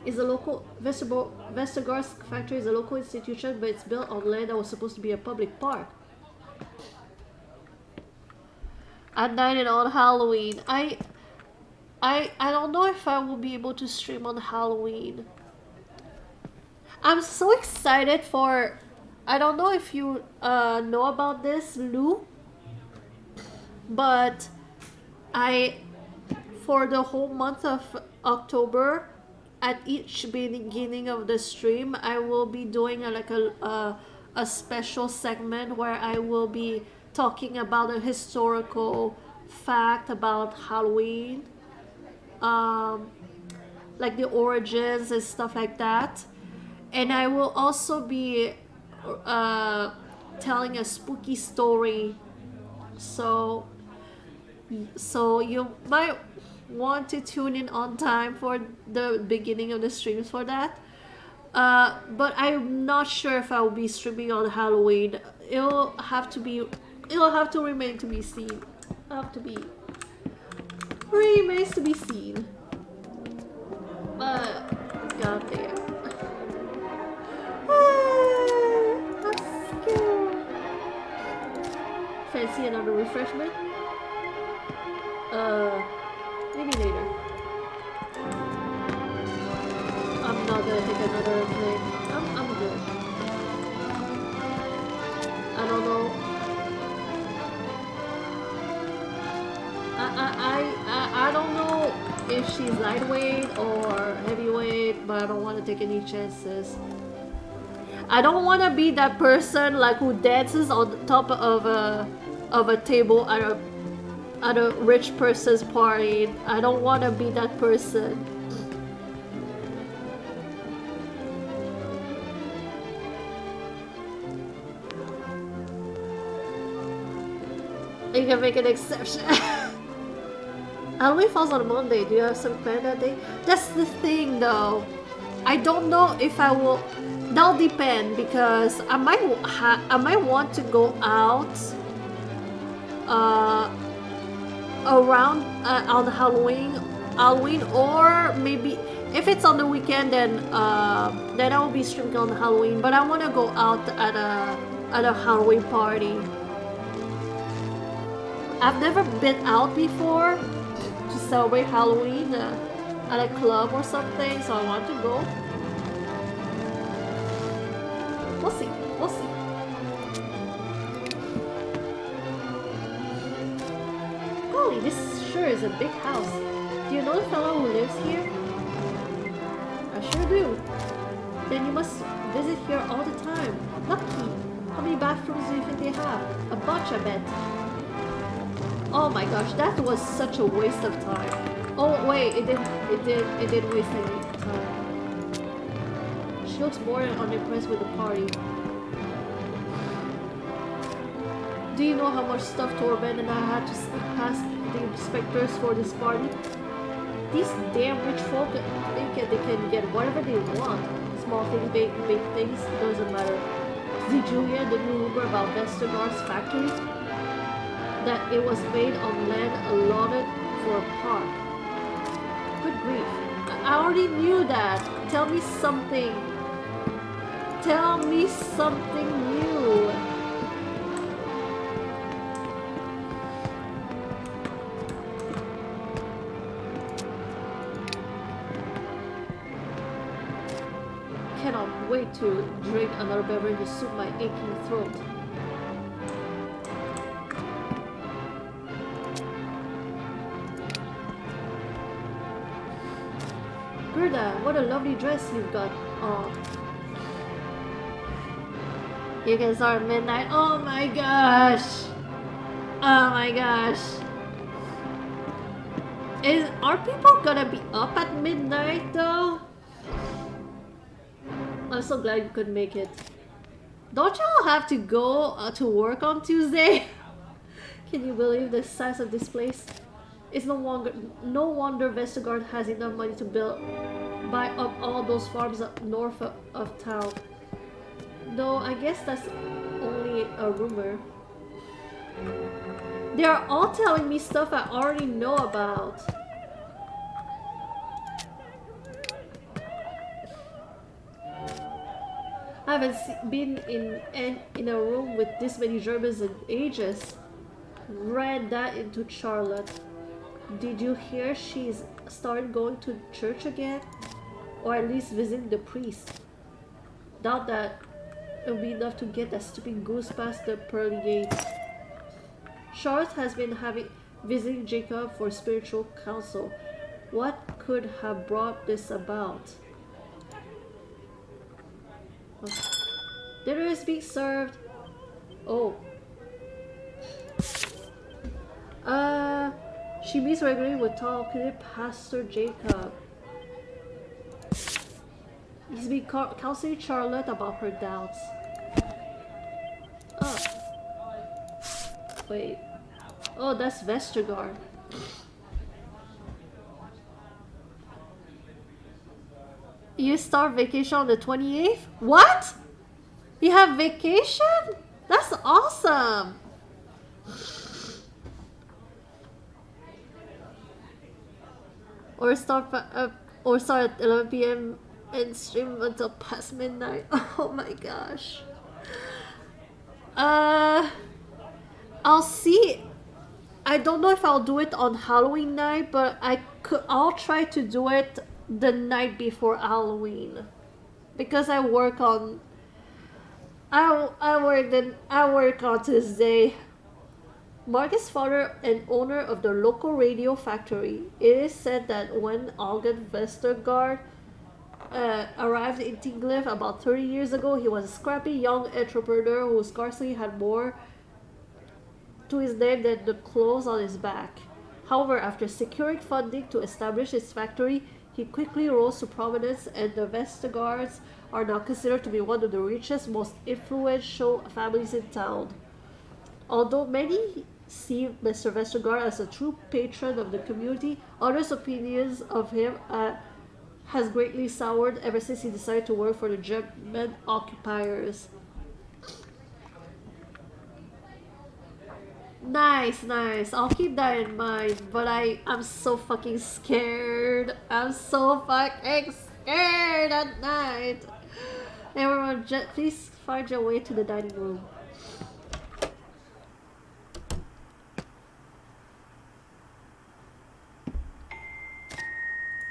Speaker 1: Is a local Vestergaard's factory is a local institution, but it's built on land that was supposed to be a public park. At night and on Halloween. I don't know if I will be able to stream on Halloween. I'm so excited for, I don't know if you know about this, Lou, but for the whole month of October, at each beginning of the stream, I will be doing a special segment where I will be talking about a historical fact about Halloween, like the origins and stuff like that. And I will also be telling a spooky story. So you might want to tune in on time for the beginning of the streams for that. But I'm not sure if I will be streaming on Halloween. It'll have to remain to be seen. Remains to be seen. But goddamn. I'm scared. Fancy another refreshment? Maybe later. I'm not gonna take another thing. I'm good. I don't know. I don't know if she's lightweight or heavyweight, but I don't want to take any chances. I don't want to be that person like who dances on the top of a table at a rich person's party. I don't want to be that person. You can make an exception. Halloween falls on a Monday. Do you have some plan that day? That's the thing though. I don't know if I will. That'll depend because I might want to go out around on Halloween, or maybe if it's on the weekend, then I will be streaming on Halloween. But I want to go out at a Halloween party. I've never been out before to celebrate Halloween at a club or something, so I want to go. We'll see. We'll see. Golly, this sure is a big house. Do you know the fellow who lives here? I sure do. Then you must visit here all the time. Lucky. How many bathrooms do you think they have? A bunch, I bet. Oh my gosh, that was such a waste of time. Oh wait, it didn't waste any time. She looks more than unimpressed with the party. Do you know how much stuff Torben and I had to sneak past the inspectors for this party? These damn rich folk think they can get whatever they want. Small things, big things, doesn't matter. Did you hear the new rumor about Vestergaard's factory? That it was made on land allotted for a park. Good grief. I already knew that. Tell me something. Tell me something new. Cannot wait to drink another beverage to soothe my aching throat. Gerda, what a lovely dress you've got on. You can start at midnight. Oh my gosh. Oh my gosh. Are people gonna be up at midnight though? I'm so glad you could make it. Don't y'all have to go to work on Tuesday? Can you believe the size of this place? It's no wonder Vestergaard has enough money to buy up all those farms up north of town. Though I guess that's only a rumor. They are all telling me stuff I already know about. I haven't been in a room with this many Germans in ages. Read that into Charlotte. Did you hear she's started going to church again? Or at least visiting the priest? Doubt that it'll be enough to get that stupid goose past the pearly gates. Charlotte has been visiting Jacob for spiritual counsel. What could have brought this about? Dinner is being served. Oh. She meets regularly with talkative Pastor Jacob. He's been counseling Charlotte about her doubts. Oh. Wait. Oh, that's Vestergaard. You start vacation on the 28th? What? You have vacation? That's awesome! Or start at 11 p.m. and stream until past midnight. Oh my gosh. I'll see. I don't know if I'll do it on Halloween night, but I'll try to do it the night before Halloween, because I work on Tuesday. Mark is father and owner of the local radio factory. It is said that when Algan Vestergaard arrived in Tinglev about 30 years ago, he was a scrappy young entrepreneur who scarcely had more to his name than the clothes on his back. However, after securing funding to establish his factory, he quickly rose to prominence, and the Vestergaards are now considered to be one of the richest, most influential families in town. Although many see Mr. Vestergaard as a true patron of the community, others' opinions of him has greatly soured ever since he decided to work for the German occupiers. Nice, nice. I'll keep that in mind, but I'm so fucking scared. I'm so fucking scared at night. Everyone, please find your way to the dining room.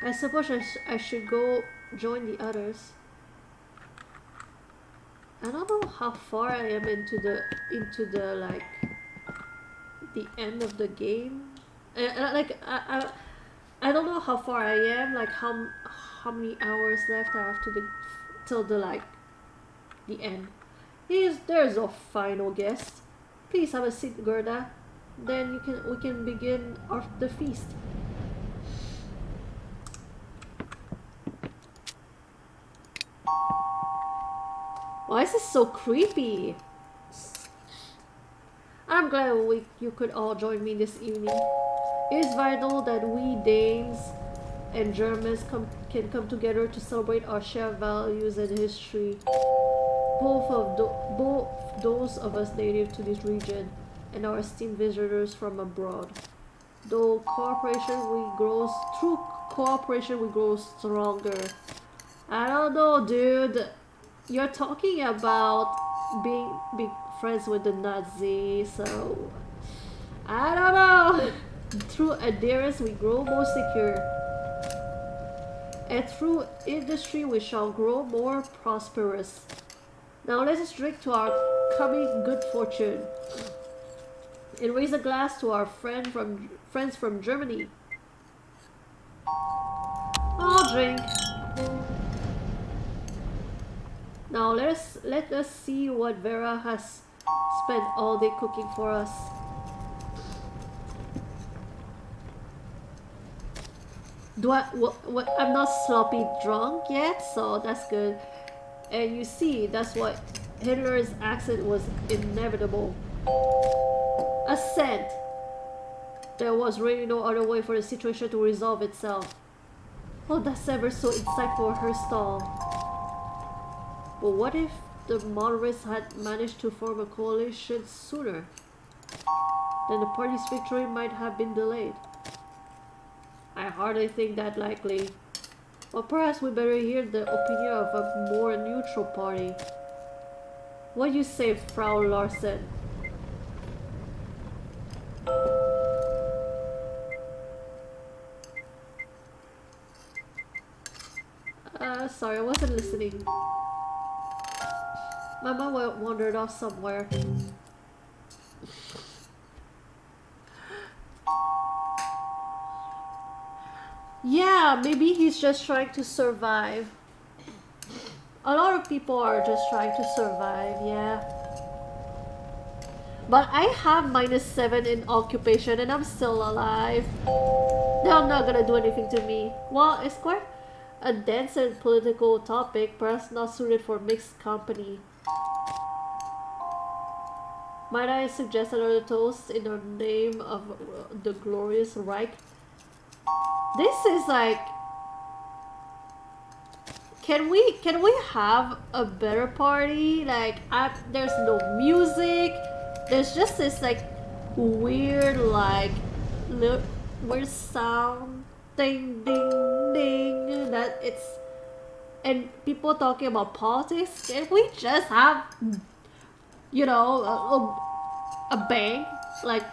Speaker 1: I suppose I should go join the others. I don't know how far I am into the like the end of the game. I don't know how far I am, like how many hours left I have to till the like the end. There's a final guest. Please have a seat, Gerda. Then we can begin the feast. Why is this so creepy? I'm glad you could all join me this evening. It is vital that we Danes and Germans can come together to celebrate our shared values and history. Both those of us native to this region and our esteemed visitors from abroad. Through cooperation we grow stronger. I don't know, dude. You're talking about being friends with the Nazis, so I don't know. Through adherence we grow more secure, and through industry we shall grow more prosperous. Now let us drink to our coming good fortune and raise a glass to our friends from Germany. I'll drink. Now let us see what Vera has spent all day cooking for us. I'm not sloppy drunk yet, so that's good. And you see, that's what Hitler's accent was inevitable. A scent. There was really no other way for the situation to resolve itself. Oh, that's ever so insightful, her stall. But what if the monarchs had managed to form a coalition sooner? Then the party's victory might have been delayed. I hardly think that likely. Or perhaps we better hear the opinion of a more neutral party. What do you say, Frau Larsen? Sorry, I wasn't listening. My mind wandered off somewhere. Yeah, maybe he's just trying to survive. A lot of people are just trying to survive, yeah. But I have -7 in occupation and I'm still alive. They're not gonna do anything to me. Well, it's quite a dense and political topic, perhaps not suited for mixed company. Might I suggest another toast in the name of the glorious Reich? This is like... Can we have a better party? Like, there's no music. There's just this like weird like weird sound, ding ding ding. That it's, and people talking about politics. Can we just have, you know, a bang, like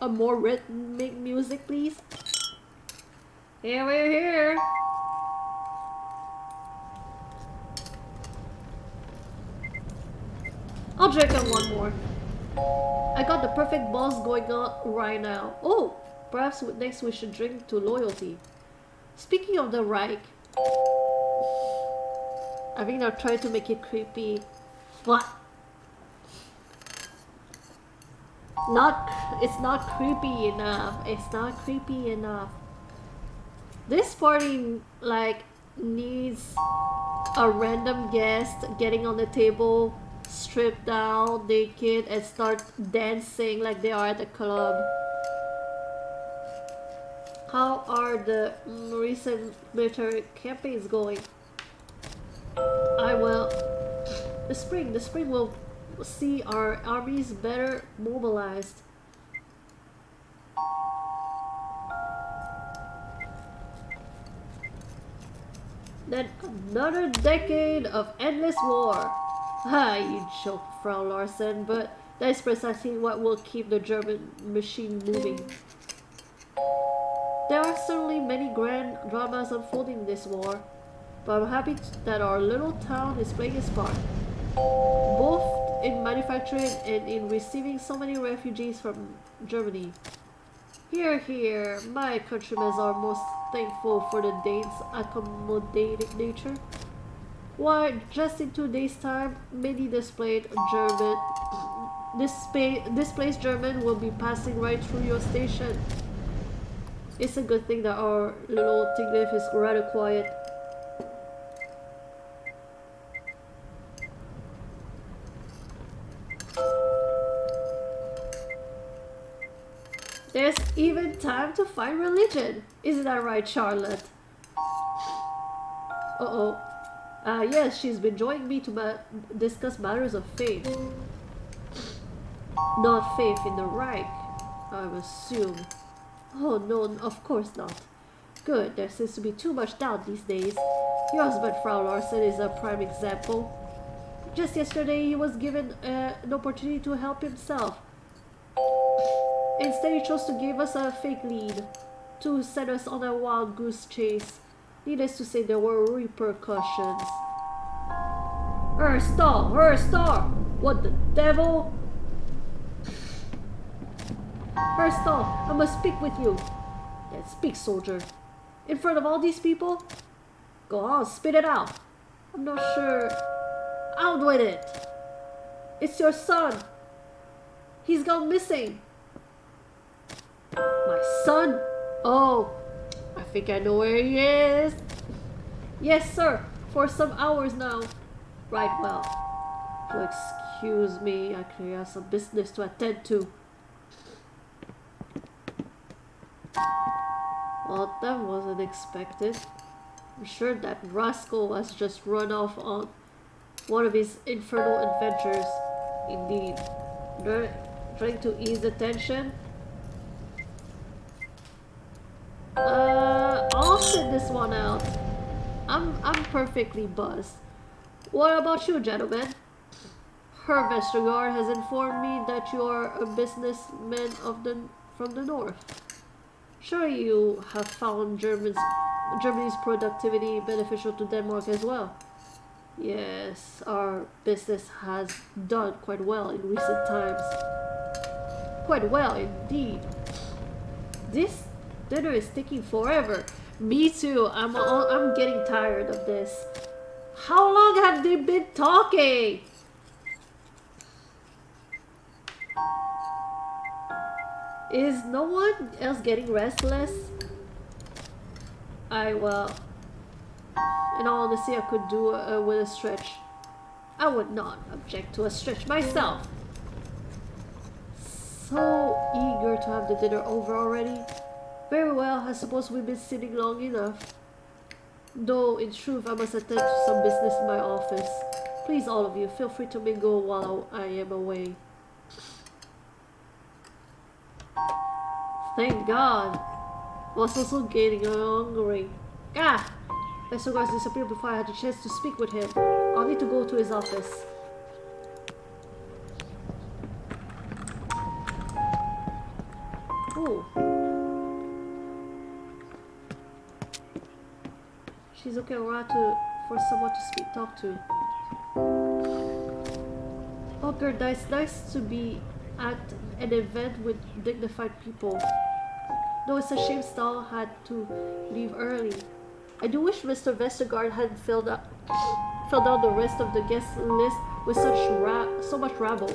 Speaker 1: a more rhythmic music, please? Here we're here. I'll drink on one more. I got the perfect buzz going on right now. Oh, perhaps next we should drink to loyalty. Speaking of the Reich, I think they're trying to make it creepy. What? It's not creepy enough. It's not creepy enough. This party like needs a random guest getting on the table, stripped down, naked, and start dancing like they are at a club. How are the recent military campaigns going? The spring will see our armies better mobilized. Then another decade of endless war. Ah, you joke, Frau Larsen, but that is precisely what will keep the German machine moving. There are certainly many grand dramas unfolding in this war, but I'm happy that our little town is playing its part, both in manufacturing and in receiving so many refugees from Germany. Hear, hear, my countrymen are most thankful for the Danes' accommodating nature. Why, just in 2 days' time, many displaced German will be passing right through your station. It's a good thing that our little Tiglev is rather quiet. There's even time to find religion. Isn't that right, Charlotte? Uh-oh. Yes, she's been joining me to discuss matters of faith. Not faith in the Reich, I assume. Oh no, of course not. Good, there seems to be too much doubt these days. Your husband, Frau Larsen, is a prime example. Just yesterday he was given an opportunity to help himself. Instead he chose to give us a fake lead, to send us on a wild goose chase. Needless to say, there were repercussions. Her stall! What the devil? Her stall, I must speak with you. Then speak, soldier. In front of all these people? Go on, spit it out. I'm not sure. Out with it. It's your son. He's gone missing. My son? Oh, I think I know where he is. Yes, sir. For some hours now. Right, well. If you'll excuse me, I clearly have some business to attend to. Well, that wasn't expected. I'm sure that rascal has just run off on one of his infernal adventures. Indeed. Trying to ease the tension. I'll sit this one out. I'm perfectly buzzed. What about you, gentlemen? Herr Vestergaard has informed me that you are a businessman from the north. Sure, you have found Germany's productivity beneficial to Denmark as well. Yes, our business has done quite well in recent times. Quite well indeed. This dinner is taking forever. Me too. I'm getting tired of this. How long have they been talking? Is no one else getting restless? Well, in all honesty, I could do with a stretch. I would not object to a stretch myself. So eager to have the dinner over already. Very well, I suppose we've been sitting long enough. Though, in truth, I must attend to some business in my office. Please, all of you, feel free to mingle while I am away. Thank God. I was also getting hungry. Ah! Vestergaard disappeared before I had a chance to speak with him. I'll need to go to his office. Ooh. She's looking around for someone to talk to. Oh, Gerda, it's nice to be at an event with dignified people. Though it's a shame Stahl had to leave early. I do wish Mr. Vestergaard hadn't filled out the rest of the guest list with so much rabble.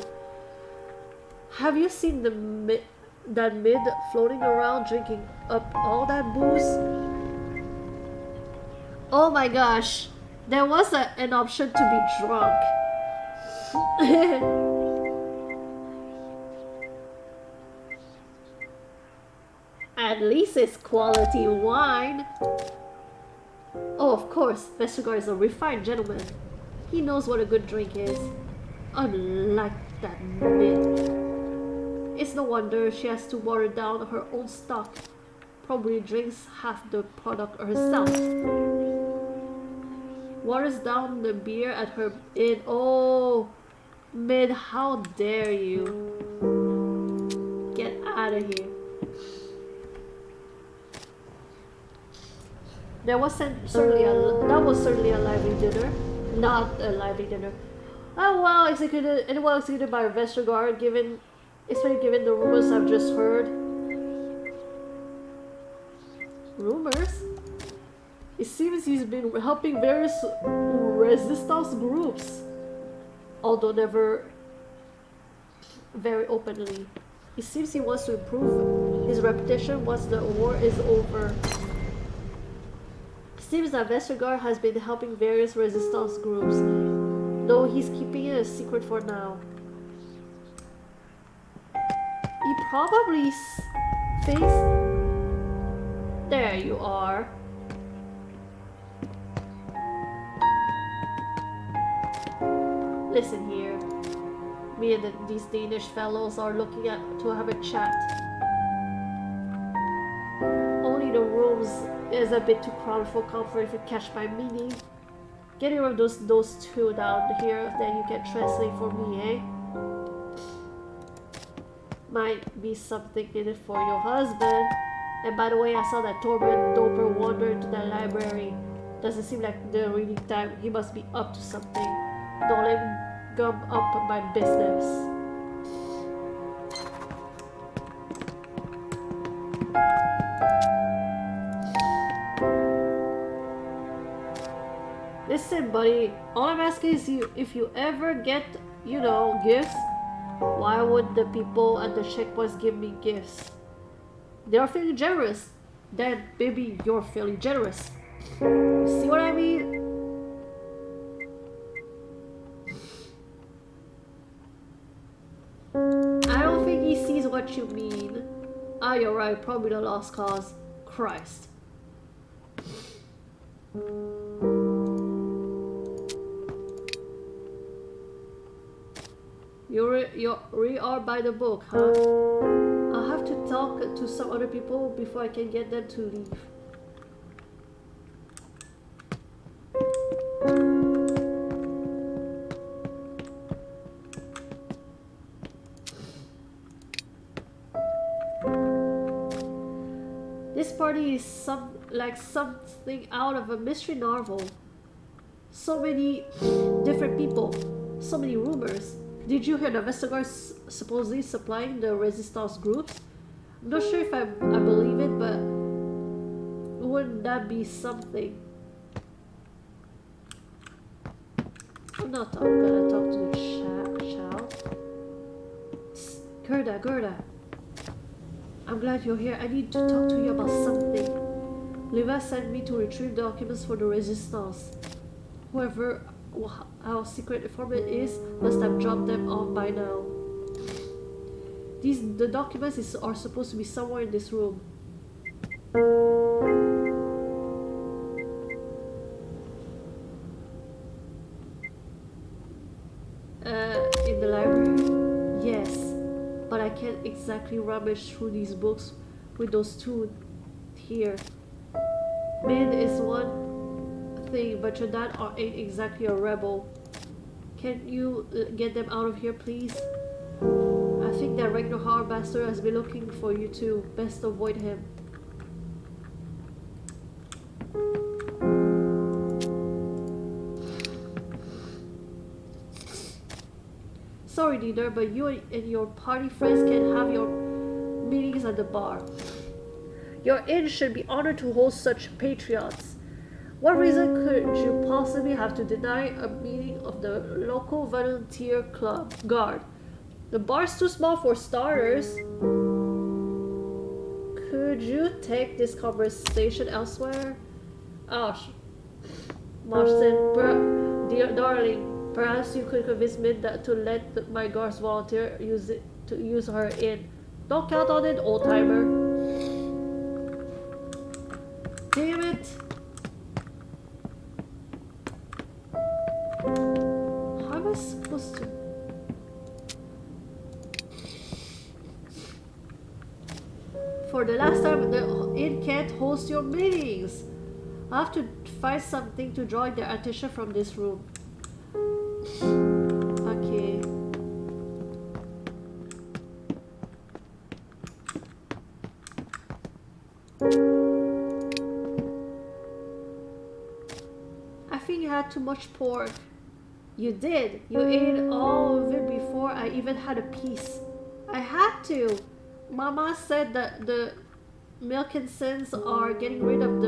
Speaker 1: Have you seen that mid floating around drinking up all that booze? Oh my gosh, there was an option to be drunk. At least it's quality wine. Oh, of course, Vestergaard is a refined gentleman. He knows what a good drink is. Unlike that mid. It's no wonder she has to water down her own stock. Probably drinks half the product herself. Waters down the beer at her inn. Oh, Mid, how dare you? Get out of here. That was certainly a lively dinner. Not a lively dinner. Oh well, executed by Vestergaard, especially given the rumors I've just heard. Rumors? It seems he's been helping various resistance groups, although never very openly. It seems he wants to improve his reputation once the war is over. It seems that Vestergaard has been helping various resistance groups, though he's keeping it a secret for now. He probably thinks... There you are. Listen here. Me and these Danish fellows are looking to have a chat. Only the rooms is a bit too crowded for comfort if you catch my meaning. Getting rid of those two down here, then you can translate for me, eh? Might be something in it for your husband. And by the way, I saw that Torben Doper wander into the library. Doesn't seem like the reading time. He must be up to something. Don't let him gum up my business. Listen, buddy. All I'm asking is if you ever get, gifts, why would the people at the checkpoints give me gifts? They're feeling generous. Then maybe you're feeling generous. You see what I mean? I don't think he sees what you mean. Ah, you're right. Probably the lost cause. Christ. You are by the book, huh? I'll have to talk to some other people before I can get them to leave. This party is something out of a mystery novel. So many different people, so many rumors. Did you hear the Vestergaard's supposedly supplying the resistance groups? I'm not sure if I believe it, but wouldn't that be something? I'm not gonna talk to the child. Gerda. I'm glad you're here. I need to talk to you about something. Liva sent me to retrieve documents for the resistance. Whoever our secret informant is must have dropped them off by now. The documents are supposed to be somewhere in this room. In the library? Yes, but I can't exactly rummage through these books with those two here. Min is one thing, but your dad ain't exactly a rebel. Can you get them out of here, please? I think that Ragnar bastard has been looking for you too. Best avoid him. Sorry, Dieter, but you and your party friends can have your meetings at the bar. Your inn should be honored to host such patriots. What reason could you possibly have to deny a meeting of the local volunteer club guard? The bar's too small for starters. Could you take this conversation elsewhere? Oh, Marston, dear darling, perhaps you could convince Minda to let my guards volunteer use her inn. Don't count on it, old timer. Damn it! How am I supposed to? For the last time, the inn can't host your meetings. I have to find something to draw their attention from this room. Okay. I think you had too much pork. You did. You ate all of it before I even had a piece. I had to. Mama said that the Milkinsons are getting rid of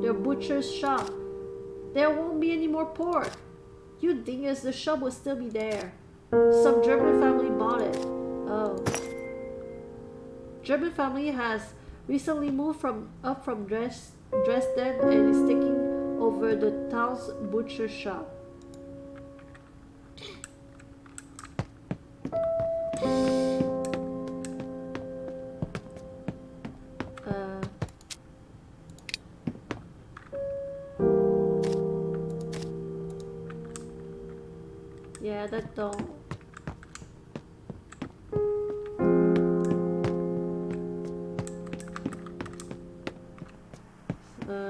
Speaker 1: their butcher's shop. There won't be any more pork. You dingus, the shop will still be there. Some German family bought it. Oh. German family has recently moved up from Dresden and is taking over the town's butcher shop. Yeah, that don't.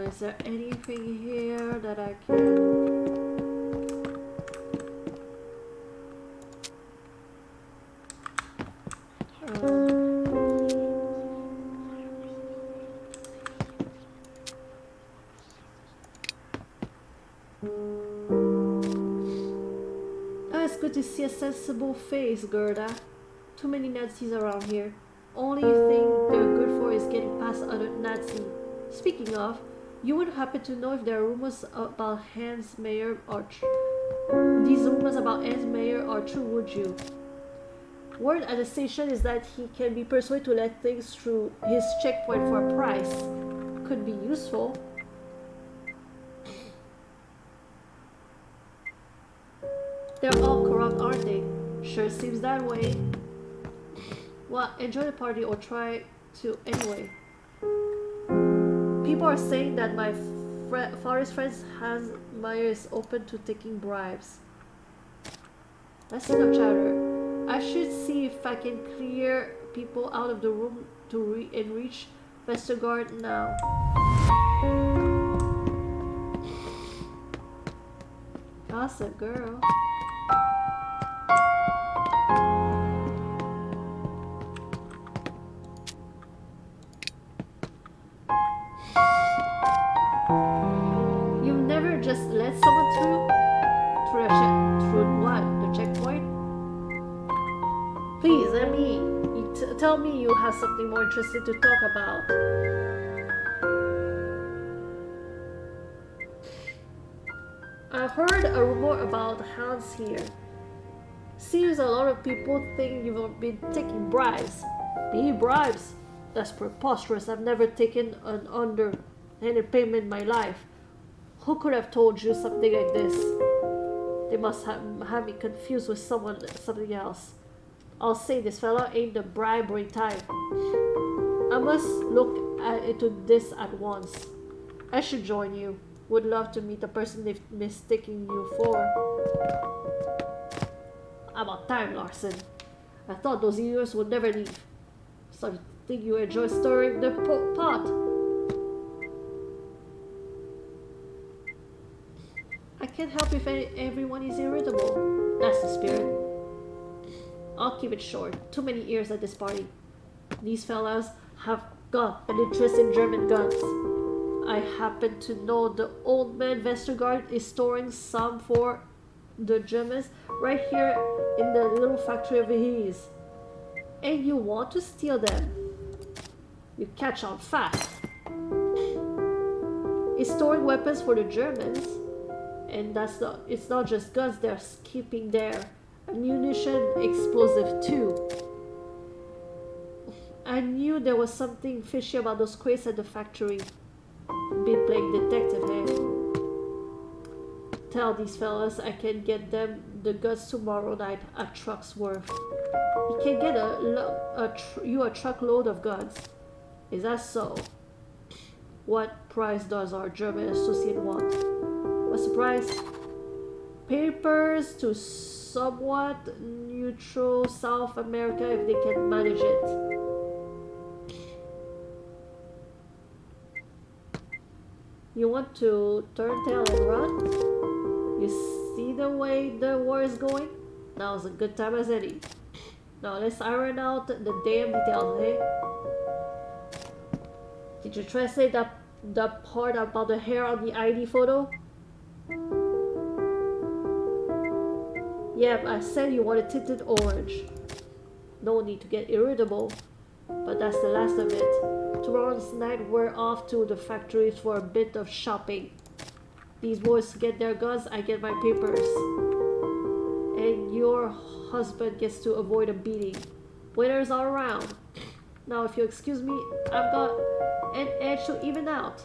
Speaker 1: Is there anything here that I can? It's good to see a sensible face, Gerda. Too many Nazis around here. Only thing they're good for is getting past other Nazi. Speaking of, you would happen to know if there are rumors about Hans Meyer or these rumors about Hans Meyer are true, would you? Word at the station is that he can be persuaded to let things through his checkpoint for a price. Could be useful. They're all corrupt, aren't they? Sure seems that way. Well, enjoy the party or try to anyway? People are saying that my father's friends has Meyer is open to taking bribes. That's enough chatter. I should see if I can clear people out of the room to reach Vestergaard now. Gossip girl. You've never just let someone through? Through what? The checkpoint? Please, let me. Tell me you have something more interesting to talk about. I heard a rumor about hounds here. Seems a lot of people think you've been taking bribes. Me bribes? That's preposterous. I've never taken an underhanded payment in my life. Who could have told you something like this? They must have me confused with something else. I'll say this fella ain't the bribery type. I must look into this at once. I should join you. Would love to meet the person they've mistaken you for. About time, Larson. I thought those idiots would never leave. So you think you enjoy stirring the pot? I can't help if everyone is irritable. That's the spirit. I'll keep it short. Too many ears at this party. These fellas have got an interest in German guns. I happen to know the old man Vestergaard is storing some for the Germans right here in the little factory of his. And you want to steal them. You catch on fast. He's storing weapons for the Germans. And it's not just guns they're keeping there. Ammunition, explosive too. I knew there was something fishy about those crates at the factory. Been playing detective, hey? Tell these fellas I can get them the guns tomorrow night at truck's worth. He can get you a truckload of guns. Is that so? What price does our German associate want? What's the price? Papers to somewhat neutral South America if they can manage it. You want to turn tail and run? You see the way the war is going? Now's a good time as any. Now let's iron out the damn details, hey? Did you translate that part about the hair on the ID photo? Yep, I said you wanted tinted orange. No need to get irritable, but that's the last of it. Tomorrow's night we're off to the factories for a bit of shopping. These boys get their guns, I get my papers. And your husband gets to avoid a beating. Waiters are around. Now if you excuse me, I've got an edge to even out.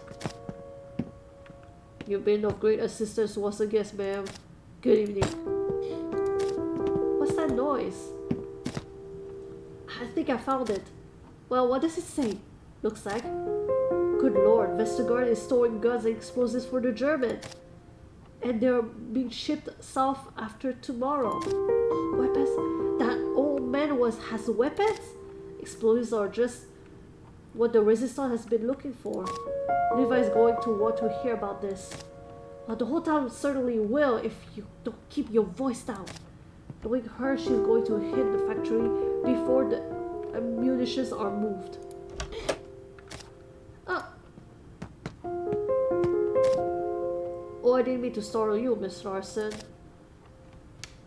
Speaker 1: You've been of great assistance once again, ma'am. Good evening. What's that noise? I think I found it. Well, what does it say? Looks like. Good lord, Vestergaard is storing guns and explosives for the German. And they're being shipped south after tomorrow. Weapons? That old man has weapons? Explosives are just what the Resistance has been looking for. Levi's going to want to hear about this. Well, the whole town certainly will if you don't keep your voice down. Knowing her, she's going to hit the factory before the munitions are moved. Oh, I didn't mean to startle you, Miss Larson.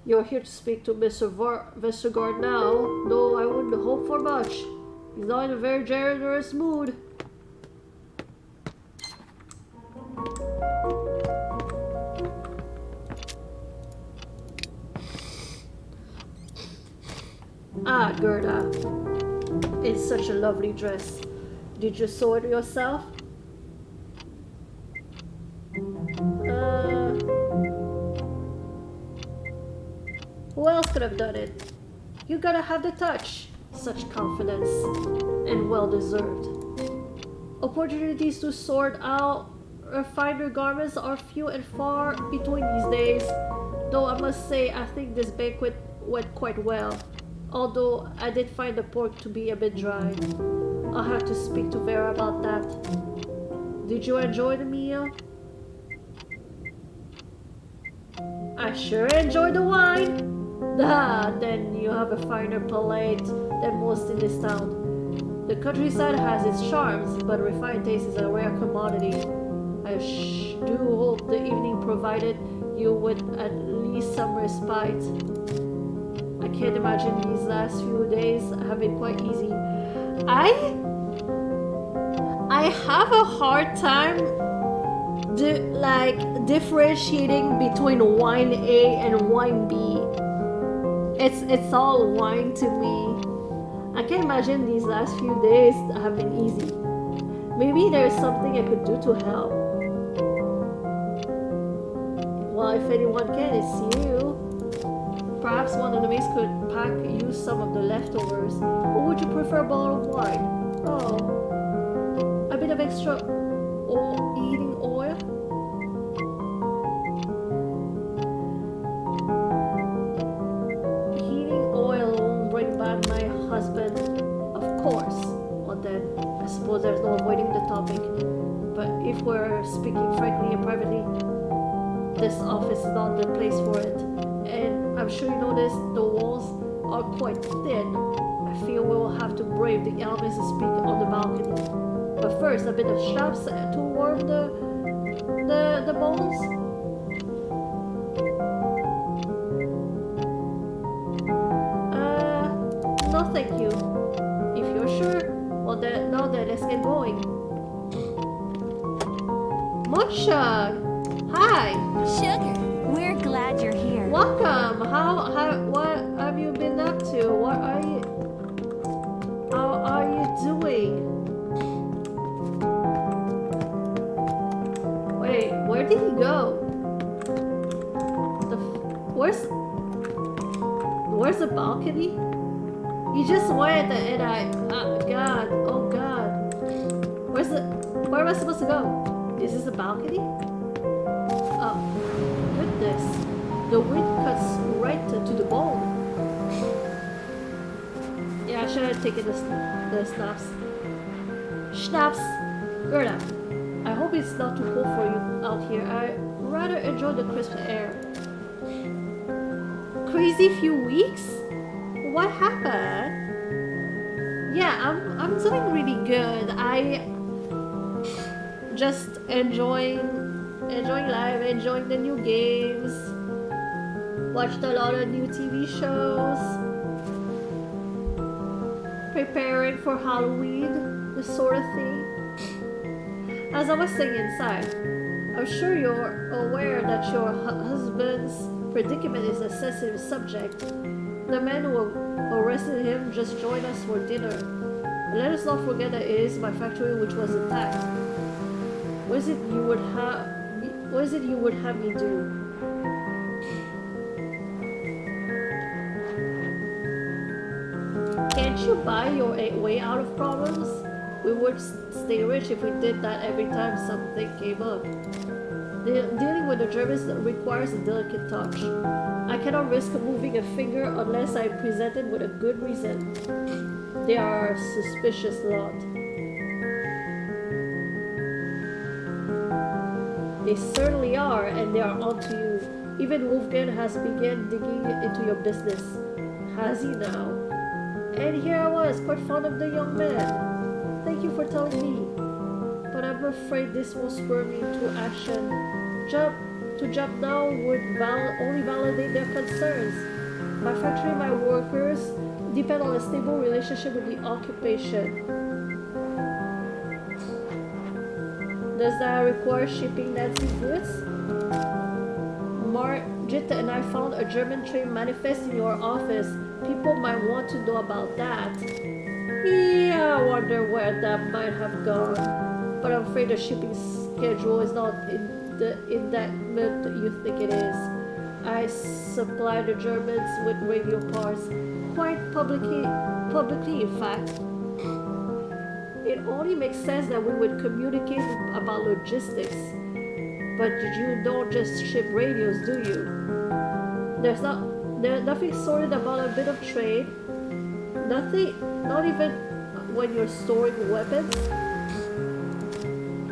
Speaker 1: You're here to speak to Mr. Vestergaard now. No, I wouldn't hope for much. He's not in a very generous mood. Ah, Gerda. It's such a lovely dress. Did you sew it yourself? Who else could have done it? You gotta have the touch. Such confidence. and well deserved. Opportunities to sort out finer garments are few and far between these days, though I must say I think this banquet went quite well, although I did find the pork to be a bit dry. I'll have to speak to Vera about that. Did you enjoy the meal? I sure enjoyed the wine. Ah, then you have a finer palate than most in this town. The countryside has its charms, but refined taste is a rare commodity. I do hope the evening provided you with at least some respite. I can't imagine these last few days have been quite easy. I have a hard time differentiating between wine A and wine B. It's all wine to me. I can't imagine these last few days have been easy. Maybe there's something I could do to help. Well, if anyone can, it's you. Perhaps one of the maids could pack you some of the leftovers. Or would you prefer a bottle of wine? Oh, a bit of extra eating oil? Heating oil won't bring back my husband. Of course. Well then, I suppose there's no avoiding the topic. But if we're speaking frankly and privately, this office is not the place for it. And I'm sure you noticed the walls are quite thin. I feel we will have to brave the elements and speak on the balcony. But first, a bit of schnapps to warm the bones. No thank you. If you're sure, well then, now then let's get going. Mocha! Hi!
Speaker 3: Sugar, we're glad you're here.
Speaker 1: Welcome! What have you been up to? How are you doing? Wait, where did he go? Where's the balcony? He just went and God, oh God. Where am I supposed to go? Is this a balcony? Oh, goodness. The wind cuts right to the bone. Yeah, I should have taken the snaps. Schnapps! Gerda, I hope it's not too cold for you out here. I rather enjoy the crisp air. Crazy few weeks? What happened? Yeah, I'm doing really good. I just enjoying life, enjoying the new games. Watched a lot of new TV shows. Preparing for Halloween, this sort of thing. As I was saying inside, I'm sure you're aware that your husband's predicament is a sensitive subject. The man who arrested him just joined us for dinner. Let us not forget that it is my factory which was attacked. What is it you would have me do? Can't you buy your way out of problems? We would stay rich if we did that every time something came up. Dealing with the Germans requires a delicate touch. I cannot risk moving a finger unless I am presented with a good reason. They are a suspicious lot. They certainly are, and they are onto you. Even Wolfgang has begun digging into your business. Has he now? And here I was, quite fond of the young man. Thank you for telling me. But I'm afraid this will spur me into action. To jump now would only validate their concerns. My factory and my workers depend on a stable relationship with the occupation. Does that require shipping Nazi goods? Margit and I found a German trade manifest in your office. People might want to know about that. Yeah, I wonder where that might have gone. But I'm afraid the shipping schedule is not in that mood you think it is. I supply the Germans with radio parts, quite publicly in fact. it only makes sense that we would communicate about logistics. But you don't just ship radios, do you? There's nothing sorted about a bit of trade. Nothing, not even when you're storing weapons.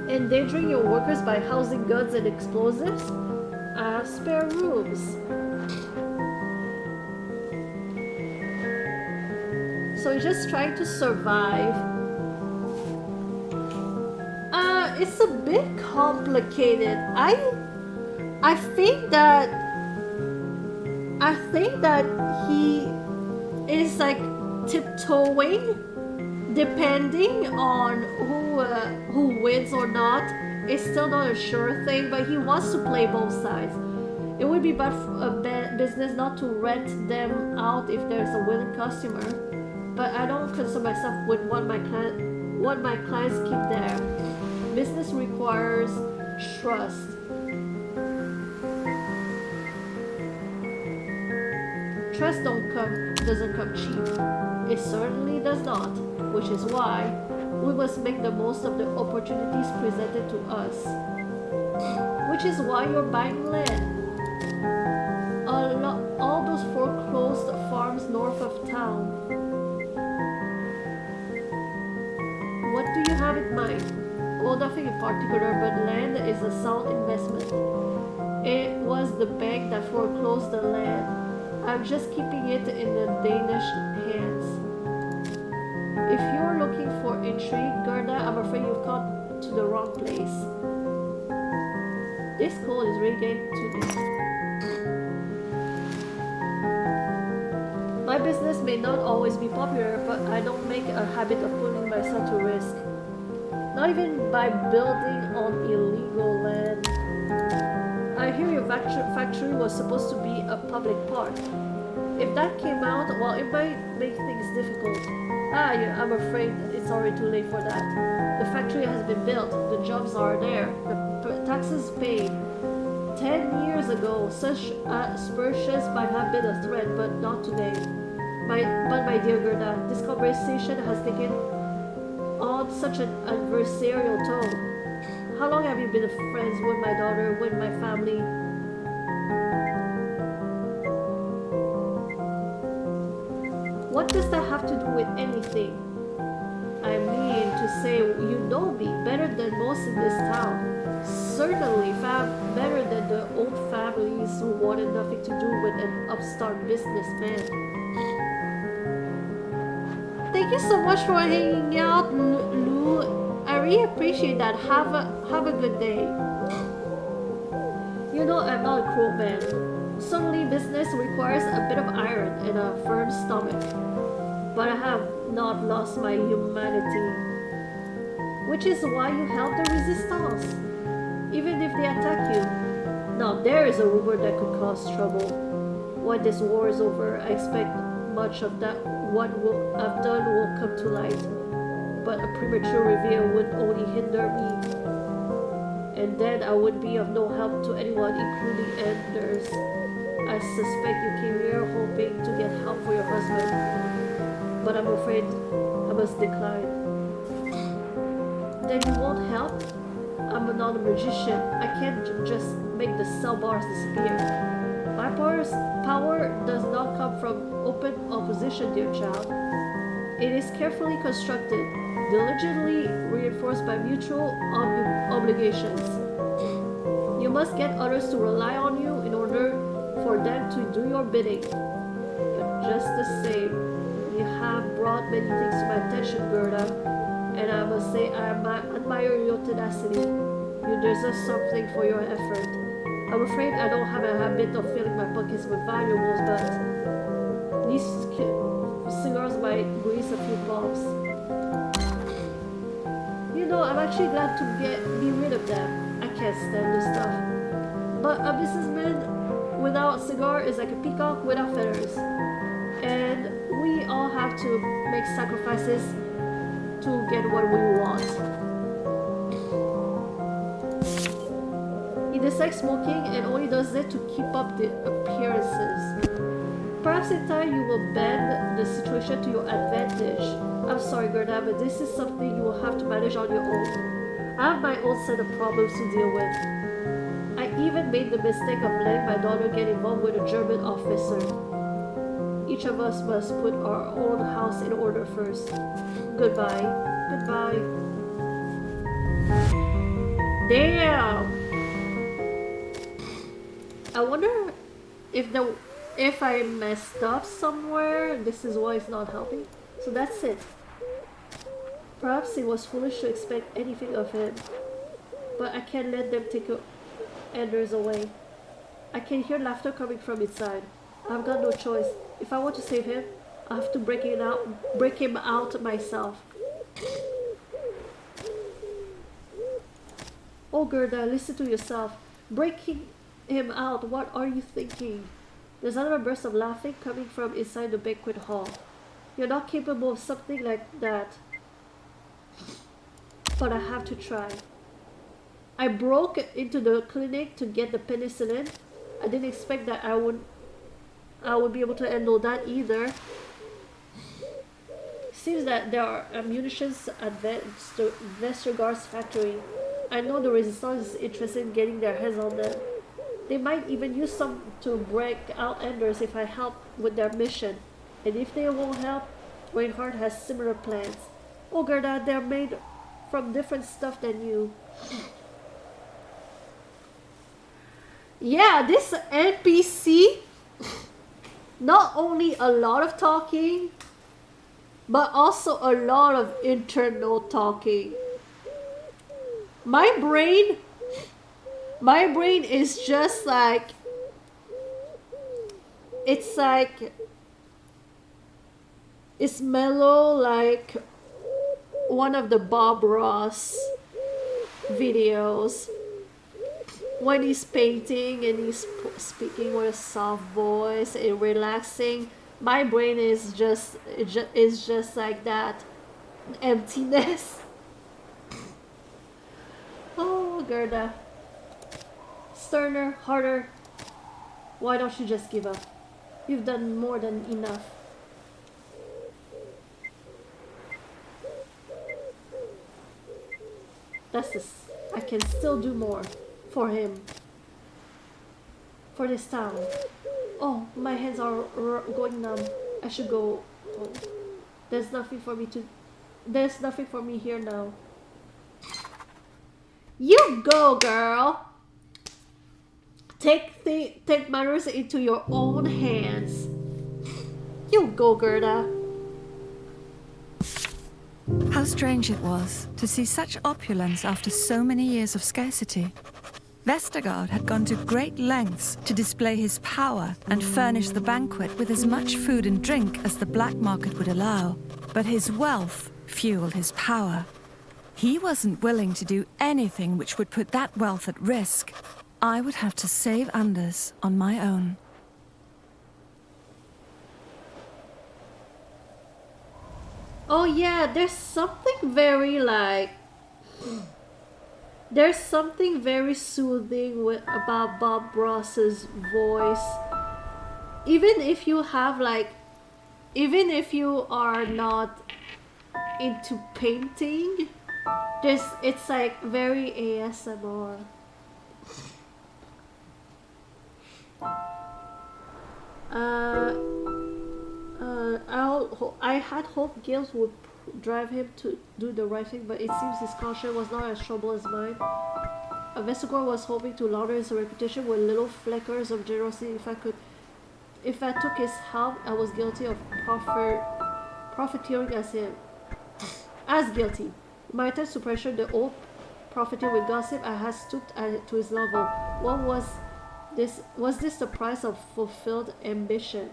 Speaker 1: Endangering your workers by housing guns and explosives? Spare rooms. So you're just trying to survive. It's a bit complicated. I think that he is like tiptoeing, depending on who wins or not. It's still not a sure thing, but he wants to play both sides. It would be bad for a business not to rent them out if there's a willing customer. But I don't concern myself with what my clients keep there. Business requires trust. Trust doesn't come cheap. It certainly does not, which is why we must make the most of the opportunities presented to us. Which is why you're buying land. All those foreclosed farms north of town. What do you have in mind? Well, nothing in particular, but land is a sound investment. It was the bank that foreclosed the land. I'm just keeping it in the Danish hands. If you're looking for intrigue, Gerda, I'm afraid you've come to the wrong place. This call is really getting to me. My business may not always be popular, but I don't make a habit of putting myself to risk. Not even by building on illegal land. I hear your factory was supposed to be a public park. If that came out, well, it might make things difficult. Yeah, I'm afraid it's already too late for that. The factory has been built, the jobs are there, the taxes paid. 10 years ago, such aspersions might have been a threat, but not today. But my dear Gerda, this conversation has taken on such an adversarial tone. How long have you been friends with my daughter, with my family? What does that have to do with anything? I mean to say, you know me better than most in this town. Certainly better than the old families who wanted nothing to do with an upstart businessman. Thank you so much for hanging out, Lou. I really appreciate that. Have a good day. You know I'm not a cruel man. Certainly business requires a bit of iron and a firm stomach. But I have not lost my humanity. Which is why you help the resistance. Even if they attack you. Now there is a rumor that could cause trouble. When this war is over, I expect much of that what I've done will come to light. But a premature reveal would only hinder me. And then I would be of no help to anyone, including Anders. I suspect you came here hoping to get help for your husband. But I'm afraid I must decline. Then you won't help? I'm not a magician. I can't just make the cell bars disappear. My power does not come from open opposition, dear child. It is carefully constructed, diligently reinforced by mutual obligations. You must get others to rely on you in order for them to do your bidding. But just the same, you have brought many things to my attention, Gerda, and I must say I admire your tenacity. You deserve something for your effort. I'm afraid I don't have a habit of filling my pockets with valuables, but these cigars might grease a few palms. You know, I'm actually glad to be rid of them. I can't stand this stuff. But a businessman without a cigar is like a peacock without feathers. And we all have to make sacrifices to get what we want. He dislikes smoking and only does it to keep up the appearances. Perhaps in time you will bend the situation to your advantage. I'm sorry, Gerda, but this is something you will have to manage on your own. I have my own set of problems to deal with. I even made the mistake of letting my daughter get involved with a German officer. Each of us must put our own house in order first. Goodbye. Goodbye. Damn! I wonder if I messed up somewhere. This is why it's not helping. So that's it. Perhaps it was foolish to expect anything of him. But I can't let them take Anders away. I can hear laughter coming from inside. I've got no choice. If I want to save him, I have to break him out myself. Oh Gerda, listen to yourself. Breaking him out, what are you thinking? There's another burst of laughing coming from inside the banquet hall. You're not capable of something like that. But I have to try. I broke into the clinic to get the penicillin. I didn't expect that I would be able to handle that either. Seems that there are munitions at Vestergaard's factory. I know the Resistance is interested in getting their hands on them. They might even use some to break out Anders if I help with their mission. And if they won't help, Reinhardt has similar plans. Oh Gerda, they're made from different stuff than you. Yeah, this NPC, not only a lot of talking, but also a lot of internal talking. My brain is just like, it's mellow like one of the Bob Ross videos when he's painting and he's speaking with a soft voice and relaxing. My brain is just like that emptiness. Oh Gerda, sterner, harder. Why don't you just give up? You've done more than enough. That's this. I can still do more for him. For this town. Oh, my hands are going numb. I should go home. There's nothing for me here now. You go, girl. Take matters into your own hands. You go, Gerda.
Speaker 2: How strange it was to see such opulence after so many years of scarcity. Vestergaard had gone to great lengths to display his power and furnish the banquet with as much food and drink as the black market would allow. But his wealth fueled his power. He wasn't willing to do anything which would put that wealth at risk. I would have to save Anders on my own.
Speaker 1: Oh yeah, there's something very soothing about Bob Ross's voice. Even if you are not into painting, it's like very ASMR. I had hoped guilt would drive him to do the right thing, but it seems his conscience was not as troubled as mine. Vestergaard was hoping to launder his reputation with little flickers of generosity. If I took his help, I was guilty of profiteering as guilty. In my attempts to pressure the old profiting with gossip, I had stooped to his level. What was this? Was this the price of fulfilled ambition?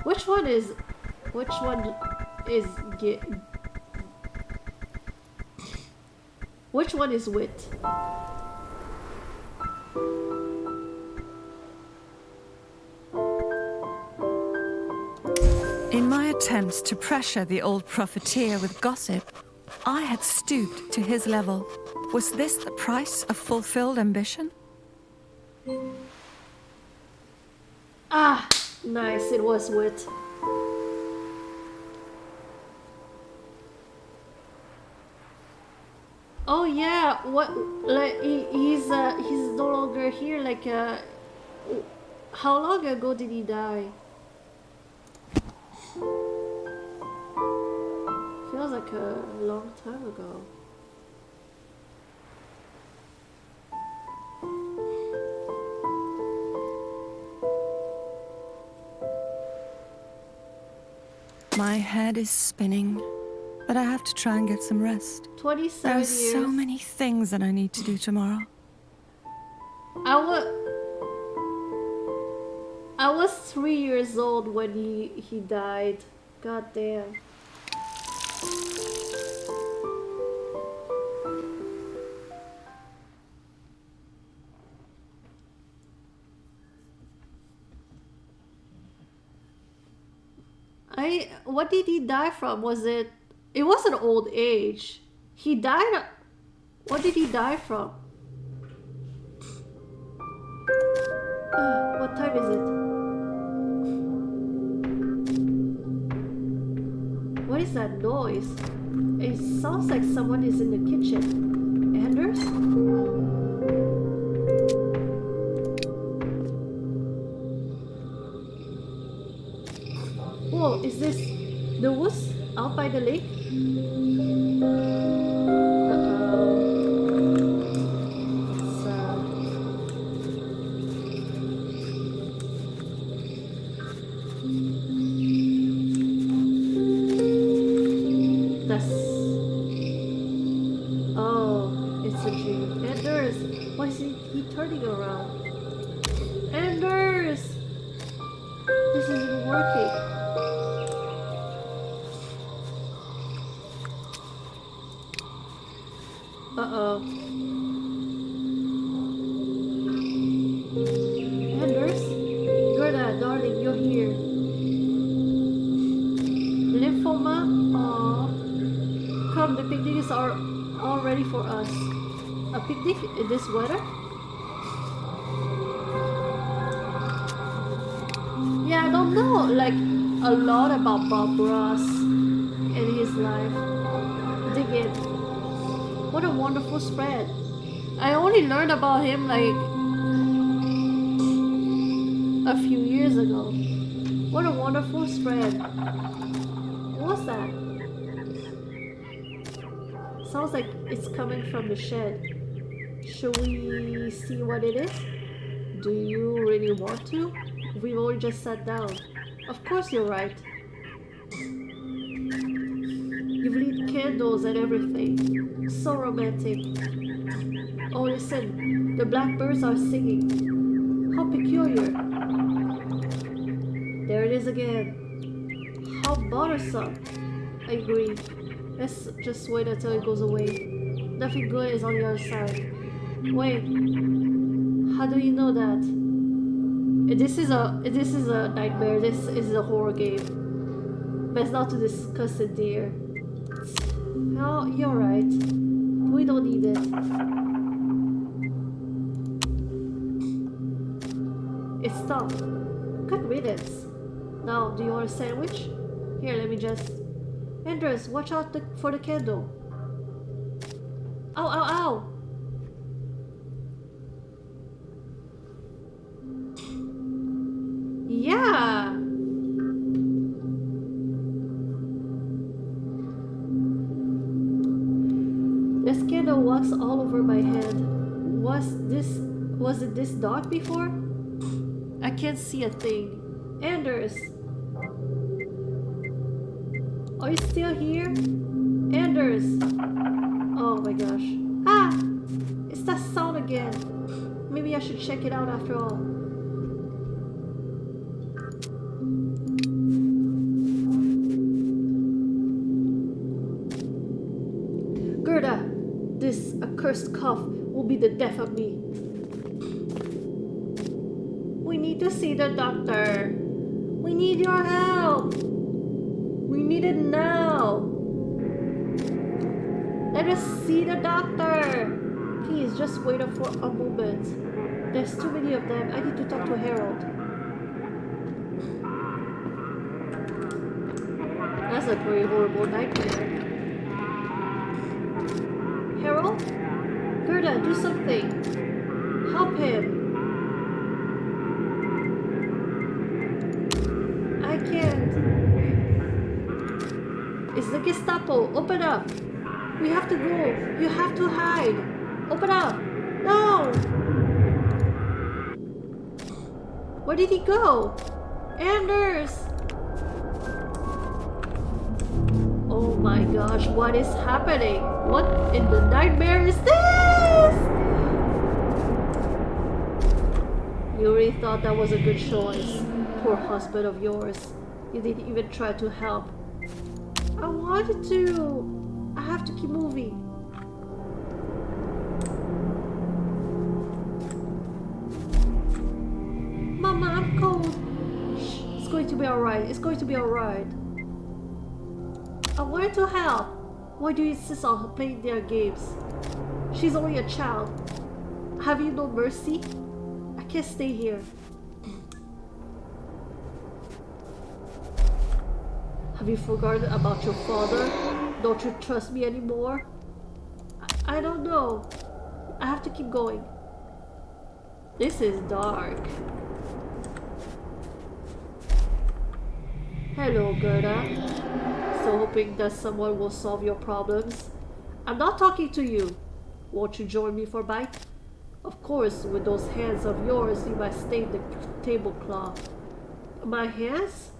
Speaker 1: Which one is wit?
Speaker 2: In my attempts to pressure the old profiteer with gossip, I had stooped to his level. Was this the price of fulfilled ambition?
Speaker 1: Ah, nice. It was wit. Oh yeah, what? Like he's no longer here. Like how long ago did he die? Feels like a long time ago.
Speaker 2: My head is spinning, but I have to try and get some rest.
Speaker 1: 27
Speaker 2: There are
Speaker 1: years.
Speaker 2: so many things that I need to do tomorrow.
Speaker 1: I was 3 years old when he died. God damn. What did he die from? It wasn't old age. He died. What did he die from? What time is it? What is that noise? It sounds like someone is in the kitchen. Anders? Whoa, is this the woods out by the lake? Why is he turning around? Anders! This isn't working. Uh-oh. Anders? Gerda, darling, you're here. Lymphoma? Aww. Come, the picnic is all ready for us. A picnic in this weather? Yeah, I don't know like a lot about Bob Ross and his life. Dig it. What a wonderful spread. I only learned about him like a few years ago. What a wonderful spread. What's that? Sounds like it's coming from the shed. Should we see what it is? Do you really want to? We've only just sat down. Of course you're right. You've lit candles and everything. So romantic. Oh, listen. The blackbirds are singing. How peculiar. There it is again. How bothersome. I agree. Let's just wait until it goes away. Nothing good is on the other side. Wait. How do you know that? This is a nightmare. This is a horror game. Best not to discuss it, dear. No, you're right. We don't need it. It's stopped. Good riddance. Now, do you want a sandwich? Here, let me just... Anders, watch out for the candle. Ow, ow, ow! Yeah! This candle walks all over my head. Was it this dark before? I can't see a thing. Anders! Are you still here? Anders! Oh my gosh. Ah! It's that sound again. Maybe I should check it out after all. Gerda! This accursed cough will be the death of me. We need to see the doctor. We need your help. We need it now. Let us see the doctor. Please, just wait for a moment. There's too many of them. I need to talk to Harold. was a pretty horrible nightmare. Harold? Gerda, do something. Help him. I can't. It's the Gestapo. Open up. We have to go. You have to hide. Open up. No. Where did he go? Anders. Oh my gosh, what is happening? What in the nightmare is this? You really thought that was a good choice. Poor husband of yours. You didn't even try to help. I wanted to. I have to keep moving. Mama, I'm cold. Shh, it's going to be alright. It's going to be alright. I wanted to help. Why do you insist on playing their games? She's only a child. Have you no mercy? I can't stay here. Have you forgotten about your father? Don't you trust me anymore? I don't know. I have to keep going. This is dark. Hello, Gerda. So hoping that someone will solve your problems. I'm not talking to you. Won't you join me for a bite? Of course, with those hands of yours, you might stain the tablecloth. My hands?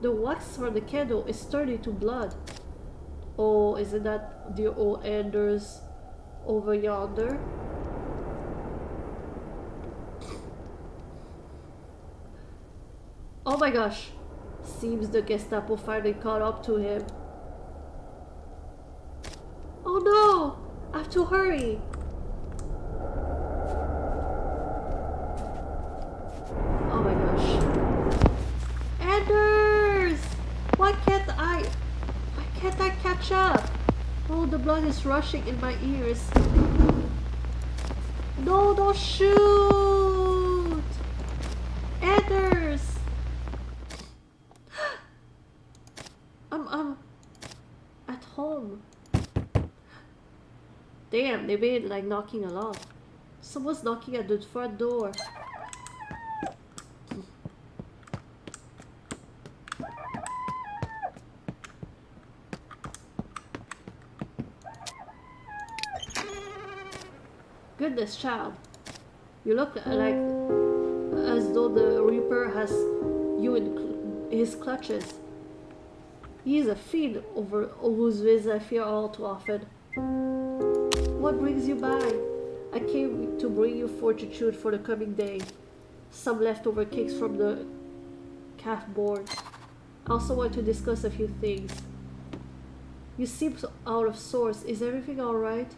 Speaker 1: The wax from the candle is turning to blood. Oh, isn't that dear old Anders over yonder? Oh my gosh. Seems the Gestapo finally caught up to him. Oh no! I have to hurry! Oh my gosh. Anders! Why can't I catch up? Oh, the blood is rushing in my ears. No, don't shoot! Anders! I'm at home. Damn, they made like knocking a lot. Someone's knocking at the front door. Goodness, child. You look like as though the Reaper has you in his clutches. He is a fiend over whose ways I fear all too often. What brings you by? I came to bring you fortitude for the coming day. Some leftover cakes from the calf board. I also want to discuss a few things. You seem out of sorts. Is everything alright?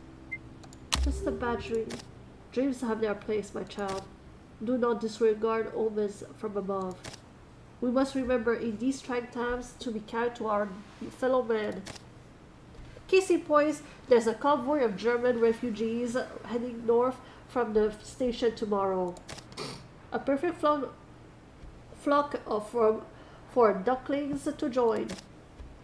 Speaker 1: Just a bad dream. Dreams have their place, my child. Do not disregard omens from above. We must remember in these trying times to be kind to our fellow men. Case in point, there's a convoy of German refugees heading north from the station tomorrow. A perfect flock for ducklings to join.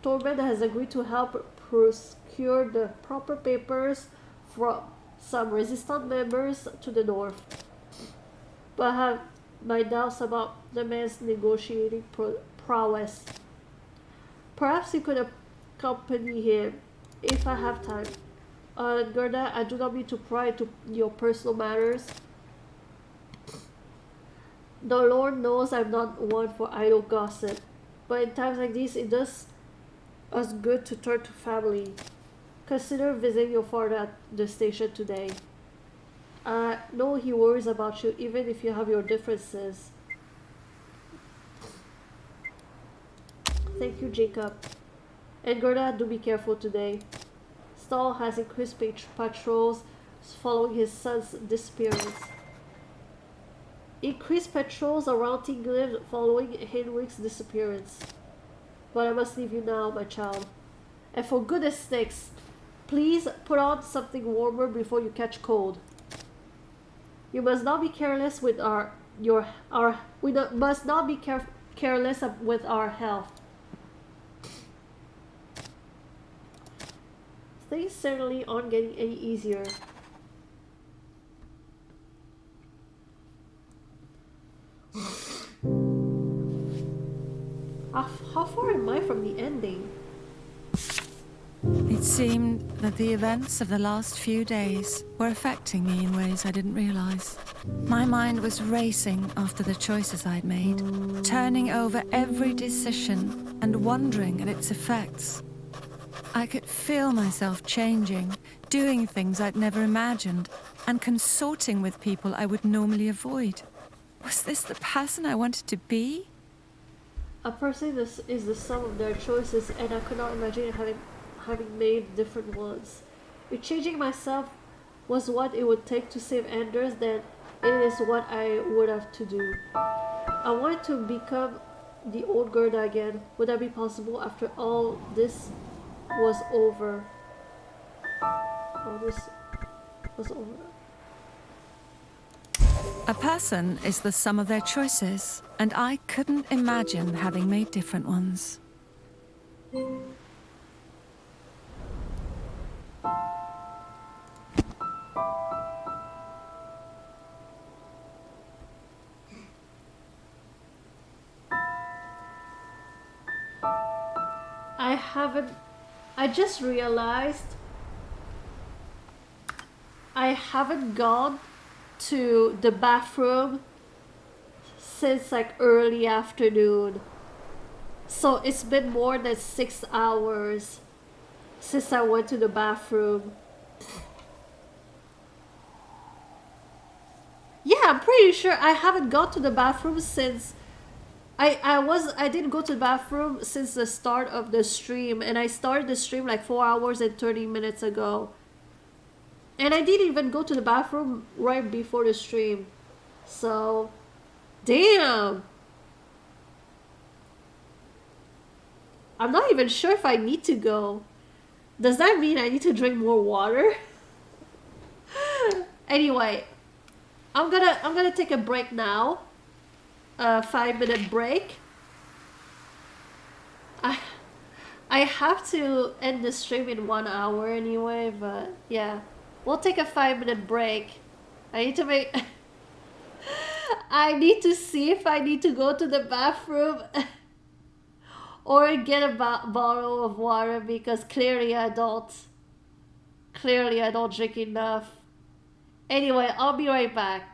Speaker 1: Torben has agreed to help procure the proper papers from some resistant members to the north. But I have my doubts about the man's negotiating prowess. Perhaps you could accompany him if I have time. Gerda, I do not mean to pry into your personal matters. The Lord knows I'm not one for idle gossip, but in times like these it does us good to turn to family. Consider visiting your father at the station today. I know he worries about you even if you have your differences. Thank you, Jacob. And Gerda, do be careful today. Stahl has increased patrols following his son's disappearance. Increased patrols around Tingland following Henrik's disappearance. But I must leave you now, my child. And for goodness sakes, please put on something warmer before you catch cold. You must not be careless with careless with our health. things certainly aren't getting any easier. How far am I from the ending?
Speaker 2: It seemed that the events of the last few days were affecting me in ways I didn't realize. My mind was racing after the choices I'd made, turning over every decision and wondering at its effects. I could feel myself changing, doing things I'd never imagined, and consorting with people I would normally avoid. Was this the person I wanted to be?
Speaker 1: A person is the sum of their choices, and I could not imagine having made different ones. If changing myself was what it would take to save Anders, then it is what I would have to do. I wanted to become the old Gerda again. Would that be possible after all this was over? All this was over.
Speaker 2: A person is the sum of their choices, and I couldn't imagine having made different ones.
Speaker 1: I just realized I haven't gone to the bathroom since like early afternoon. So it's been more than 6 hours since I went to the bathroom. Yeah, I'm pretty sure I haven't gone to the bathroom since I didn't go to the bathroom since the start of the stream, and I started the stream like 4 hours and 30 minutes ago. And I didn't even go to the bathroom right before the stream. So, damn. I'm not even sure if I need to go. Does that mean I need to drink more water? Anyway, I'm gonna take a break now. A 5-minute break. I have to end the stream in 1 hour anyway, but yeah. We'll take a 5-minute break. I need to make... I need to see if I need to go to the bathroom or get a bottle of water, because clearly I don't drink enough. Anyway, I'll be right back.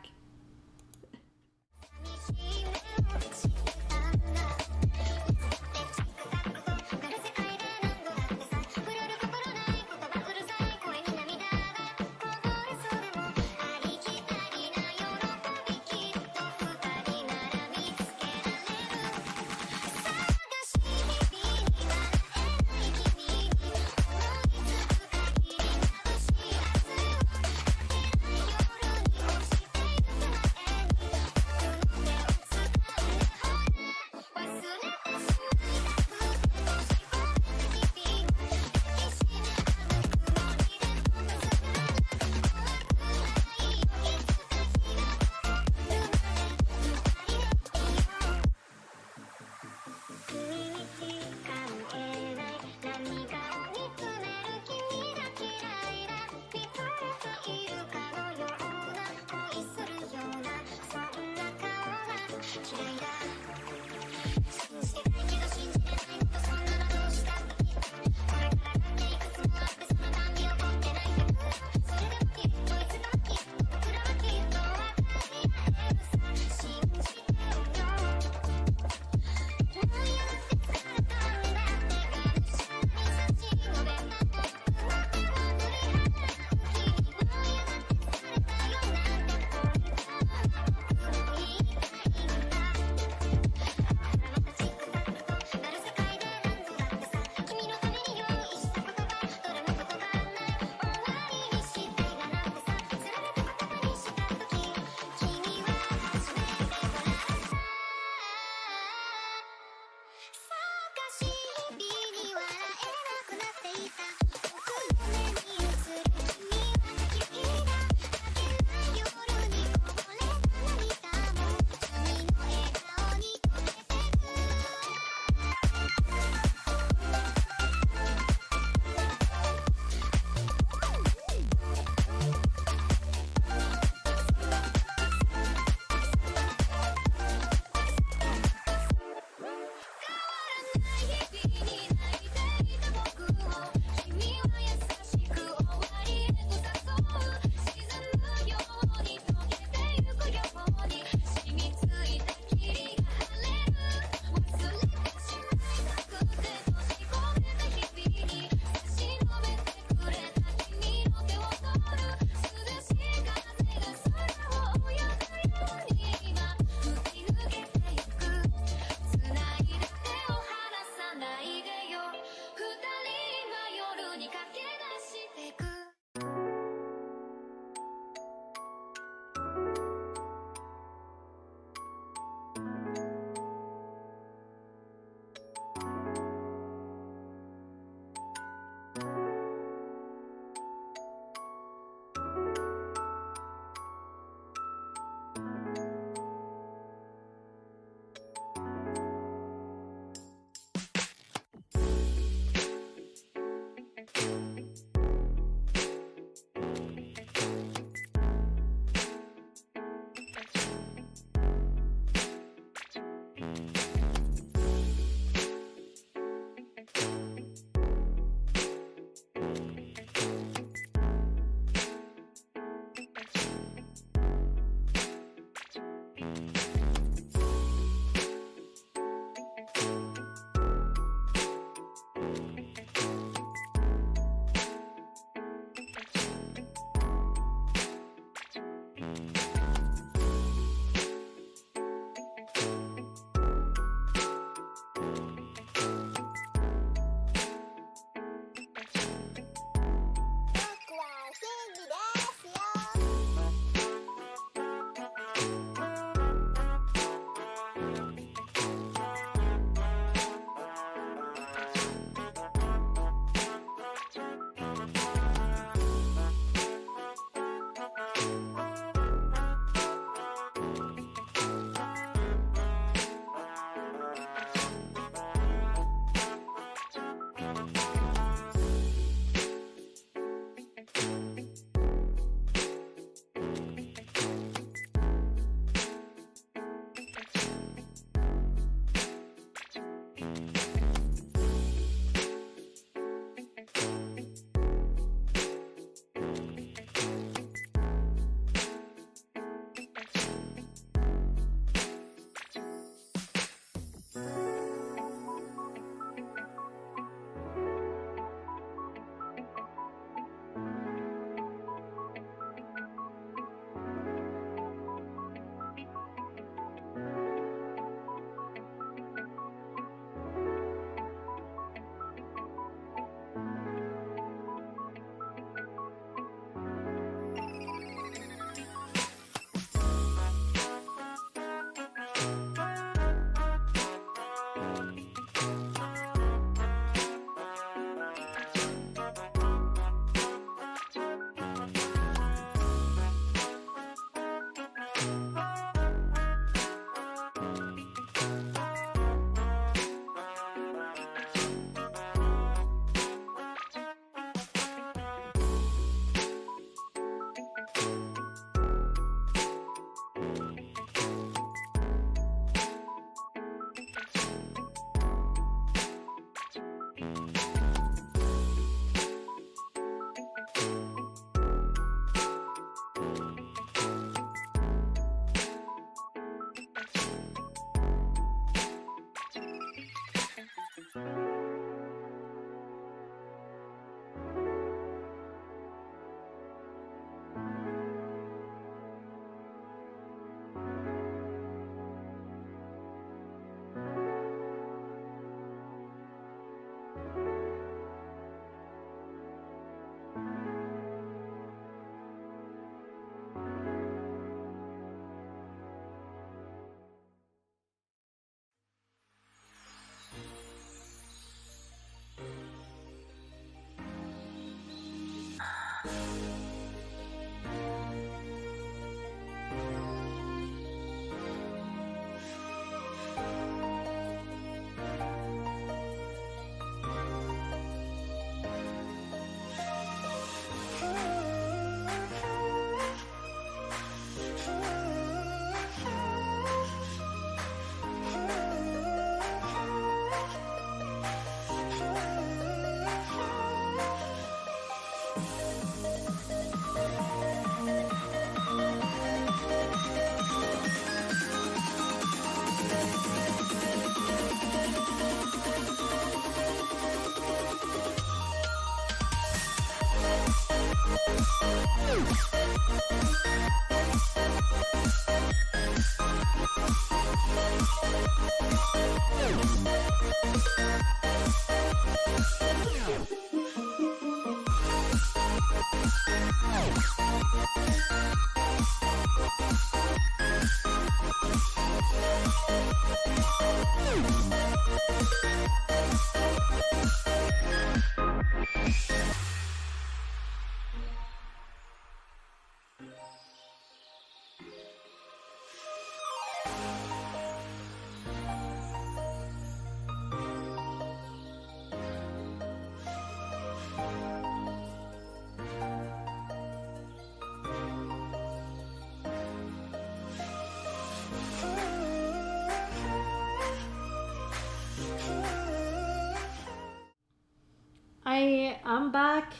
Speaker 1: I'm back.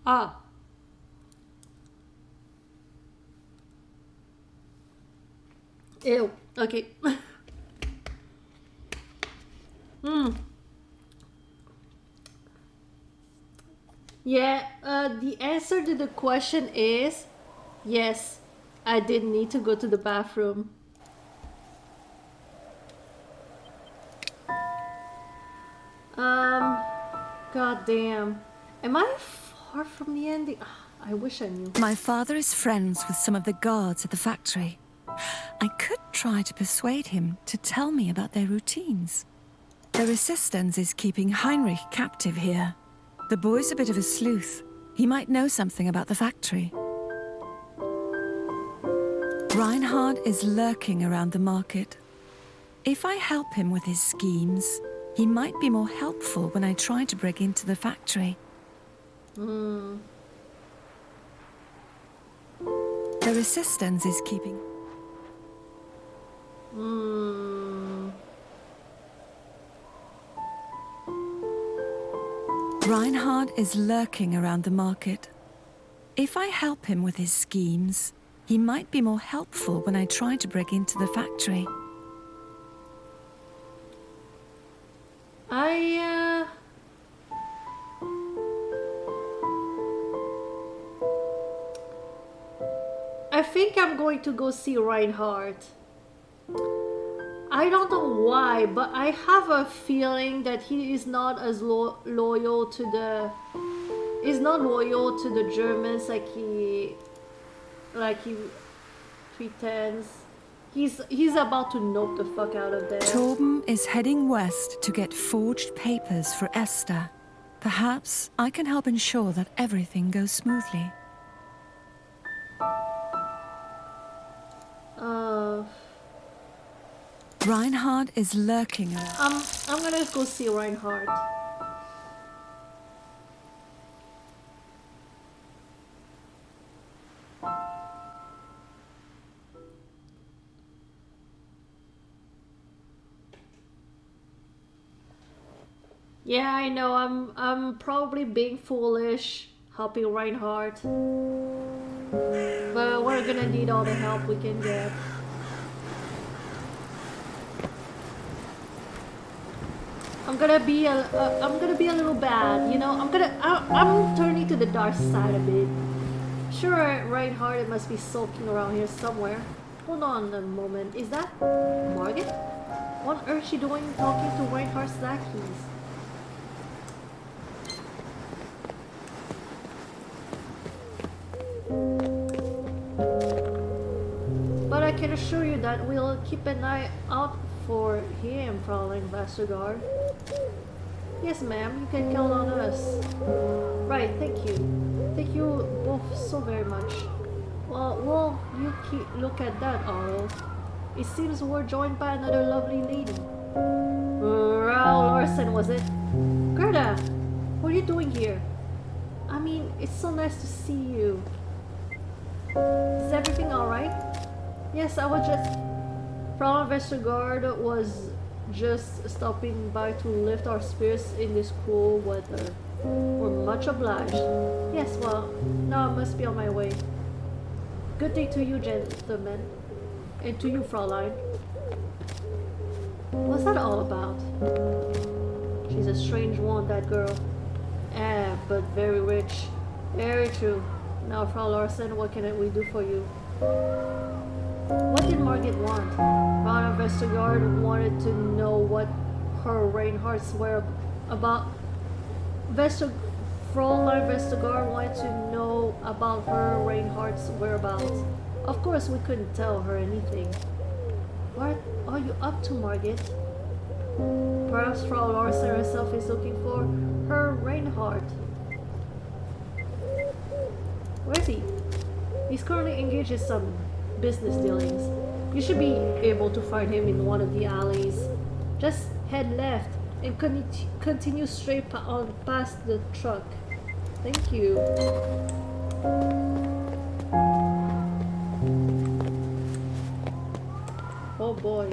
Speaker 1: Ah. Ew. Okay. Yeah, the answer to the question is yes, I did need to go to the bathroom. Um, God damn. Am I far from the ending? Ah, I wish I knew.
Speaker 2: My father is friends with some of the guards at the factory. I could try to persuade him to tell me about their routines. The resistance is keeping Heinrich captive here. The boy's a bit of a sleuth. He might know something about the factory. Reinhard is lurking around the market. If I help him with his schemes, he might be more helpful when I try to break into the factory. The resistance is keeping... Reinhard is lurking around the market. If I help him with his schemes, he might be more helpful when I try to break into the factory.
Speaker 1: I think I'm going to go see Reinhardt. I don't know why, but I have a feeling that he is not as loyal to the... He's not loyal to the Germans like he pretends. He's about to knock the fuck out of them.
Speaker 2: Torben is heading west to get forged papers for Esther. Perhaps I can help ensure that everything goes smoothly. Reinhard is lurking around.
Speaker 1: I'm gonna go see Reinhardt. Yeah, I know. I'm probably being foolish helping Reinhardt, but we're gonna need all the help we can get. I'm gonna be a little bad, you know. I'm turning to the dark side a bit. Sure, Reinhardt must be sulking around here somewhere. Hold on a moment. Is that Margit? What on earth is she doing talking to Reinhardt's lackeys? But I can assure you that we'll keep an eye out for him, Fräulein Westergaard. Yes, ma'am, you can count on us. Right, thank you. Thank you both so very much. Well, you look at that, Arlo. It seems we're joined by another lovely lady. Raoul Larsen, was it? Gerda, what are you doing here? I mean, it's so nice to see you. Is everything alright? Yes, I was just... Frau Westergaard was just stopping by to lift our spirits in this cool weather. We're much obliged. Yes, well, now I must be on my way. Good day to you, gentlemen. And to you, Fräulein. What's that all about? She's a strange one, that girl. But very rich. Very true. Now, Frau Larsen, what can we do for you? What did Margit want? Frau Westergaard wanted to know what her Reinhardts were about. Fräulein Westergaard wanted to know about her Reinhardt's whereabouts. Of course, we couldn't tell her anything. What are you up to, Margit? Perhaps Frau Larsen herself is looking for her Reinhardt. Where is he? He's currently engaged in some business dealings. You should be able to find him in one of the alleys. Just head left and continue straight on past the truck. Thank you. Oh boy.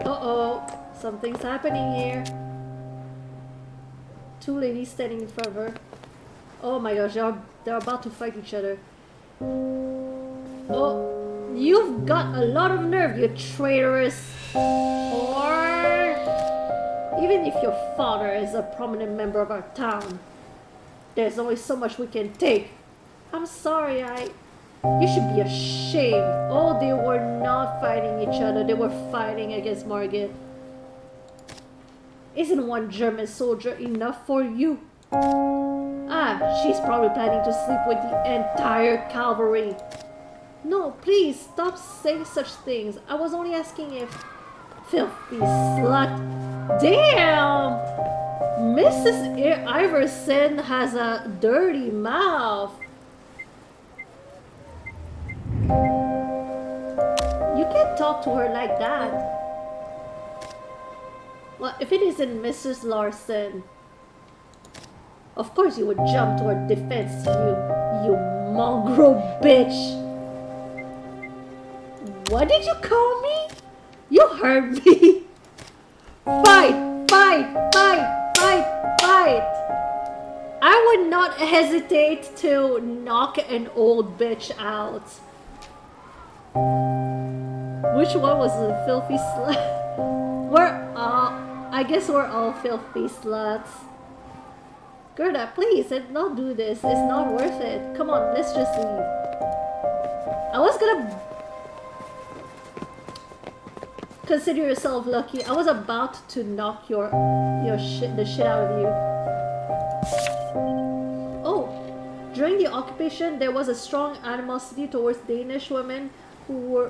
Speaker 1: Uh-oh. Something's happening here. two ladies standing in front of her. Oh my gosh, they're about to fight each other. Oh, you've got a lot of nerve, you traitorous whore. Even if your father is a prominent member of our town, there's only so much we can take. I'm sorry, you should be ashamed. Oh, they were not fighting each other, they were fighting against Margit. Isn't one German soldier enough for you? Ah, she's probably planning to sleep with the entire cavalry. No, please, stop saying such things. I was only asking if... Filthy slut. Damn! Mrs. Iverson has a dirty mouth. You can't talk to her like that. Well, if it isn't Mrs. Larson, of course you would jump to her defense, you mongrel bitch. What did you call me? You heard me. Fight, fight, fight, fight, fight. I would not hesitate to knock an old bitch out. Which one was the filthy slut? I guess we're all filthy sluts. Gerda, please, don't do this. It's not worth it. Come on, let's just leave. I was gonna... Consider yourself lucky. I was about to knock the shit out of you. Oh, during the occupation, there was a strong animosity towards Danish women who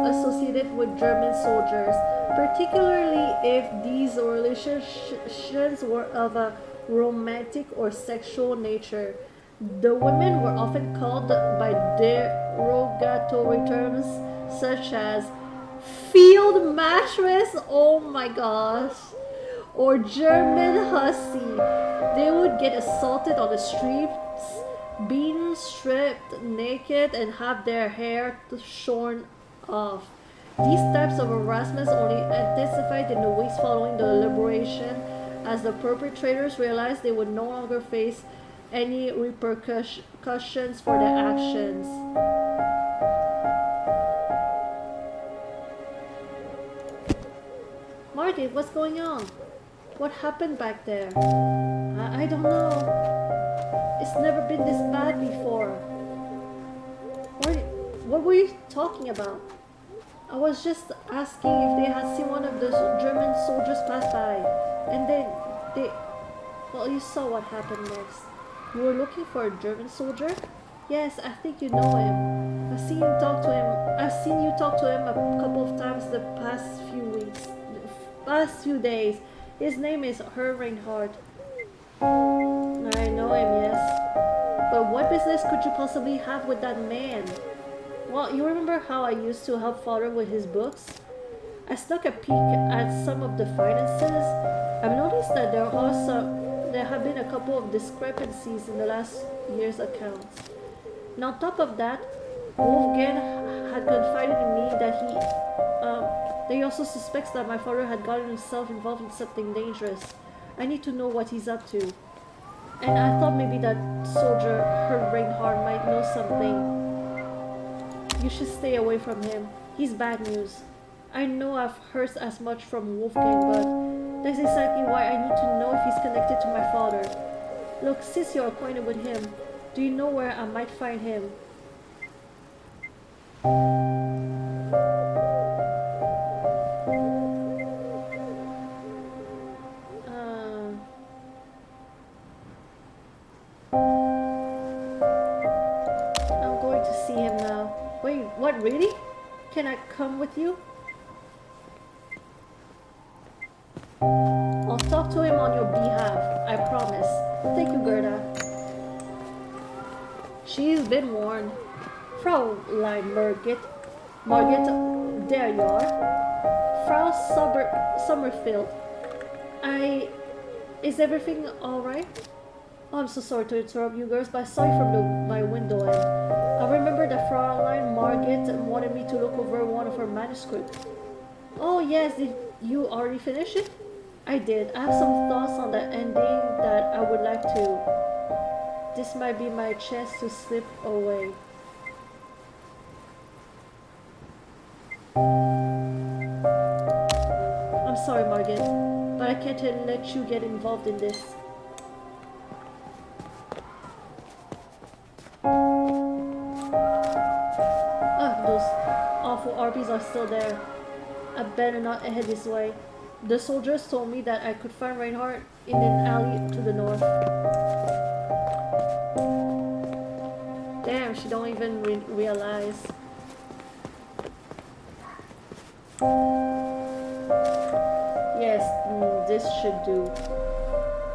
Speaker 1: associated with German soldiers, particularly if these relations were of a romantic or sexual nature. The women were often called by derogatory terms such as field mattress, oh my gosh, or German hussy. They would get assaulted on the streets, beaten, stripped naked, and have their hair shorn off. These types of harassments only intensified in the weeks following the liberation, as the perpetrators realized they would no longer face any repercussions for their actions. Marty, what's going on? What happened back there? I don't know. It's never been this bad before. What were you talking about? I was just asking if they had seen one of those German soldiers pass by. And then well, you saw what happened next. You were looking for a German soldier? Yes, I think you know him. I've seen you talk to him a couple of times the past few days. His name is Herr Reinhardt. I know him, yes. But what business could you possibly have with that man? Well, you remember how I used to help Father with his books? I snuck a peek at some of the finances. I've noticed that there have been a couple of discrepancies in the last year's accounts. And on top of that, Wolfgang had confided in me that he also suspects that my father had gotten himself involved in something dangerous. I need to know what he's up to. And I thought maybe that soldier, Herr Reinhardt, might know something. You should stay away from him. He's bad news. I know I've heard as much from Wolfgang, but that's exactly why I need to know if he's connected to my father. Look, since you're acquainted with him, do you know where I might find him? I'm going to see him now. Wait, what, really? Can I come with you? I'll talk to him on your behalf, I promise. Thank you, Gerda. She's been warned. Fraulein Margit, there you are. Frau Sommerfeld. Is everything alright? Oh, I'm so sorry to interrupt you girls, but I saw you from my window and I remember that Fraulein Margit wanted me to look over one of her manuscripts. Oh yes, did you already finish it? I did. I have some thoughts on the ending that I would like to. This might be my chance to slip away. I'm sorry, Margaret, but I can't let you get involved in this. Ah, those awful Arby's are still there. I better not head this way. The soldiers told me that I could find Reinhardt in an alley to the north. Damn, she don't even realize. Yes, this should do.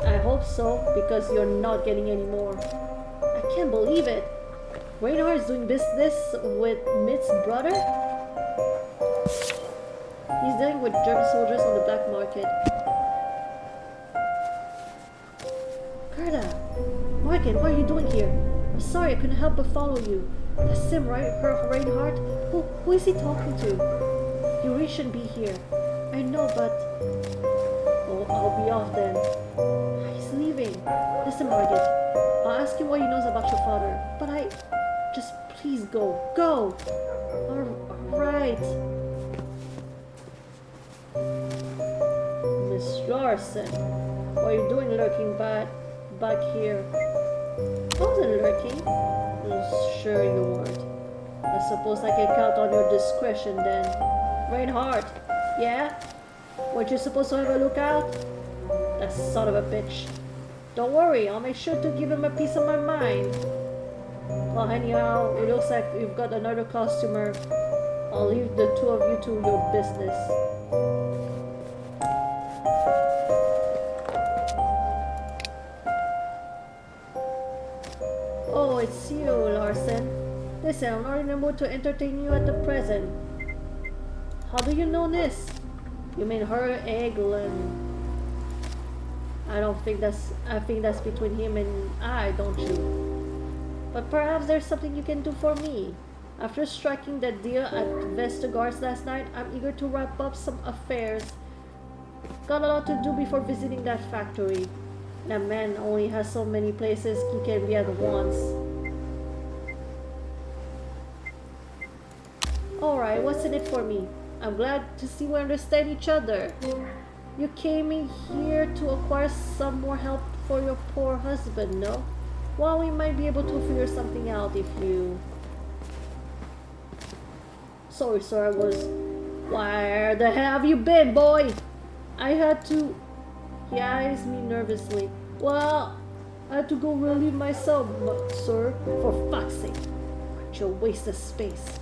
Speaker 1: I hope so, because you're not getting any more. I can't believe it. Reinhardt's doing business with Mitt's brother? He's dealing with German soldiers on the black market. Gerda! Morgan, what are you doing here? I'm sorry, I couldn't help but follow you. That's him, right? Reinhardt? Who is he talking to? You really shouldn't be here. I know, but... Oh, I'll be off then. He's leaving. Listen, Margaret. I'll ask him what he knows about your father. But just please go. Go! Alright. Miss Larson, what are you doing lurking back here? I wasn't lurking. Sure you weren't. I suppose I can count on your discretion then. Reinhardt, yeah? Weren't you supposed to have a lookout? That son of a bitch. Don't worry, I'll make sure to give him a piece of my mind. Well, anyhow, it looks like we've got another customer. I'll leave the two of you to your business. Oh, it's you, Larson. Listen, I'm not in the mood to entertain you at the present. How do you know this? You mean her, Eglin? I think that's between him and I, don't you? But perhaps there's something you can do for me. After striking that deal at Vestergaard's last night, I'm eager to wrap up some affairs. Got a lot to do before visiting that factory. That man only has so many places he can be at once. Alright, what's in it for me? I'm glad to see we understand each other. You came in here to acquire some more help for your poor husband, no? Well, we might be able to figure something out if you... Sorry, sir, I was... Where the hell have you been, boy? I had to... He eyes me nervously. Well, I had to go relieve myself, sir. For fuck's sake. Aren't you a waste of space?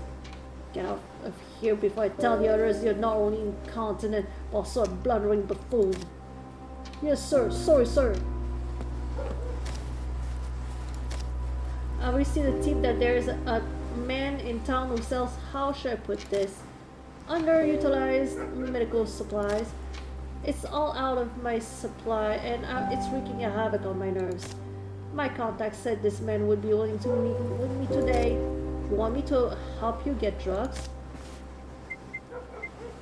Speaker 1: Get out of here before I tell the others you're not only incontinent, but also a blundering buffoon. Yes, sir. Sorry, sir. I received a tip that there is a man in town who sells, how should I put this, underutilized medical supplies. It's all out of my supply and it's wreaking a havoc on my nerves. My contact said this man would be willing to meet with me today. You want me to help you get drugs?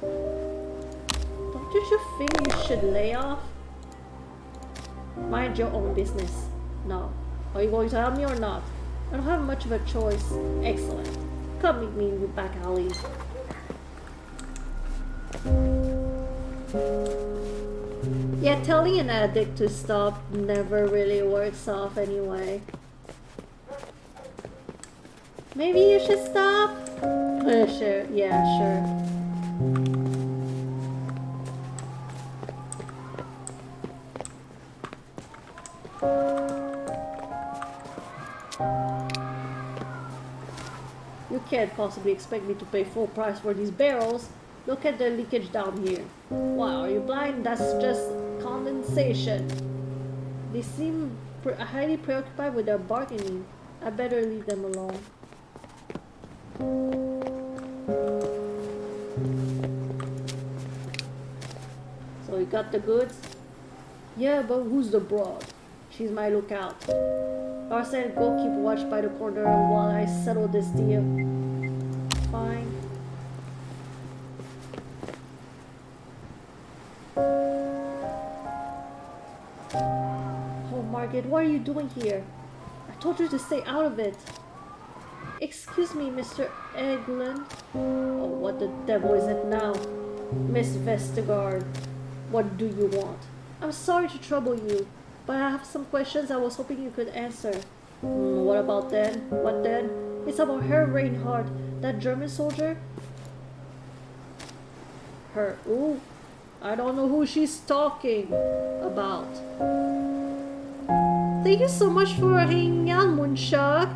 Speaker 1: Don't you think you should lay off? Mind your own business. Now, are you going to help me or not? I don't have much of a choice. Excellent. Come meet me in the back alley. Yeah, telling an addict to stop never really works off anyway. Maybe you should stop? Sure, yeah, sure. You can't possibly expect me to pay full price for these barrels. Look at the leakage down here. Wow, are you blind? That's just condensation. They seem highly preoccupied with their bargaining. I better leave them alone. So you got the goods? Yeah, but who's the broad? She's my lookout. Larson, go keep watch by the corner while I settle this deal. Fine. Margaret, what are you doing here? I told you to stay out of it. Excuse me, Mr. Eglin. Oh, what the devil is it now? Miss Vestergaard, what do you want? I'm sorry to trouble you, but I have some questions I was hoping you could answer. What about then? What then? It's about Herr Reinhardt, that German soldier. Her. Ooh, I don't know who she's talking about. Thank you so much for hanging out, Moonsha.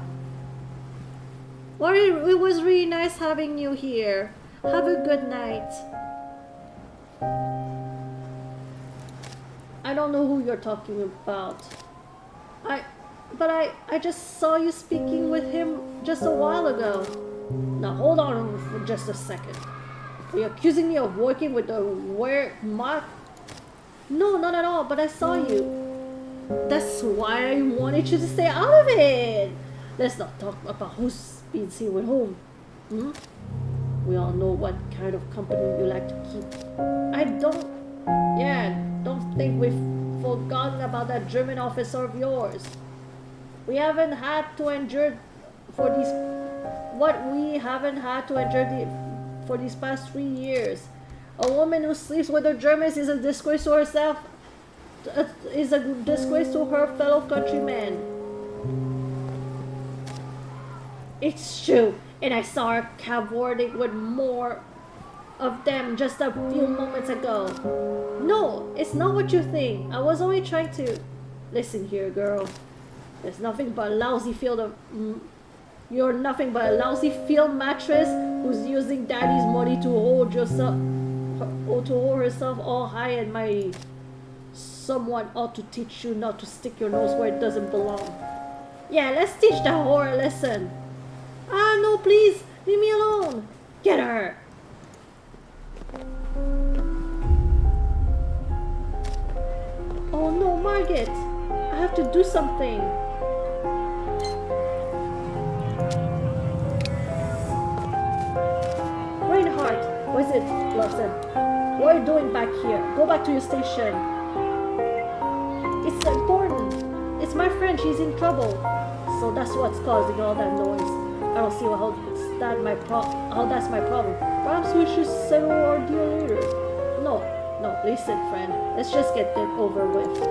Speaker 1: Well, it was really nice having you here. Have a good night. I don't know who you're talking about. I just saw you speaking with him just a while ago. Now hold on for just a second. Are you accusing me of working with the mark? No, not at all, but I saw you. That's why I wanted you to stay out of it. Let's not talk about who's been seen with whom. We all know what kind of company you like to keep. Don't think we've forgotten about that German officer of yours. We haven't had to endure for these past 3 years. A woman who sleeps with the Germans is a disgrace to herself, is a disgrace to her fellow countrymen. It's true, and I saw her cavorting with more of them just a few moments ago. No, it's not what you think. I was only trying to... Listen here, girl. There's nothing but a lousy field of... You're nothing but a lousy field mattress who's using daddy's money to hold herself all high and mighty. Someone ought to teach you not to stick your nose where it doesn't belong. Yeah, let's teach that whore a lesson. Ah, no, please, leave me alone. Get her. Oh no, Margaret, I have to do something. Reinhardt, what is it, Larson? What are you doing back here? Go back to your station. It's important. It's my friend, she's in trouble. So that's what's causing all that noise. I don't see how that's my problem. Perhaps we should settle our deal later. No, listen, friend. Let's just get it over with.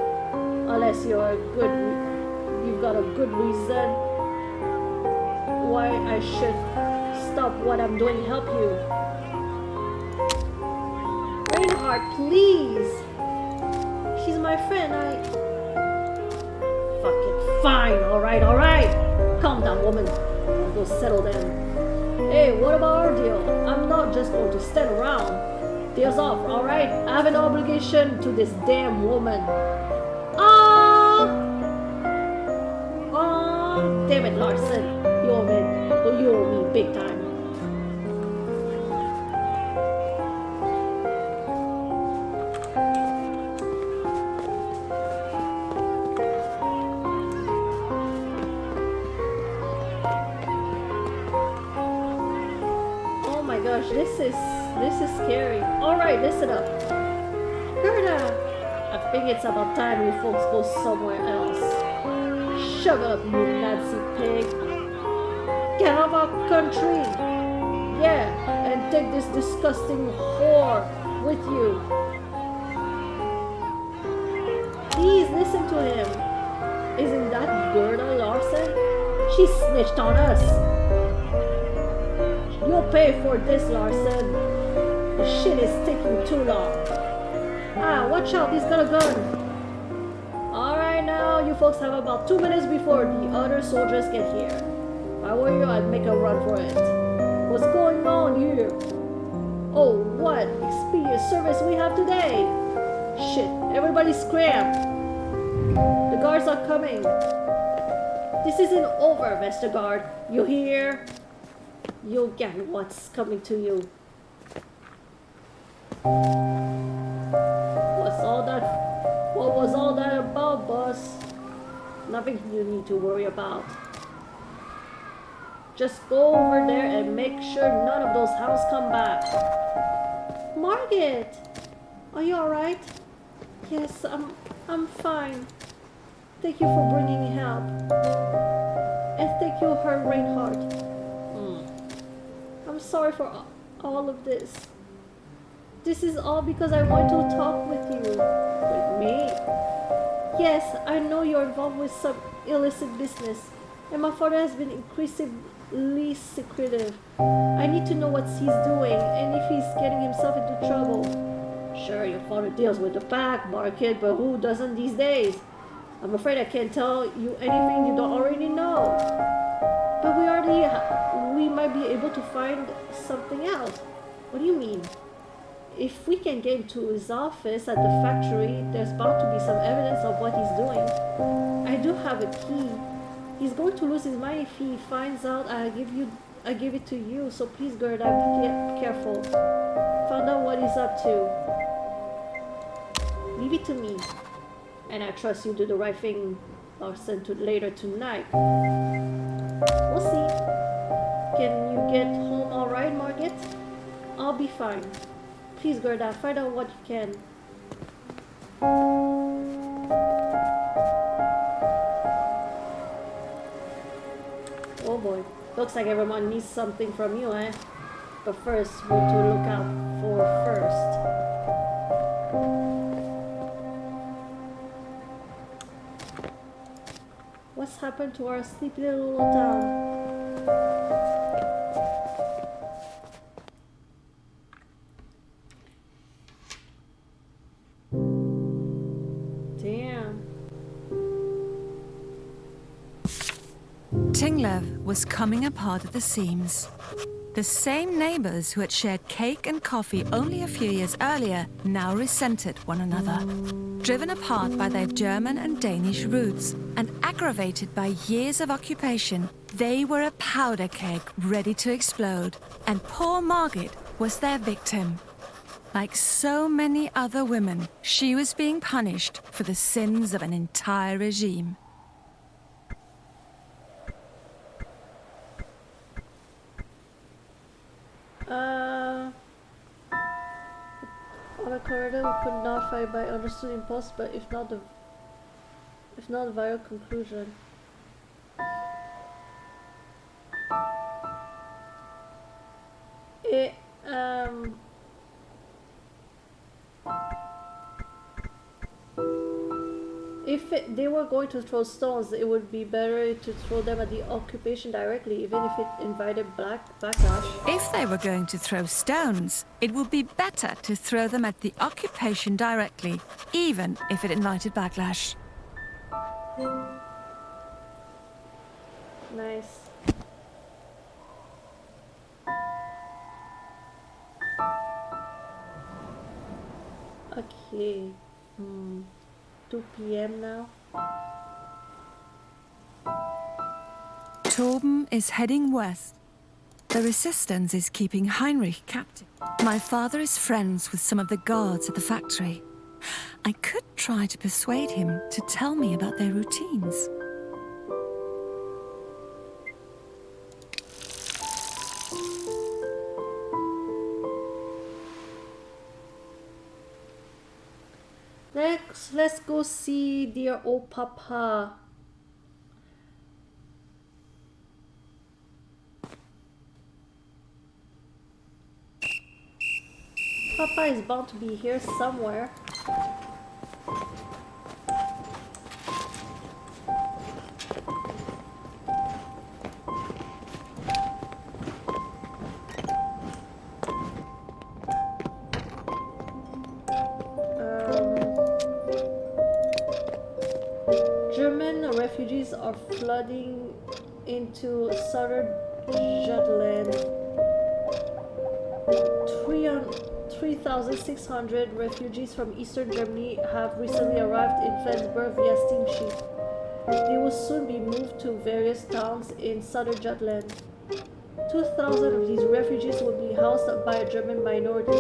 Speaker 1: Unless you've got a good reason why I should stop what I'm doing and help you. Reinhardt, please. She's my friend. Fucking fine. All right. Calm down, woman. I'll go settle them. Hey, what about our deal? I'm not just going to stand around. Deal's off, alright? I have an obligation to this damn woman. Damn it, Larson. You owe me big time. This is scary. Alright, listen up. Gerda! I think it's about time you folks go somewhere else. Shut up, you Nazi pig. Get out of our country. Yeah, and take this disgusting whore with you. Please listen to him. Isn't that Gerda Larson? She snitched on us. You'll pay for this, Larson. The shit is taking too long. Watch out, he's got a gun. Alright now, you folks have about 2 minutes before the other soldiers get here. If I were you, I'd make a run for it. What's going on here? Oh, what expedient service we have today? Shit, everybody scram. The guards are coming. This isn't over, Vestergaard. You hear? You'll get what's coming to you. What was all that about, boss? Nothing you need to worry about. Just go over there and make sure none of those hounds come back. Margaret! Are you alright? Yes, I'm fine. Thank you for bringing help. And thank you, Herr Reinhardt. I'm sorry for all of this. This is all because I want to talk with you. With me? Yes, I know you're involved with some illicit business, and my father has been increasingly secretive. I need to know what he's doing, and if he's getting himself into trouble. Sure, your father deals with the black market, but who doesn't these days? I'm afraid I can't tell you anything you don't already know. But we might be able to find something else. What do you mean? If we can get into his office at the factory, there's bound to be some evidence of what he's doing. I do have a key. He's going to lose his mind if he finds out I give it to you. So please, Gerda, be careful. Find out what he's up to. Leave it to me. And I trust you do the right thing, Larson, later tonight. We'll see. Can you get home alright, Margaret? I'll be fine. Please, Gerda, find out what you can. Oh boy. Looks like everyone needs something from you, eh? But first, what to look out for first. What's happened to our sleepy little town? Damn.
Speaker 2: Tinglev was coming apart at the seams. The same neighbors who had shared cake and coffee only a few years earlier now resented one another. Driven apart by their German and Danish roots and aggravated by years of occupation, they were a powder keg ready to explode, and poor Margit was their victim. Like so many other women, she was being punished for the sins of an entire regime.
Speaker 1: On a corridor we could not find by understood impulse, but if not viral conclusion. If they were going to throw stones, it would be better to throw them at the occupation directly, even if it invited backlash.
Speaker 2: If they were going to throw stones, it would be better to throw them at the occupation directly, even if it invited backlash.
Speaker 1: Nice. Okay. 2 p.m. now.
Speaker 2: Torben is heading west. The resistance is keeping Heinrich captive. My father is friends with some of the guards at the factory. I could try to persuade him to tell me about their routines.
Speaker 1: Let's go see dear old Papa. Papa is bound to be here somewhere. German refugees are flooding into southern Jutland. 3,600 refugees from eastern Germany have recently arrived in Flensburg via steamship. They will soon be moved to various towns in southern Jutland. 2,000 of these refugees will be housed by a German minority,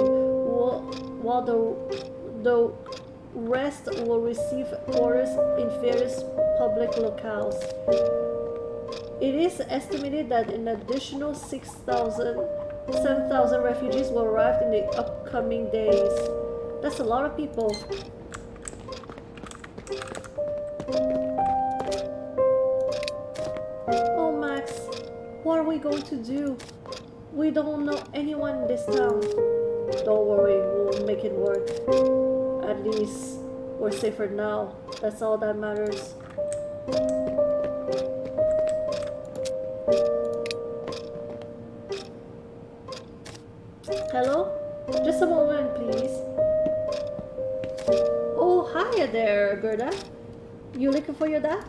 Speaker 1: while the rest will receive quarters in various public locales. It is estimated that an additional 7,000 refugees will arrive in the upcoming days. That's a lot of people. What are we going to do? We don't know anyone in this town. Don't worry, we'll make it work. At least we're safer now. That's all that matters. Hello? Just a moment, please. Oh, hiya there, Gerda. You looking for your dad?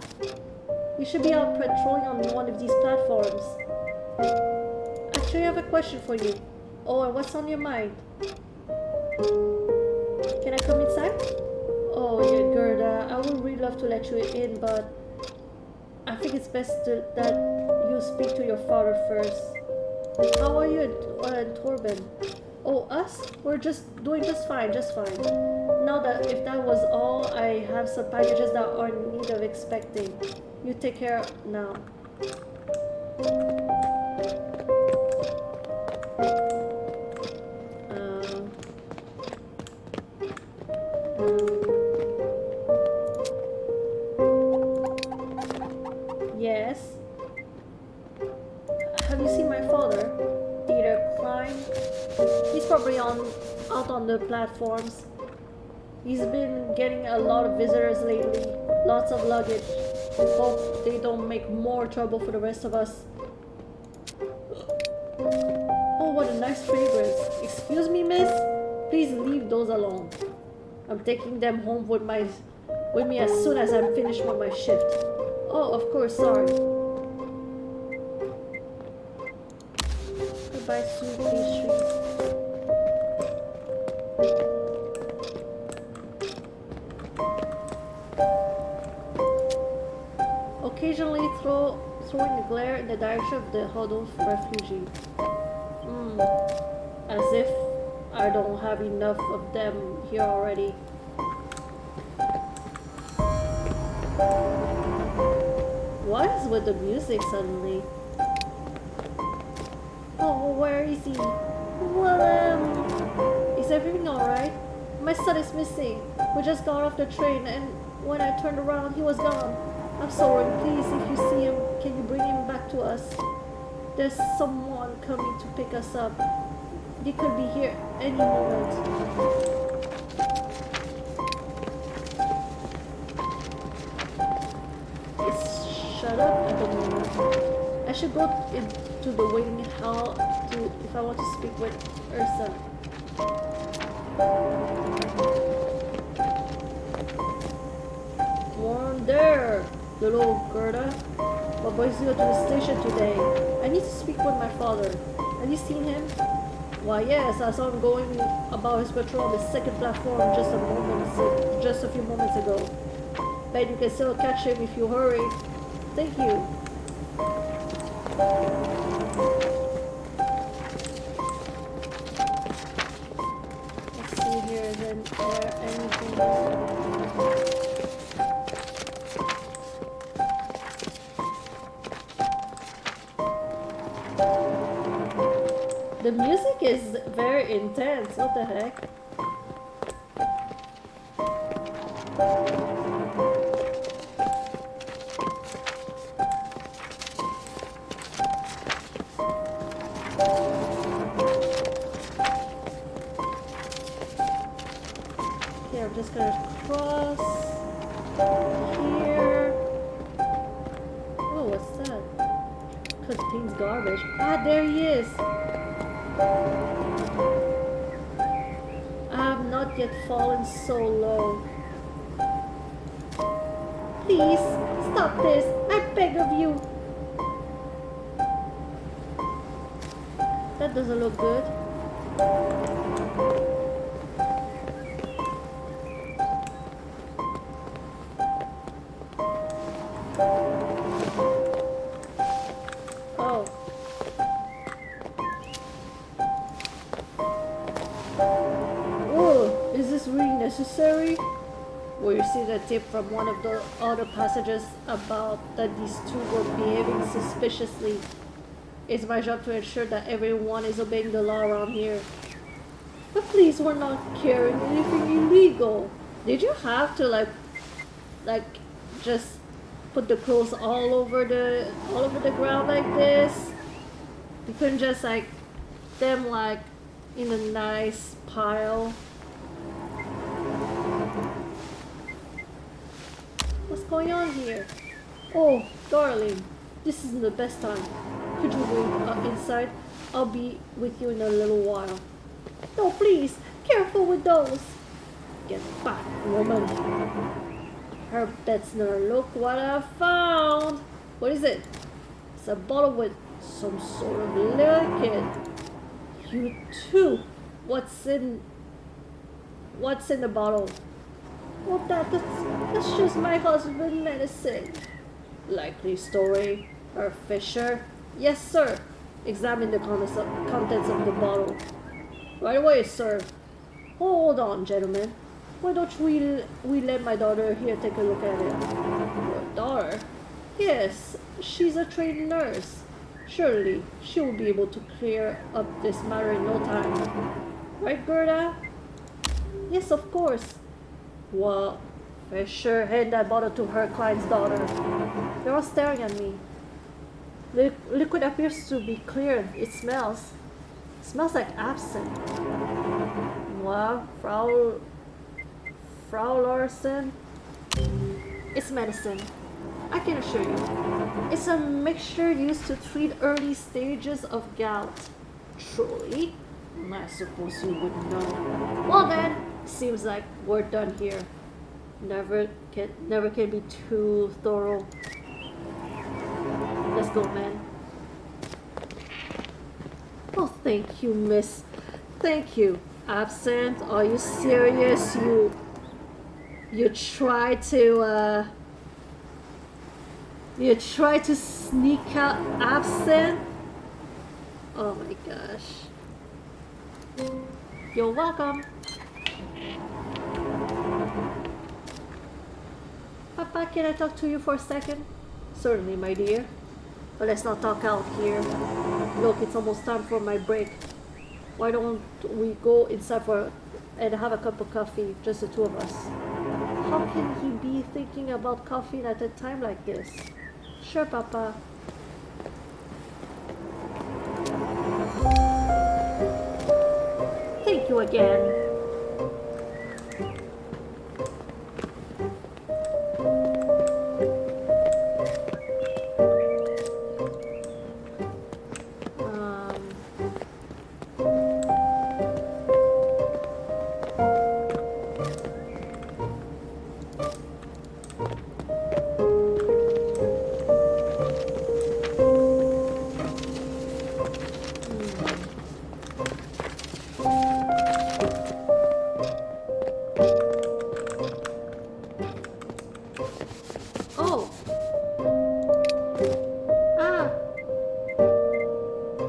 Speaker 1: You should be out patrolling on one of these platforms. Actually, I have a question for you. Oh, and what's on your mind? Can I come inside? Oh, yeah, Gerda. I would really love to let you in, but I think it's best that you speak to your father first. How are you and Torben? Oh, us? We're just doing just fine, just fine. Now that if that was all, I have some packages that are in need of expecting. You take care now. Yes. Have you seen my father? Peter Klein? He's probably out on the platforms. He's been getting a lot of visitors lately. Lots of luggage. Hope they don't make more trouble for the rest of us. Oh, what a nice fragrance. Excuse me, miss? Please leave those alone. I'm taking them home with me as soon as I'm finished with my shift. Oh, of course, sorry. Goodbye, sweet pastries. Occasionally throwing a glare in the direction of the huddled refugee. As if I don't have enough of them here already. What is with the music suddenly? Oh, where is he? Well, is everything alright? My son is missing. We just got off the train and when I turned around, he was gone. I'm sorry, please, if you see him, can you bring him back to us? There's someone coming to pick us up. They could be here any moment. It's shut up at the moment. I should go into the waiting hall if I want to speak with Ursa. One there, little Gerda. What brings you to the station today? I need to speak with my father. Have you seen him? Why yes, I saw him going about his patrol on the second platform just a few moments ago. Bet you can still catch him if you hurry. Thank you. Let's see here, is there anything? The music is very intense, what the heck? Okay, I'm just gonna cross here. Oh, what's that? Contains garbage. Ah, there he is! I have not yet fallen so low. Please, stop this. I beg of you. That doesn't look good. Oh. Oh, is this really necessary? We received a tip from one of the other passengers about that these two were behaving suspiciously. It's my job to ensure that everyone is obeying the law around here. But please, we're not carrying anything illegal. Did you have to like just put the clothes all over the ground like this? You couldn't just like them like in a nice pile. What's going on here? Oh, darling, this isn't the best time. Could you wait inside? I'll be with you in a little while. No, please, careful with those. Get back, woman. Her bed's not. Look what I found. What is it? It's a bottle with some sort of liquid. You too. What's in the bottle? Well, that's just my husband's medicine. Likely story. Or Fisher? Yes, sir. Examine the contents of the bottle. Right away, sir. Hold on, gentlemen. Why don't we let my daughter here take a look at it? Your daughter? Yes, she's a trained nurse. Surely she will be able to clear up this matter in no time. Right, Gerda? Yes, of course. Well, Fisher, hand that bottle to her client's daughter. They're all staring at me. The liquid appears to be clear. It smells. Smells like absinthe. Well, Frau Larson, it's medicine. I can assure you. It's a mixture used to treat early stages of gout. Truly? I suppose you would know. Well then, seems like we're done here. Never can be too thorough. Let's go, man. Oh, thank you, miss. Thank you. Absent? Are you serious? You try to sneak out absent? Oh my gosh. You're welcome. Papa, can I talk to you for a second? Certainly, my dear. But let's not talk out here. Look, it's almost time for my break. Why don't we go inside and have a cup of coffee, just the two of us? How can he be thinking about coffee at a time like this? Sure, Papa. Thank you again.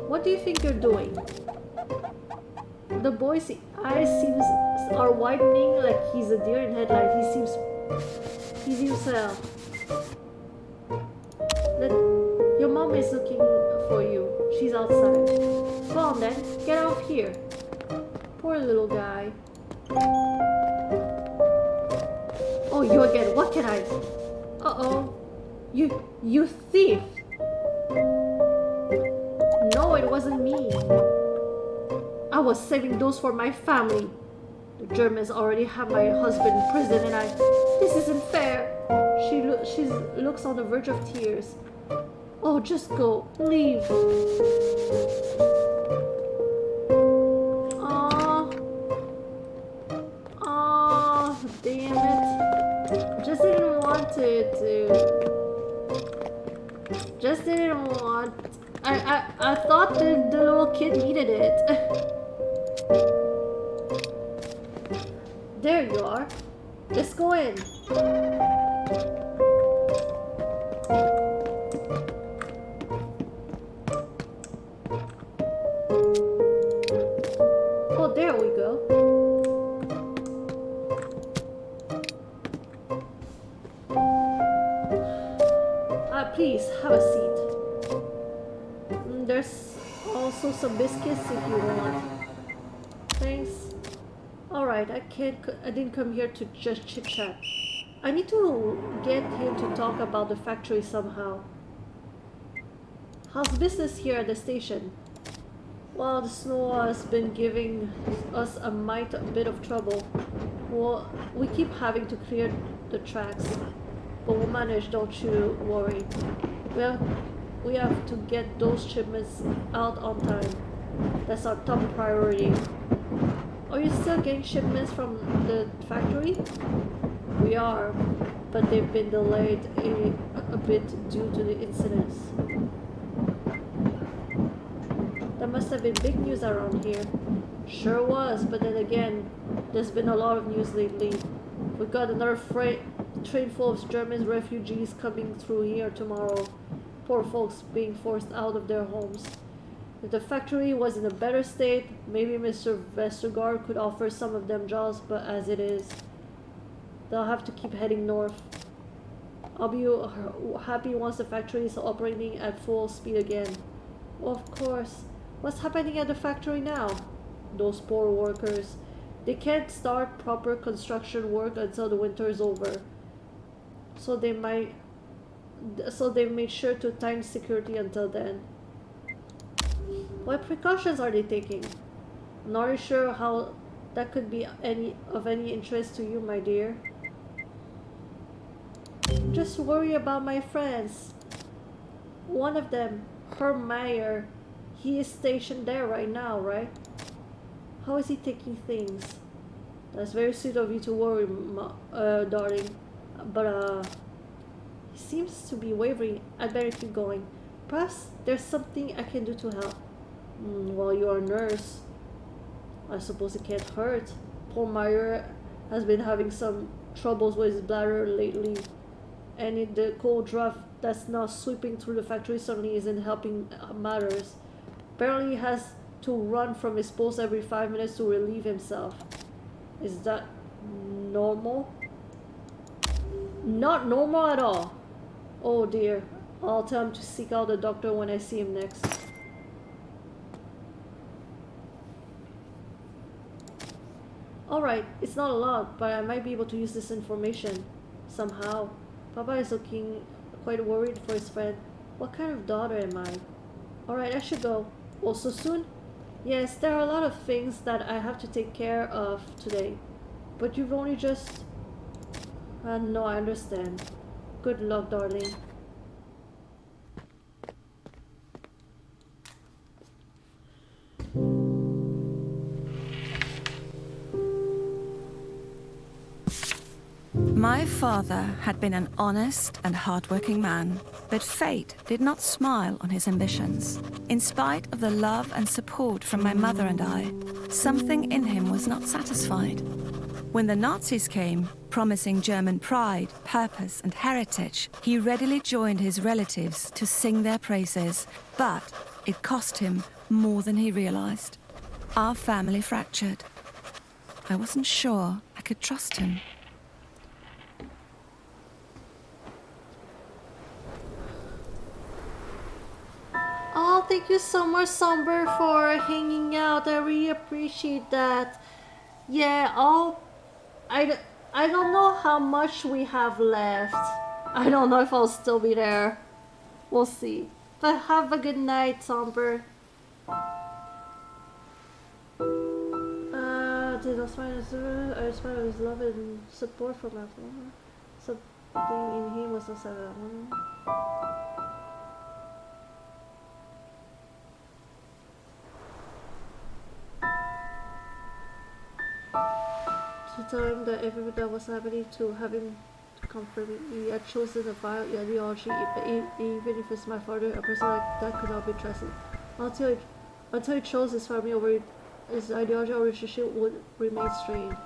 Speaker 1: What do you think you're doing? The boy's eyes are widening like he's a deer in headlight. He seems your mom is looking for you. She's outside. Go on then, get out of here. Poor little guy. Oh, you again. What can I? Uh-oh. You thief. No, it wasn't me. I was saving those for my family. The Germans already have my husband in prison and this isn't fair. She looks on the verge of tears. Oh, just go. Leave. Oh, damn it. Just didn't want it to. Just didn't want. I thought the little kid needed it. There you are. Let's go in. Oh, there we go. Please, have a seat. There's also some biscuits if you want. Thanks. Alright, I didn't come here to just chit-chat. I need to get him to talk about the factory somehow. How's business here at the station? Well, the snow has been giving us a bit of trouble. Well, we keep having to clear the tracks, but we'll manage, don't you worry. We have, we have to get those shipments out on time. That's our top priority. Are you still getting shipments from the factory? We are, but they've been delayed a bit due to the incidents. That must have been big news around here. Sure was, but then again, there's been a lot of news lately. We've got another train full of German refugees coming through here tomorrow. Poor folks being forced out of their homes. If the factory was in a better state, maybe Mr. Vestergaard could offer some of them jobs, but as it is, they'll have to keep heading north. I'll be happy once the factory is operating at full speed again. Well, of course. What's happening at the factory now? Those poor workers. They can't start proper construction work until the winter is over. So they've made sure to tighten security until then. What precautions are they taking? I'm not really sure how that could be of any interest to you, my dear. Just worry about my friends. One of them, Herr Meyer, he is stationed there right now, right? How is he taking things? That's very sweet of you to worry, darling. But, he seems to be wavering. I'd better keep going. Perhaps there's something I can do to help. Well, you're a nurse. I suppose it can't hurt. Poor Meyer has been having some troubles with his bladder lately. And the cold draft that's now sweeping through the factory certainly isn't helping matters. Apparently he has to run from his post every 5 minutes to relieve himself. Is that normal? Not normal at all. Oh dear. I'll tell him to seek out a doctor when I see him next. Alright, it's not a lot, but I might be able to use this information somehow. Papa is looking quite worried for his friend. What kind of daughter am I? Alright, I should go. Oh, so soon? Yes, there are a lot of things that I have to take care of today. But you've only just... no, I understand. Good luck, darling.
Speaker 2: My father had been an honest and hardworking man, but fate did not smile on his ambitions. In spite of the love and support from my mother and I, something in him was not satisfied. When the Nazis came, promising German pride, purpose, and heritage, he readily joined his relatives to sing their praises, but it cost him more than he realized. Our family fractured. I wasn't sure I could trust him.
Speaker 1: Oh, thank you so much, Somber, for hanging out. I really appreciate that. Yeah, I don't know how much we have left. I don't know if I'll still be there. We'll see. But have a good night, Somber. Did I smile his love and support from my father? Something in him was also to tell him that everything that was happening to have him comfort me. He had chosen a vile ideology, but even if it's my father, a person like that could not be trusted. Until he chose his family over his ideology, our relationship would remain strained.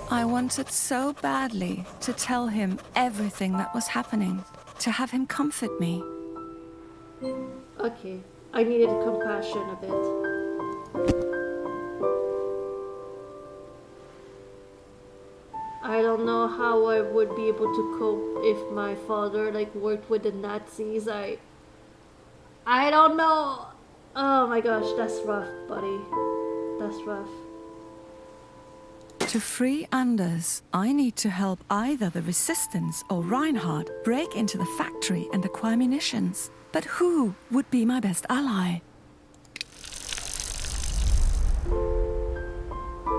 Speaker 2: I wanted so badly to tell him everything that was happening, to have him comfort me.
Speaker 1: Okay, I needed compassion a bit. I don't know how I would be able to cope if my father worked with the Nazis. I don't know. Oh my gosh, that's rough, buddy. That's rough.
Speaker 2: To free Anders, I need to help either the Resistance or Reinhardt break into the factory and acquire munitions. But who would be my best ally?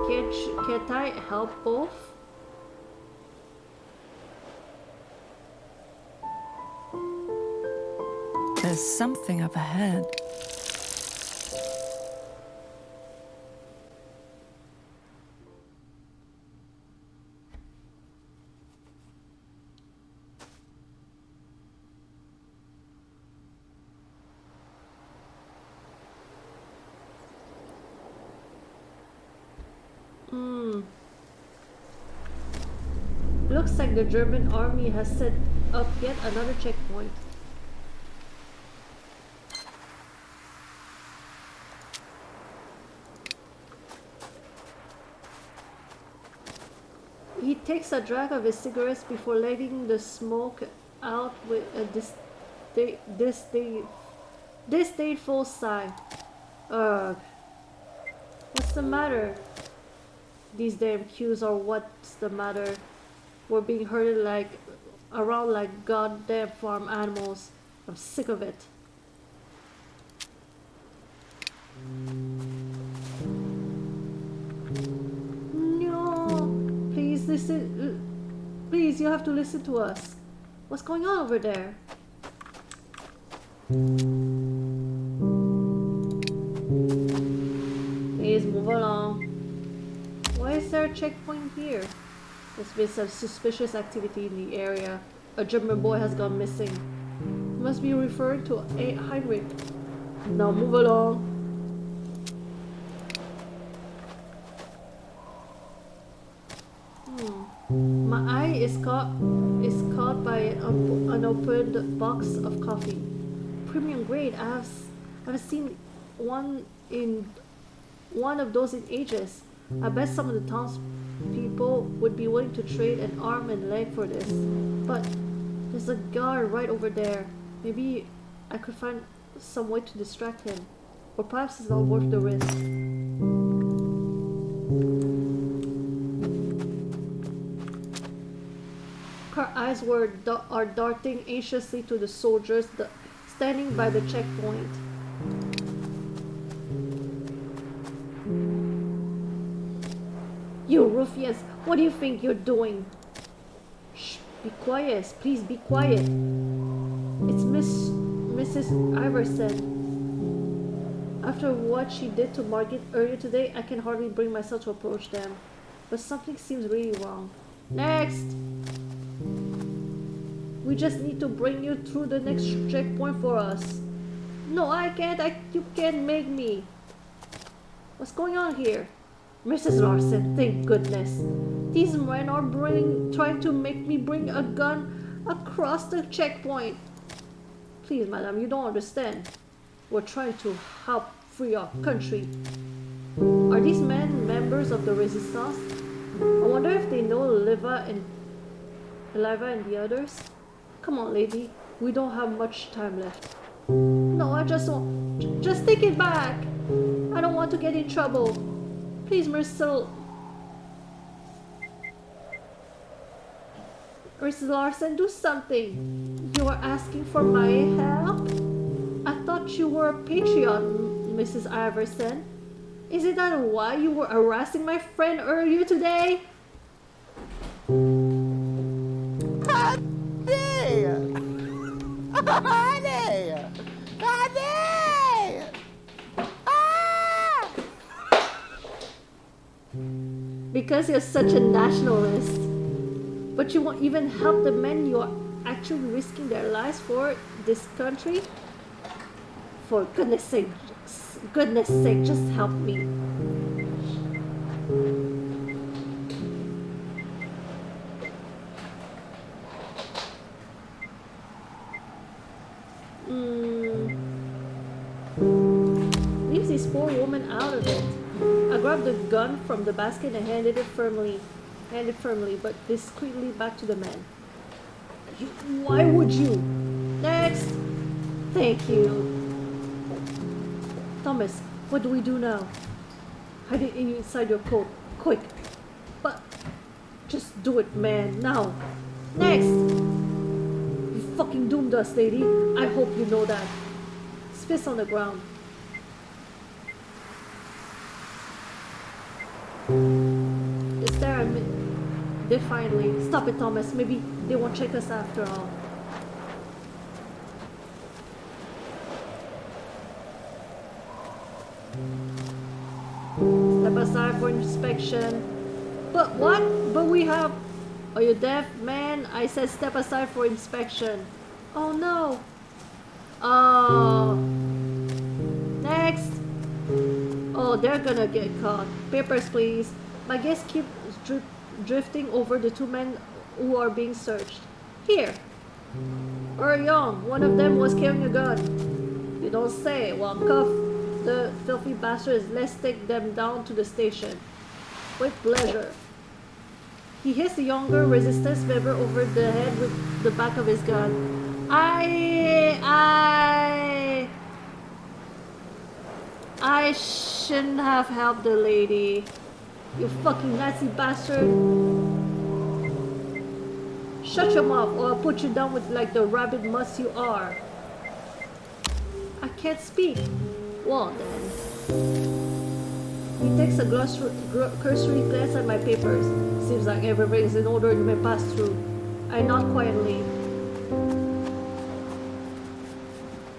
Speaker 1: Can't I help both?
Speaker 2: There's something up ahead.
Speaker 1: Looks like the German army has set up yet another checkpoint. He takes a drag of his cigarettes before letting the smoke out with a disdainful sigh. Ugh. What's the matter? These damn cues are what's the matter. We're being herded around like goddamn farm animals. I'm sick of it. No, please listen. Please, you have to listen to us. What's going on over there? Please move along. Why is there a checkpoint here? There's been some suspicious activity in the area. A German boy has gone missing. He must be referring to Heinrich. Now move along. My eye is caught by an unopened box of coffee. Premium grade. I haven't seen one of those in ages. I bet some of the townspeople would be willing to trade an arm and leg for this. But there's a guard right over there. Maybe I could find some way to distract him. Or perhaps it's not worth the risk. Her eyes are darting anxiously to the soldiers standing by the checkpoint. You ruffians, what do you think you're doing? Shh, be quiet, please be quiet. It's Mrs. Iverson. After what she did to Margit earlier today, I can hardly bring myself to approach them. But something seems really wrong. Next! We just need to bring you through the next checkpoint for us. No, I can't. You can't make me. What's going on here? Mrs. Larson, thank goodness. These men are trying to make me bring a gun across the checkpoint. Please, madam, you don't understand. We're trying to help free our country. Are these men members of the Resistance? I wonder if they know Eliva and the others. Come on, lady. We don't have much time left. No, I just want... Just take it back. I don't want to get in trouble. Please, Mrs. Larson, do something. You are asking for my help? I thought you were a patriot, Mrs. Iverson. Isn't that why you were harassing my friend earlier today?
Speaker 5: Honey! Honey! Honey! Ah!
Speaker 1: Because you're such a nationalist. But you won't even help the men you are actually risking their lives for this country? For goodness sake, just help me. Leaves this poor woman out of it. I grabbed the gun from the basket and handed it firmly, but discreetly back to the man. Why would you? Next! Thank you. Thomas, what do we do now? Hide it inside your coat. Quick. Just do it, man. Now. Next. You fucking doomed us, lady. I hope you know that. Spits on the ground. Is there a they finally stop it, Thomas. Maybe they won't check us after all. Step aside for inspection. But what? But we have. Are you deaf, man? I said step aside for inspection. Oh no. Oh. Next. Oh, they're gonna get caught. Papers, please. My guests keep drifting over the two men who are being searched. Here. Young. One of them was carrying a gun. You don't say. Well, cuff the filthy bastards. Let's take them down to the station. With pleasure. He hits the younger resistance member over the head with the back of his gun. I shouldn't have helped the lady. You fucking Nazi bastard. Shut your mouth or I'll put you down with like the rabid muss you are. I can't speak. Well then. He takes a cursory glance at my papers. Seems like everything's in order to be passed through. I nod quietly.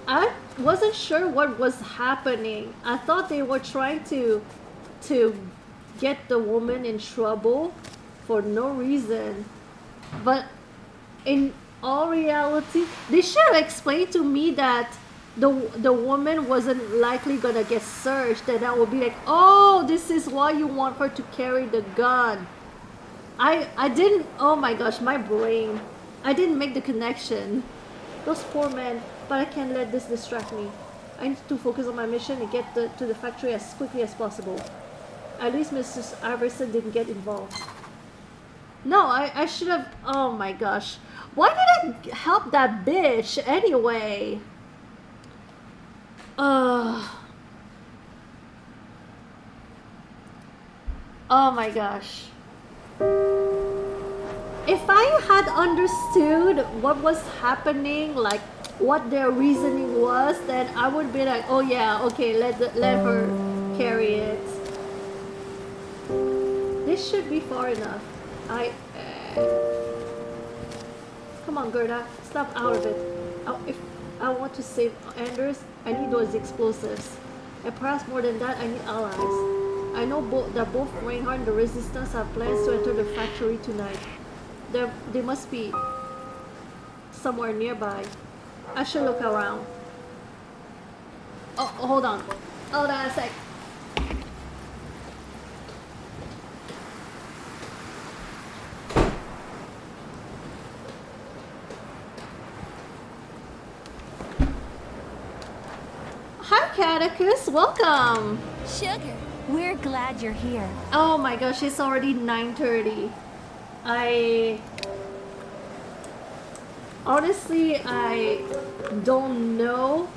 Speaker 1: I wasn't sure what was happening. I thought they were trying to get the woman in trouble for no reason. But in all reality, they should have explained to me that the woman wasn't likely gonna get searched, and I would be like, oh, this is why you want her to carry the gun. I didn't, oh my gosh, my brain. I didn't make the connection. Those poor men, but I can't let this distract me. I need to focus on my mission and get to the factory as quickly as possible. At least Mrs. Iverson didn't get involved. No, I should have, oh my gosh. Why did I help that bitch anyway? Oh my gosh. If I had understood what was happening, like what their reasoning was, then I would be like, oh yeah, okay, let her carry it. This should be far enough. Come on, Gerda, snap out of it. If I want to save Anders, I need those explosives. And perhaps more than that, I need allies. I know that both Reinhardt and the Resistance have plans to enter the factory tonight. They must be somewhere nearby. I should look around. Oh, hold on. Hold on a sec. Hi, Catechus. Welcome.
Speaker 3: Sugar, we're glad you're here.
Speaker 1: Oh my gosh, it's already 9:30. Honestly, I don't know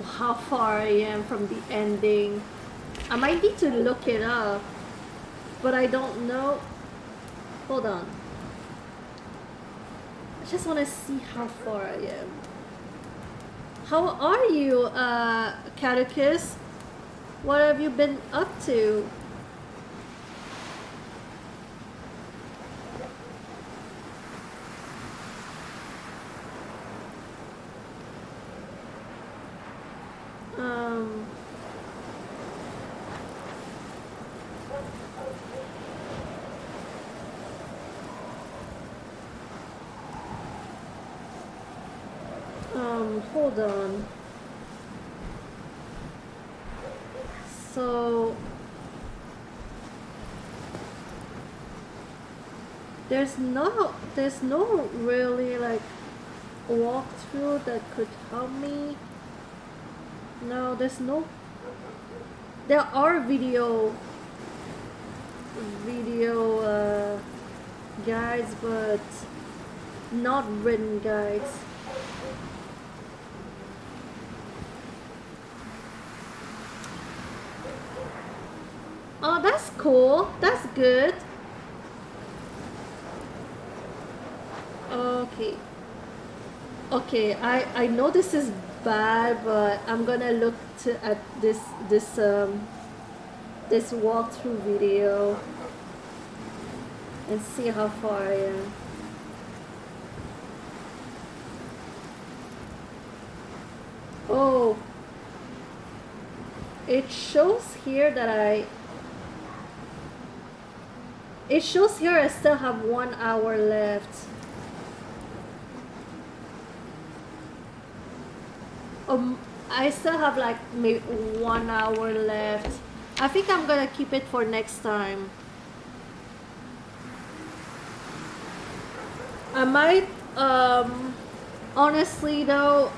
Speaker 1: how far I am from the ending. I might need to look it up, but I don't know. Hold on. I just want to see how far I am. How are you, Catechus? What have you been up to? Hold on. So there's no really like walkthrough that could help me. No, there's no. There are video guides, but not written guides. Oh, That's cool. That's good. Okay. Okay, I know this is bad, but I'm gonna look at this walkthrough video and see how far I am. Oh, it shows here that it shows here I still have 1 hour left. I still have like maybe 1 hour left. I think I'm gonna keep it for next time. I might, honestly though,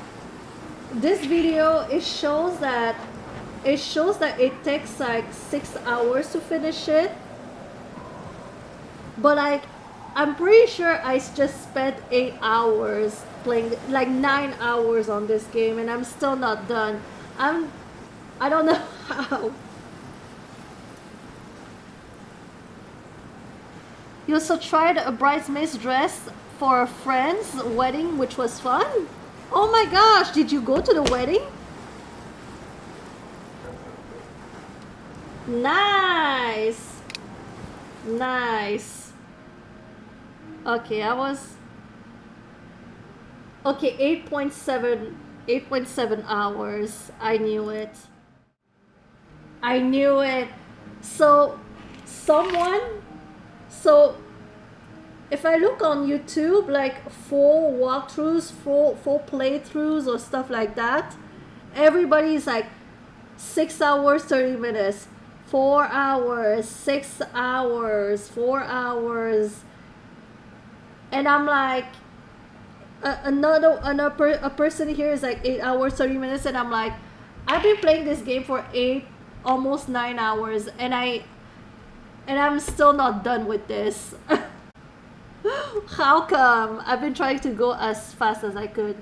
Speaker 1: this video, it shows that it takes like 6 hours to finish it. But like, I'm pretty sure I just spent 8 hours playing, like 9 hours on this game, and I'm still not done. I don't know how. You also tried a bridesmaid's dress for a friend's wedding, which was fun? Oh my gosh, did you go to the wedding? Nice. Nice. Okay, okay, 8.7 hours. I knew it. I knew it. So if I look on YouTube, like full walkthroughs, full playthroughs or stuff like that, everybody's like 6 hours, 30 minutes, 4 hours, 6 hours, 4 hours. And I'm like, a person here is like 8 hours, 30 minutes, and I'm like, I've been playing this game for almost 9 hours, and I'm still not done with this. How come? I've been trying to go as fast as I could.